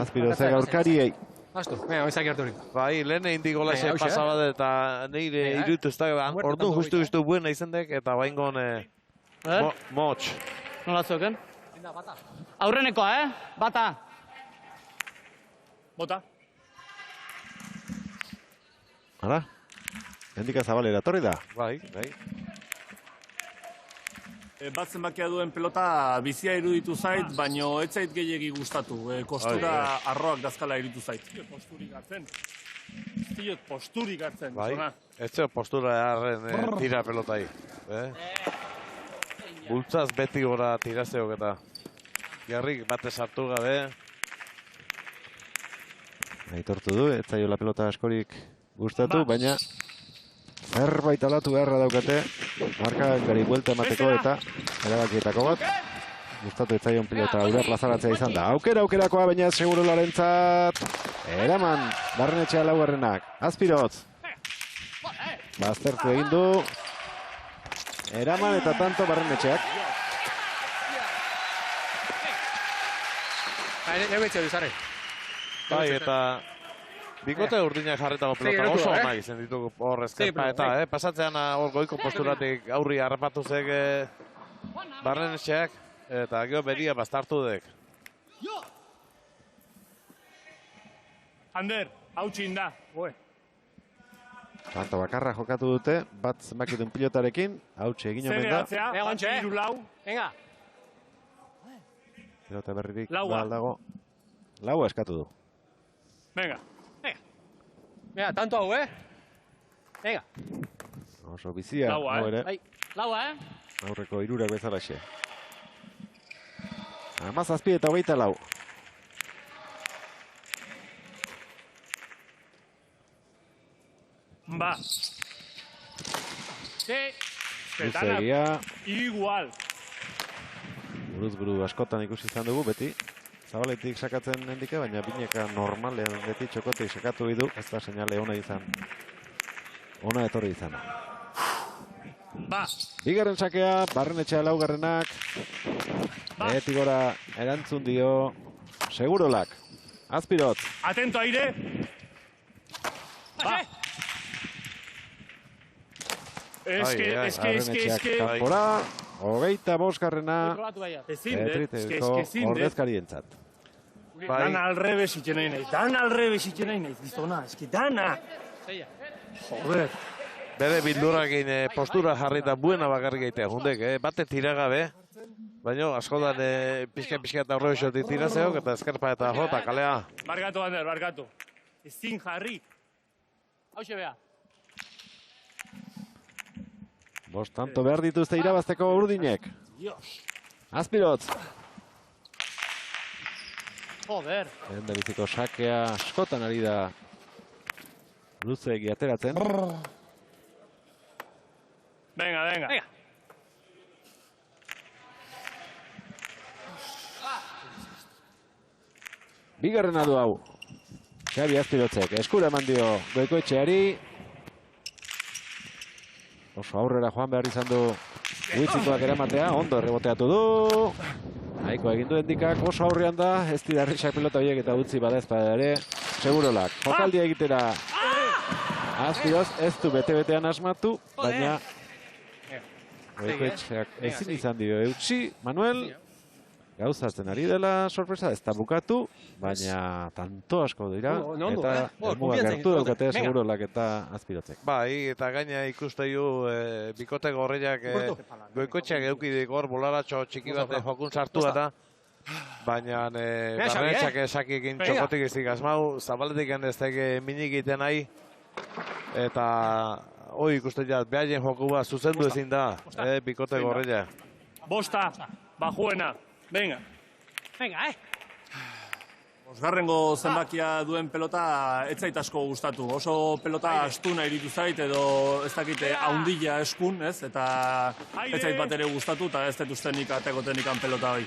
Azpiroze gaurkariei. Astu, oizak hartu hori. Bai, lehen egin digolaxe pasabade eta nire irutu ez da, ordu justu buena izendek, eta baingon motx. Nola zoken? Aurrenekoa, Bata. Bota. Hala? Hendika zabalera, torri da? Bai. Bat zenbakia duen pelota bizia iruditu zait, baino ez zait gehiegi gustatu. Kostura arroak dazkala iruditu zait. Posturik hartzen. Posturik hartzen. Bai, ez zeo postura harren tira pelotai. Bultzaz beti gora tirazeok eta jarrik bate sartu gabe. Aitortu du, ez zaiola pelota askorik gustatu, baina zerbait alatu beharra daukate, markagari buelta emateko eta erabakietako bat. Gustatu ez zaion pilota ura plazaratzea izan da. Aukerakoa, baina Segurolarentzat. Eraman, Barrenetxea laugarrenak. Azpirotz. Baztertu egin du. Eraman eta tanto Barrenetxeak. Bai, eta bikote urdinak jarretako pelota oso ona izen ditugu hor ezkerpa eta pasatzean hor goiko posturatik aurri harrapatu zeg Barrenetxeak eta gero beria bastartu dek. Ander, hautsi inda. Tanto bakarra jokatu dute, bat zenbakitun pilotarekin, hautsi egin omen da. Iru lau. Venga. Pilota berririk, dago. Laua eskatu du. Venga. Venga, tanto hau, Venga. Oso bizia, hau ere. Laua, Aurreko irurak bezalaxe. 17 eta 24. Ba. Luzegia. Igual. Buruz askotan ikusi izan dugu, beti. Zabaletik sakatzen hendike, baina bineka normalean beti txokotik sakatu idu, ez da seinale ona izan. Ona etorri izan. Ba. Bigarren sakea, Barrenetxea laugarrenak. Beti gora erantzun dio Segurolak. Azpirotz. Atento aire. Ba. Eske. Kanpora, 25garrena. Ezin, ordezkarientzat. Dan alrebes itxen nahi nahi. Gizona, eski dana. Joder. Bere bildurakin postura jarrita buena bakarrik egitea jundek, bate tiragabe. Baina askotan pixka eta horre besotik tirazeok eta eskerpa eta jota kalea. Barkatu, Ander, barkatu. Ezin jarri. Hauxe beha. Bost tanto behar dituzte irabazteko urdinek. Azpirotz. Joder. Enda biziko sakea askotan ari da luzeegi ateratzen. Venga. Bigarrena du hau. Xabi Azpirotzek eskura eman dio Goikoetxeari. Oso aurrera joan behar izan du Huitzikoak eramatea, ondo erreboteatu du. Nahiko egin du Endikak, oso aurrean da, ez didarrisak pelota horiek eta utzi badezpada ere. Segurolak, jokaldia egitera Azpiroz, ez du bete-betean asmatu, baina Goikoetxeak ezin izan dio eutxi, Manuel. Gauzatzen ari dela sorpresa, ez da bukatu, baina tanto asko dira, eta helmuga gertu daukate Segurolak eta Azpirotzek. Bai, eta gaina ikusteiu bikote gorriak Goikoetxeak eukidik hor, bolaratxo txiki bat jokun sartu eta baina Barrenetxeak esakikin txokotik izik asmau, zabaletik ez minik egiten nahi, eta hoi ikusteiat, behaien joku bat zuzendu ezin da, bikote gorria. Bosta, bajuena. Venga. Osgarrengo zenbakia duen pelota ez zait asko gustatu. Oso pelota astuna iritu zait edo ez dakite haundila eskun, ez? Eta ez zait bat ere gustatu eta ez dut uste nik ategoten ikan pelota hori.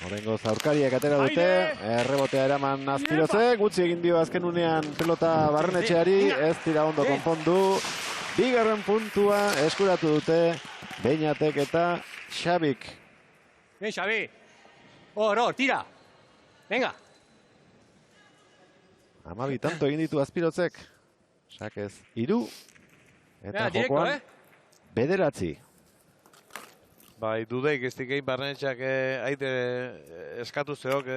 Horrengo zaurkariak atera dute, errebotea eraman Azpirozek, gutxi egin dio azken unean pelota Barrenetxeari, ez dira ondo konpondu. Bigarren puntua eskuratu dute Beñatek eta Xabik. Bien, Xabi. Hor, tira. Venga. 12 tanto egin ditu Azpirozek. Sakez 3 eta jokoan 9. Bai, dudeik ez dikein Barrenetxeak aite eskatu zeok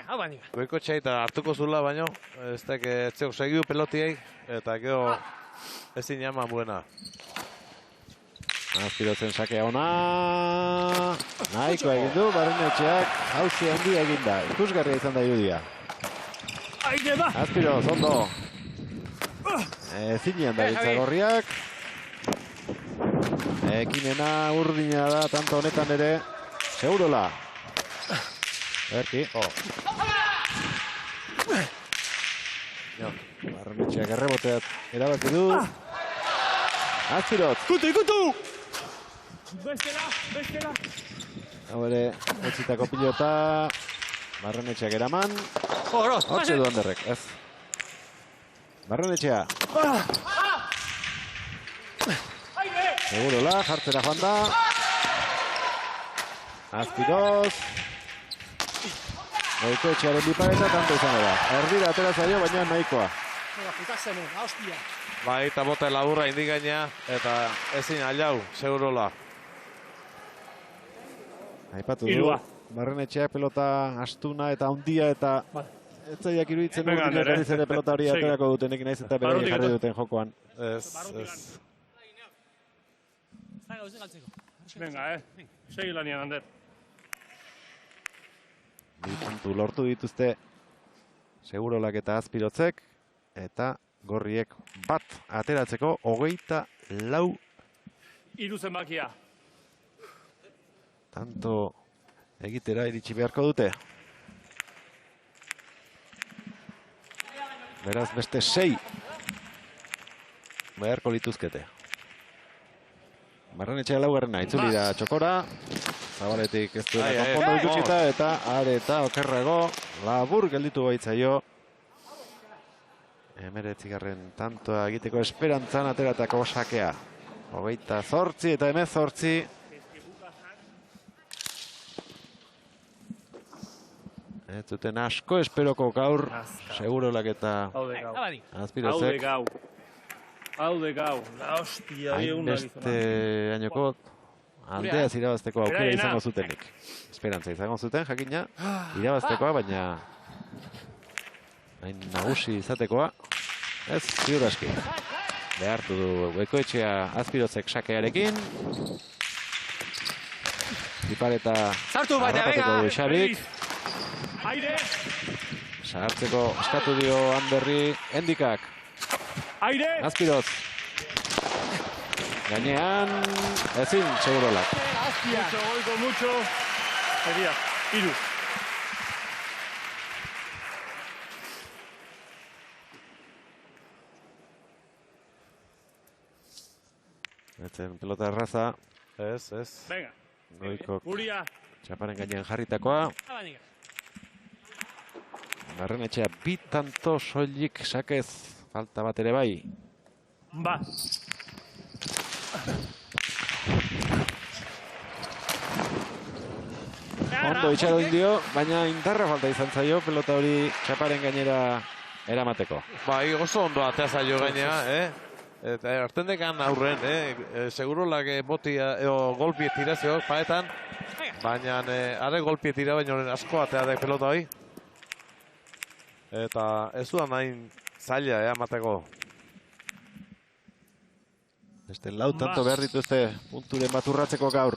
hau bandiga. goikotxea eta hartuko zula, baino ez zeok segidu pelotiei eta gero ezin jama buena. Azpirozen sakea ona. Nahiko egin du Barrenetxeak, hauzi handia egin da. Ikusgarria izan da irudia. Azpiroz, ondo. Zinean da Biltzagorriak. Ekinena urdina da, tanto honetan ere. Segurola. Erki. Barrenetxeak erreboteat erabaki du. Azpiroz. Ikutu! Bestela! Hau ere, etzitako pilota. Barrenetxeak eraman. Hortxe du Anderrek, ez. Barrenetxea. Segurola, jartzera joan da. Azpiroz. Goikoetxearen bipareta tanto izan da. Erdira atera zaio, baina nahikoa. Bai, eta bote laburra indik gaina, eta ezin alau, Segurola. Aipatu du, Barrenetxeak pelota astuna eta handia eta etzaiak iruditzen urdinak ere pelota hori aterako dutenek naiz eta bere jarri duten jokoan. Ez. Venga, segi lanian, Ander. 2 puntu lortu dituzte Segurolak eta Azpirotzek, eta gorriek bat ateratzeko 24 3 zenbakia. Tanto egitera iritsi beharko dute. Beraz beste 6 beharko lituzkete. Barrenetxea laugarrena, itzuli da txokora. Zabaletik ez duena konpondo ikutsita eta areta okerrago labur gelditu baitzaio. 19. tantoa egiteko esperantzan ateratako sakea. 28 eta 18. Ez zuten asko esperoko gaur, Segurolak eta Azpirozek. Hau de gau. Hostia, hainbeste ainoko aldeaz irabazteko aukera izango zutenik. Esperantza izango zuten, jakina, irabaztekoa, baina hain nagusi izatekoa. Ez, ziur aski. Behartu du Goikoetxea Azpirozek sakearekin. Pipareta harrapatuko du Xabik. Sartzeko eskatu dio Anderri Endikak. Azpiroz. Gainean, ezin Segurolak. Mucho. Sería, 3. Etzen pelota erraza. Ez. Venga. Goikok txaparen gainean jarritakoa. Barrenetxea 2 tanto soilik sakez. Falta bat ere bai. Ba. Ondo itxaro indio, baina indarra falta izan zaio pelota hori txaparen gainera eramateko. Bai, oso ondo atea zaio gainea, Eta artendekan aurren, Segurolak botia, golpie tirazio, paetan. Baina, are golpie tira, baina asko atea da pelota hori. Eta ez duan nahin zaila, amateko. Beste 4 tanto behar dituzte punturen bat urratzeko gaur.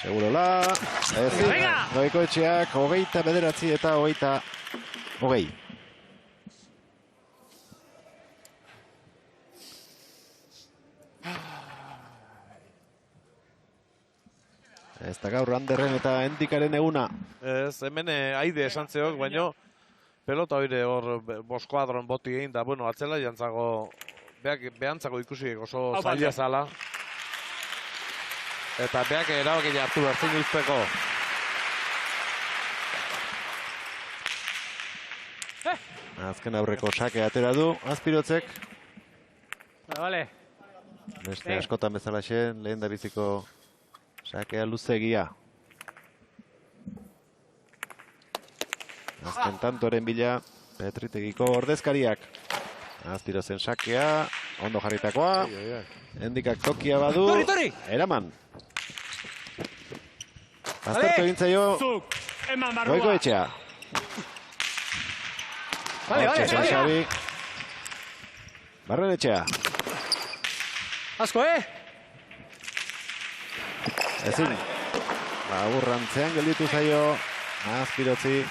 Segurola, ezin, Goikoetxeak 29 eta 20. Ez da gaur Anderren eta Endikaren eguna. Ez, hemen aide esan zeok, baina pelota hori hor boskoadron boti egin da, bueno, atzela jantzago, behantzako ikusi oso zaila zala. Eta beak erabakia hartu behartzen usteko. Azken aurreko sake atera du, Azpirotzek. Vale. Beste askotan bezalaxe, lehen da biziko sakea luzegia. Azken tantoren bila, Petritegiko ordezkariak. Azpirozen sakea, ondo jarritakoa. Endikak tokia badu. Eraman. Aztertu egin zaio. Goikoetxea. Xabi. Barrenetxea. Asko, Ezin. Aburrantzean gelditu zaio. Azpirotzi.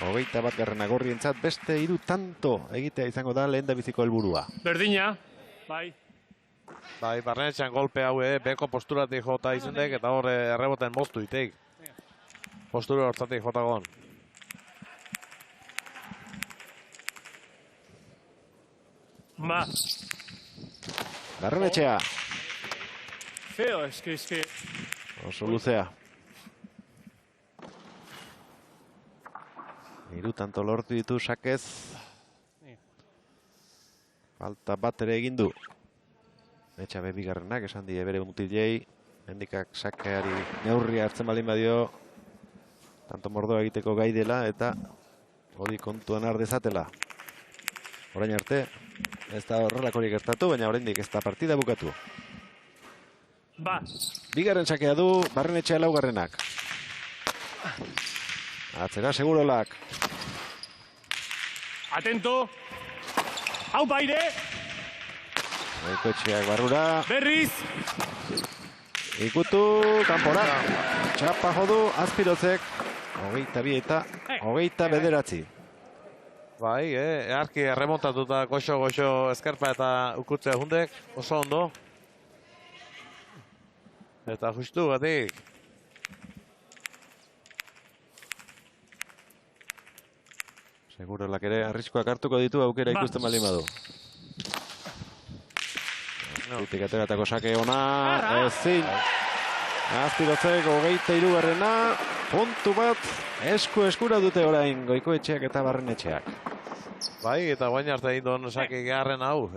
21. agorrientzat beste 3 tanto egitea izango da lehen da biziko helburua. Berdina, bai. Bai, Barrenetxean golpe hau, beko posturatik jota izendek, eta hor erreboten moztu iteik. Postura hortzatik jotagon. Ma. Barrenetxea. Feo, eske. Oso luzea. 3 tanto lortu ditu sakez. Falta bat ere egin du. Etxabe bigarrenak esan die bere mutilei. Endikak sakeari neurria hartzen baldin badio. Tanto mordoa egiteko gai dela eta hori kontuan har dezatela. Orain arte, ez da horrelakorik gertatu, baina oraindik ez da partida bukatu. Ba. Bigarren sakea du, Barrenetxea 4. Atzera Segurolak. Atento. Hau baire. Goikoetxeak barrura. Berriz. Ikutu, kanpora. Txapa jodu, Azpirotzek. 22 eta 29. Bai, earki erremontatuta goxo eskerpa eta ukutzea jundek, oso ondo. Eta justu batik. Segurolak ere arriskoak hartuko ditu aukera ikusten baldin badu. Zitik ateratako sake ona, ezin. Azpirotzek 23. Puntu bat, eskura dute orain Goikoetxeak eta Barrenetxeak. Bai, eta guain arte egin duen sake geharren hau,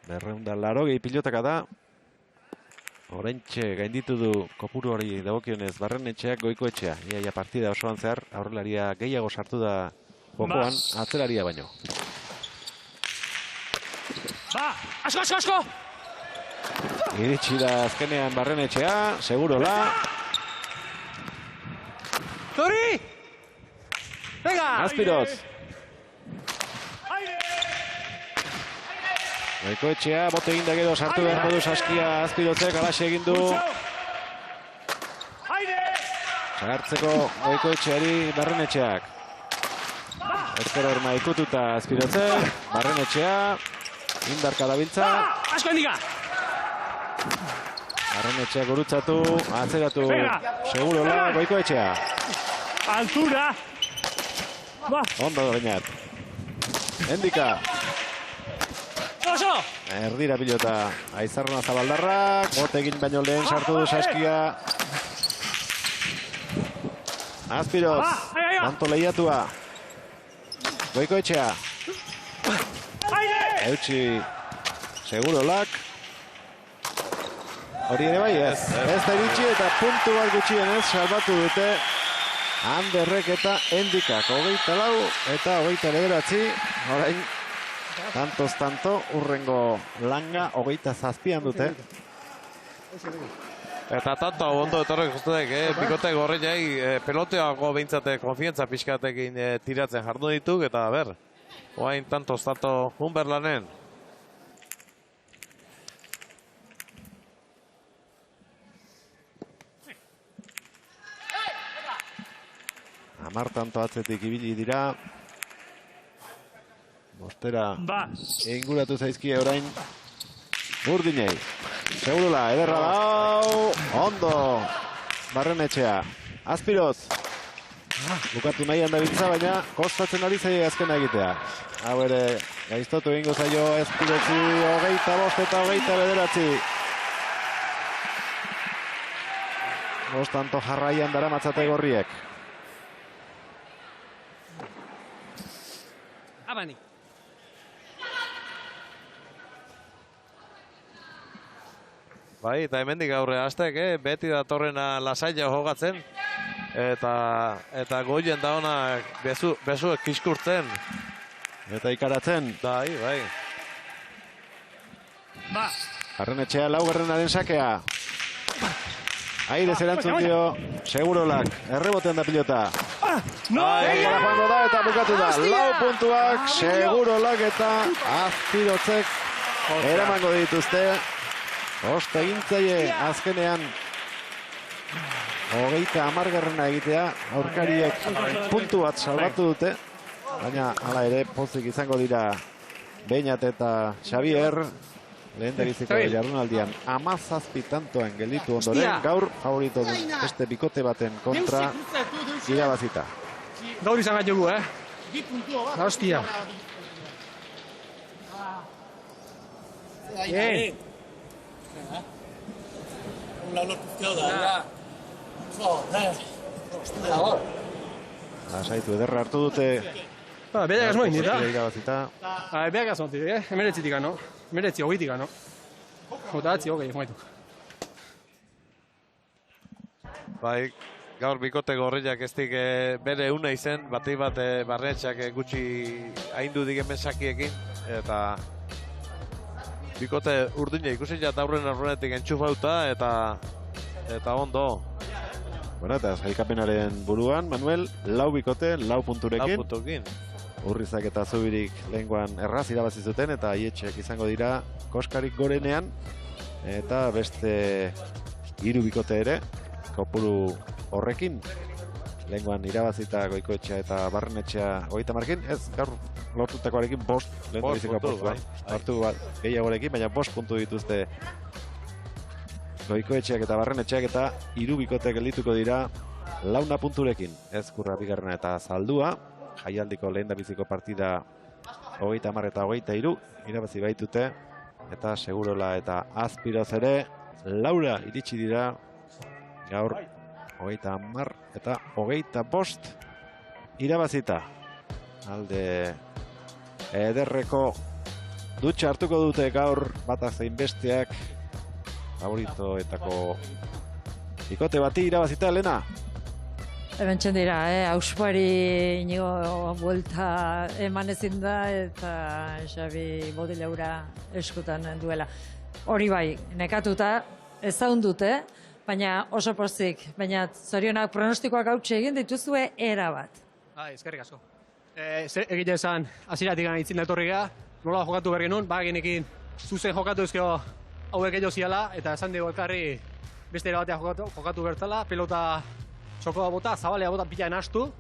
Berreunda 80 pilotaka da. Oraintxe gainditu du kopuru hori dagokionez Barrenetxeak Goikoetxea. Ia partida osoan zehar, aurrelaria gehiago sartu da jokoan, atzelaria baino. Ba, asko! Iritsi da azkenean Barrenetxea, Segurola. Tori! Venga! Azpirotz. Goikoetxea, bote eginda gero sartu behar modu saskia Azpirotzek, alaxe egin du. Zagartzeko Goikoetxeari Barrenetxeak. Ezker horma ikututa Azpirotzek, Barrenetxea, indarka dabiltza. Asko hendiga! Barrenetxeak gurutzatu, atzeratu Segurola, Goikoetxea. Altura! Ondo doinat. Endika. Oso! Erdira pilota Aizarna Zabaldarrak, bote egin baino lehen sartu du saskia. Azpiroz, tanto lehiatua. Goikoetxea. Eutxi Segurolak. Hori ere bai ez. Ez da iritsi eta puntu bat gutxienez salbatu dute Anderrek eta Endikak. 24 eta 29. Orain tantos tanto urrengo langa 27 dute. Eta tanto ondo etorrek guztetek, bikote gorreiai peloteago behintzate konfientza pixkatekin tiratzen jardu dituk, eta ber, oain tantos tanto Humberlanen. Amar tanto atzetik ibili dira. Bostera inguratu zaizkie orain Urdinei. Segurola, ederra dau. Ondo. Barrenetxea. Azpiroz. Bukatu nahian dabiltza, baina kostatzen ari zaio azkena egitea. Hau ere Gaiztotu egingo zaio Ezpidetzi 25 eta 29. Bostanto jarraian dara matzate gorriek. Abani. Bai, eta hemendik aurre hastek, beti datorrena lasaia jogatzen. Eta goien da ona bezuek kiskurtzen. Eta ikaratzen. Bai. Ba. Barrenetxea laugarrenaren sakea. Aire zerantzun dio Segurolak. Errebotean da pilota. Denbora joango da eta bukatu da. 4 puntuak Segurolak eta Azpirotzek eramango dituzte. Osta egintzaile azkenean 30 egitea. Aurkariek puntu bat salbatu dute. Baina hala ere pozik izango dira Beñat eta Xavier. Lehen beriziko jardunaldian 17 tantoen gelditu ondoren, gaur favorito beste bikote baten kontra irabazita. Gaur izan gat jogu, Hostia. Bien. Lasaitu ederra hartu dute. Berak asmoin, eta? Irabazita. Berak asmoin, emeretzitik gano. Emeretzi, hogeitik gano. Otatzi, hogei, maitu. Bai, gaur bikote gorriak eztik bere una izen, batei bat Barrenetxeak gutxi haindu digen mensakiekin, eta bikote urdina ikusi jat aurrenetik entxufauta, eta ondo. Bueno, eta sailkapenaren buruan, Manuel, 4 bikote, 4 punturekin. 4 punturekin. Urrizak eta Zubirik lehengoan erraz irabazi zuten, eta Aietxeak izango dira Koskarik gorenean, eta beste 3 bikote ere, kopuru horrekin. Lehengoan irabazita Goikoetxea eta Barrenetxea 30 ez, gaur lortutakoarekin 5, lehen biziko postua. Hartu gehiagorekin, baina 5 puntu dituzte Goikoetxeak eta Barrenetxeak, eta 3 bikote geldituko dira 4 punturekin. Ezkurra bigarrena eta Zaldua, jaialdiko lehen biziko partida 30 eta 23 irabazi baitute, eta Segurola eta Azpiroz ere Laura iritsi dira gaur 30 eta 25 irabazita. Alde ederreko dutxa hartuko dute gaur batak zein besteak favoritoetako bikote bati irabazita, Elena. Ebentzen dira, Auspari inigo buelta eman ezin da eta Xabi Bodileura eskutan duela. Hori bai, nekatuta ez dute, baina oso pozik, baina zorionak pronostikoak hautsi egin dituzue erabat. Eskerrik asko. Egite esan, hasieratik gana itzin datorriga, nola jokatu behar genuen, genekin zuzen jokatu ezkeo hauek edo ziala, eta esan dugu elkarri beste erabatea jokatu bertzala, pelota txokoa bota, zabalea bota pilaen astu,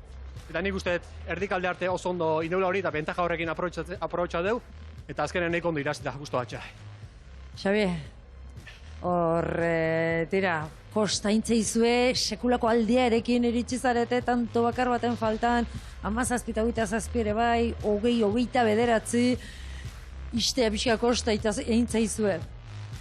eta nik uste erdikalde arte oso ondo indeula hori, eta bentaja horrekin aprobetxa deu, eta azkenen nahiko ondo irazita guztu batxa. Xabi, hor, tira, kostaintza izue, sekulako aldia erekin iritsi zarete, tanto bakar baten faltan, 17 eta 27 ere bai, 20-29 bederatzi, istea pixka kostaitza egintza izue.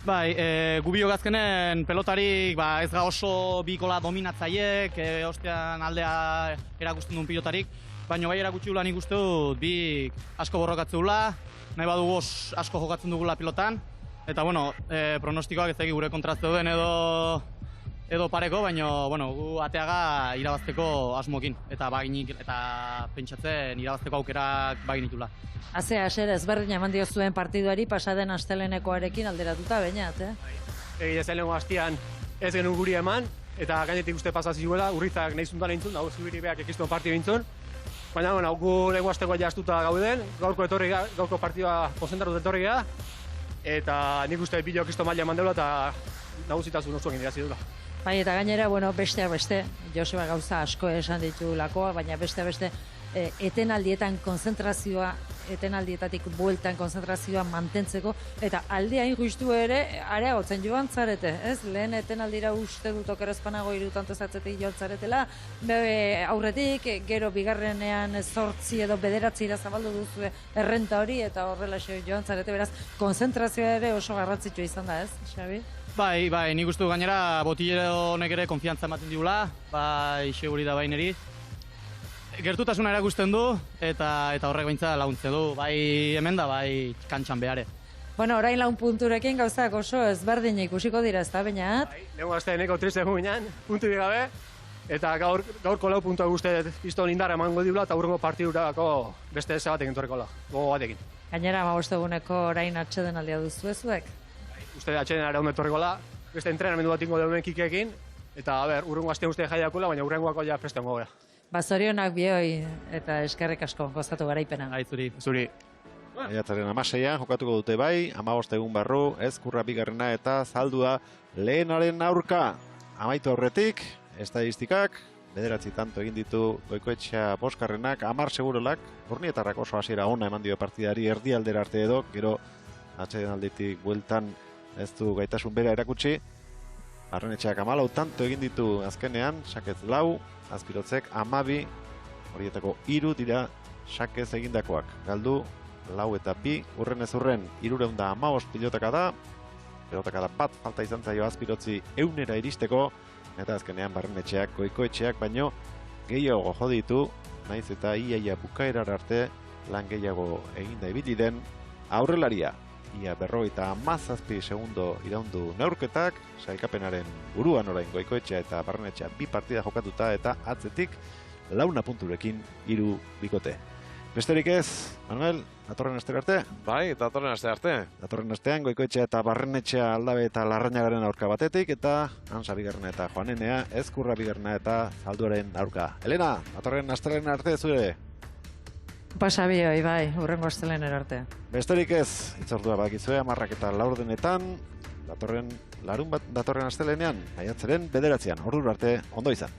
Bai, gubio gazkenen pelotarik ez ga oso bikola dominatzaiek, ostean aldea erakusten duen pilotarik, baina bai erakutsi gula nik uste dut bi asko borrokatzula, nahi badugu asko jokatzen dugula pilotan, eta bueno, pronostikoak ez egi gure kontrazte duen edo pareko, baina gu ateaga irabazteko asmokin, eta pentsatzen irabazteko aukerak baginitula. Azea, ezberdin eman dio zuen partiduari pasaden astelenekoarekin alderatuta, Beñat, Egite zen lehenko hastian ez genuen guri eman, eta gainetik uste pasazizuela, urrizak nahi zuntan eintzun, da Zubiri beak ekiztuen partidu eintzun. Baina, gu lehenko hastekoa jaztuta gauden, gaurko partidua konzentratu etorri gara, eta nik uste bideo ekizto maila eman deula, eta nagusitasun oso egin dira. Bai, eta gainera, besteak beste, Joseba gauza asko esan ditu lakoa, baina beste etenaldietan konzentrazioa etenaldietatik bueltan konzentrazioa mantentzeko, eta alde hain justu ere, areagotzen joan zarete, ez? Lehen etenaldira uste dut okerrezpanago 3 tanto zatzetik joan zaretela, aurretik, gero bigarrenean 8 edo 9 zabaldu duzu errenta hori, eta horrela joan zarete, beraz, konzentrazioa ere oso garrantzitsua izan da, ez, Xabi? Bai, nik uste dut gainera botillero honek ere konfiantza ematen digula, bai, segurida baineri. Gertutasuna erakusten du, eta horrek baintza laguntzen du, bai hemen da, bai kantxan behare. Bueno, orain 4 punturekin gauzak oso ezberdin ikusiko dira, ez da, bainat? Lehenko asteaneko triste guinean, puntu gabe, eta gaurko 4 puntua guzti piston indarra emango diula, eta hurrengo partidurako beste eze batekin torrekola, gogo batekin. Gainera, 15 eguneko orain atxeden aldia duzu ezuek? Uste atxeden ara honde torrekola, beste entrenamendu bat ingo deuen kikekin, eta hurrengo astean uste jaiakula, baina hurrengoako ja presten gogea. Zorionak bioi eta eskerrik asko gozatu garaipena. Zuri. Maiatzaren 16an jokatuko dute bai, 15 egun barru, Ezkurra bigarrena eta Zaldua lehenaren aurka. Amaitu aurretik, estadistikak, 9 tanto egin ditu Goikoetxea boskarrenak, 10 segurolak, Urnietarrak oso hasiera ona eman dio partidari erdialdera arte edo, gero atxeden aldetik bueltan ez du gaitasun bera erakutsi. Barrenetxeak 14 tanto egin ditu azkenean, Sakez 4, Azpirotzek 12, horietako 3 dira Sakez egindakoak. Galdu 4 eta 2, urren ez urren 315 pilotaka da bat falta izan zaio Azpirotzi 100 iristeko, eta azkenean Barrenetxeak, Goikoetxeak, baino gehiago jo ditu, naiz eta iaia bukaerar arte lan gehiago eginda ibili den aurrelaria. Ia 57 segundo iraundu neurketak, sailkapenaren buruan orain Goikoetxea eta Barrenetxea 2 partida jokatuta eta atzetik 4 punturekin 3 bikote. Besterik ez, Manuel, datorren astera arte? Bai, datorren astera arte. Datorren astean Goikoetxea eta Barrenetxea Aldabe eta Larrañagaren aurka batetik, eta Hansa bigarrena eta Joanenea, Ezkurra bigarrena eta Zalduaren aurka. Elena, datorren astelen arte zure? Pasa bioi, bai, hurrengo astelener arte. Besterik ez, itzordua bakizue, 10 eta 4 datorren astelenean, maiatzaren 9, ordura arte, ondo izan.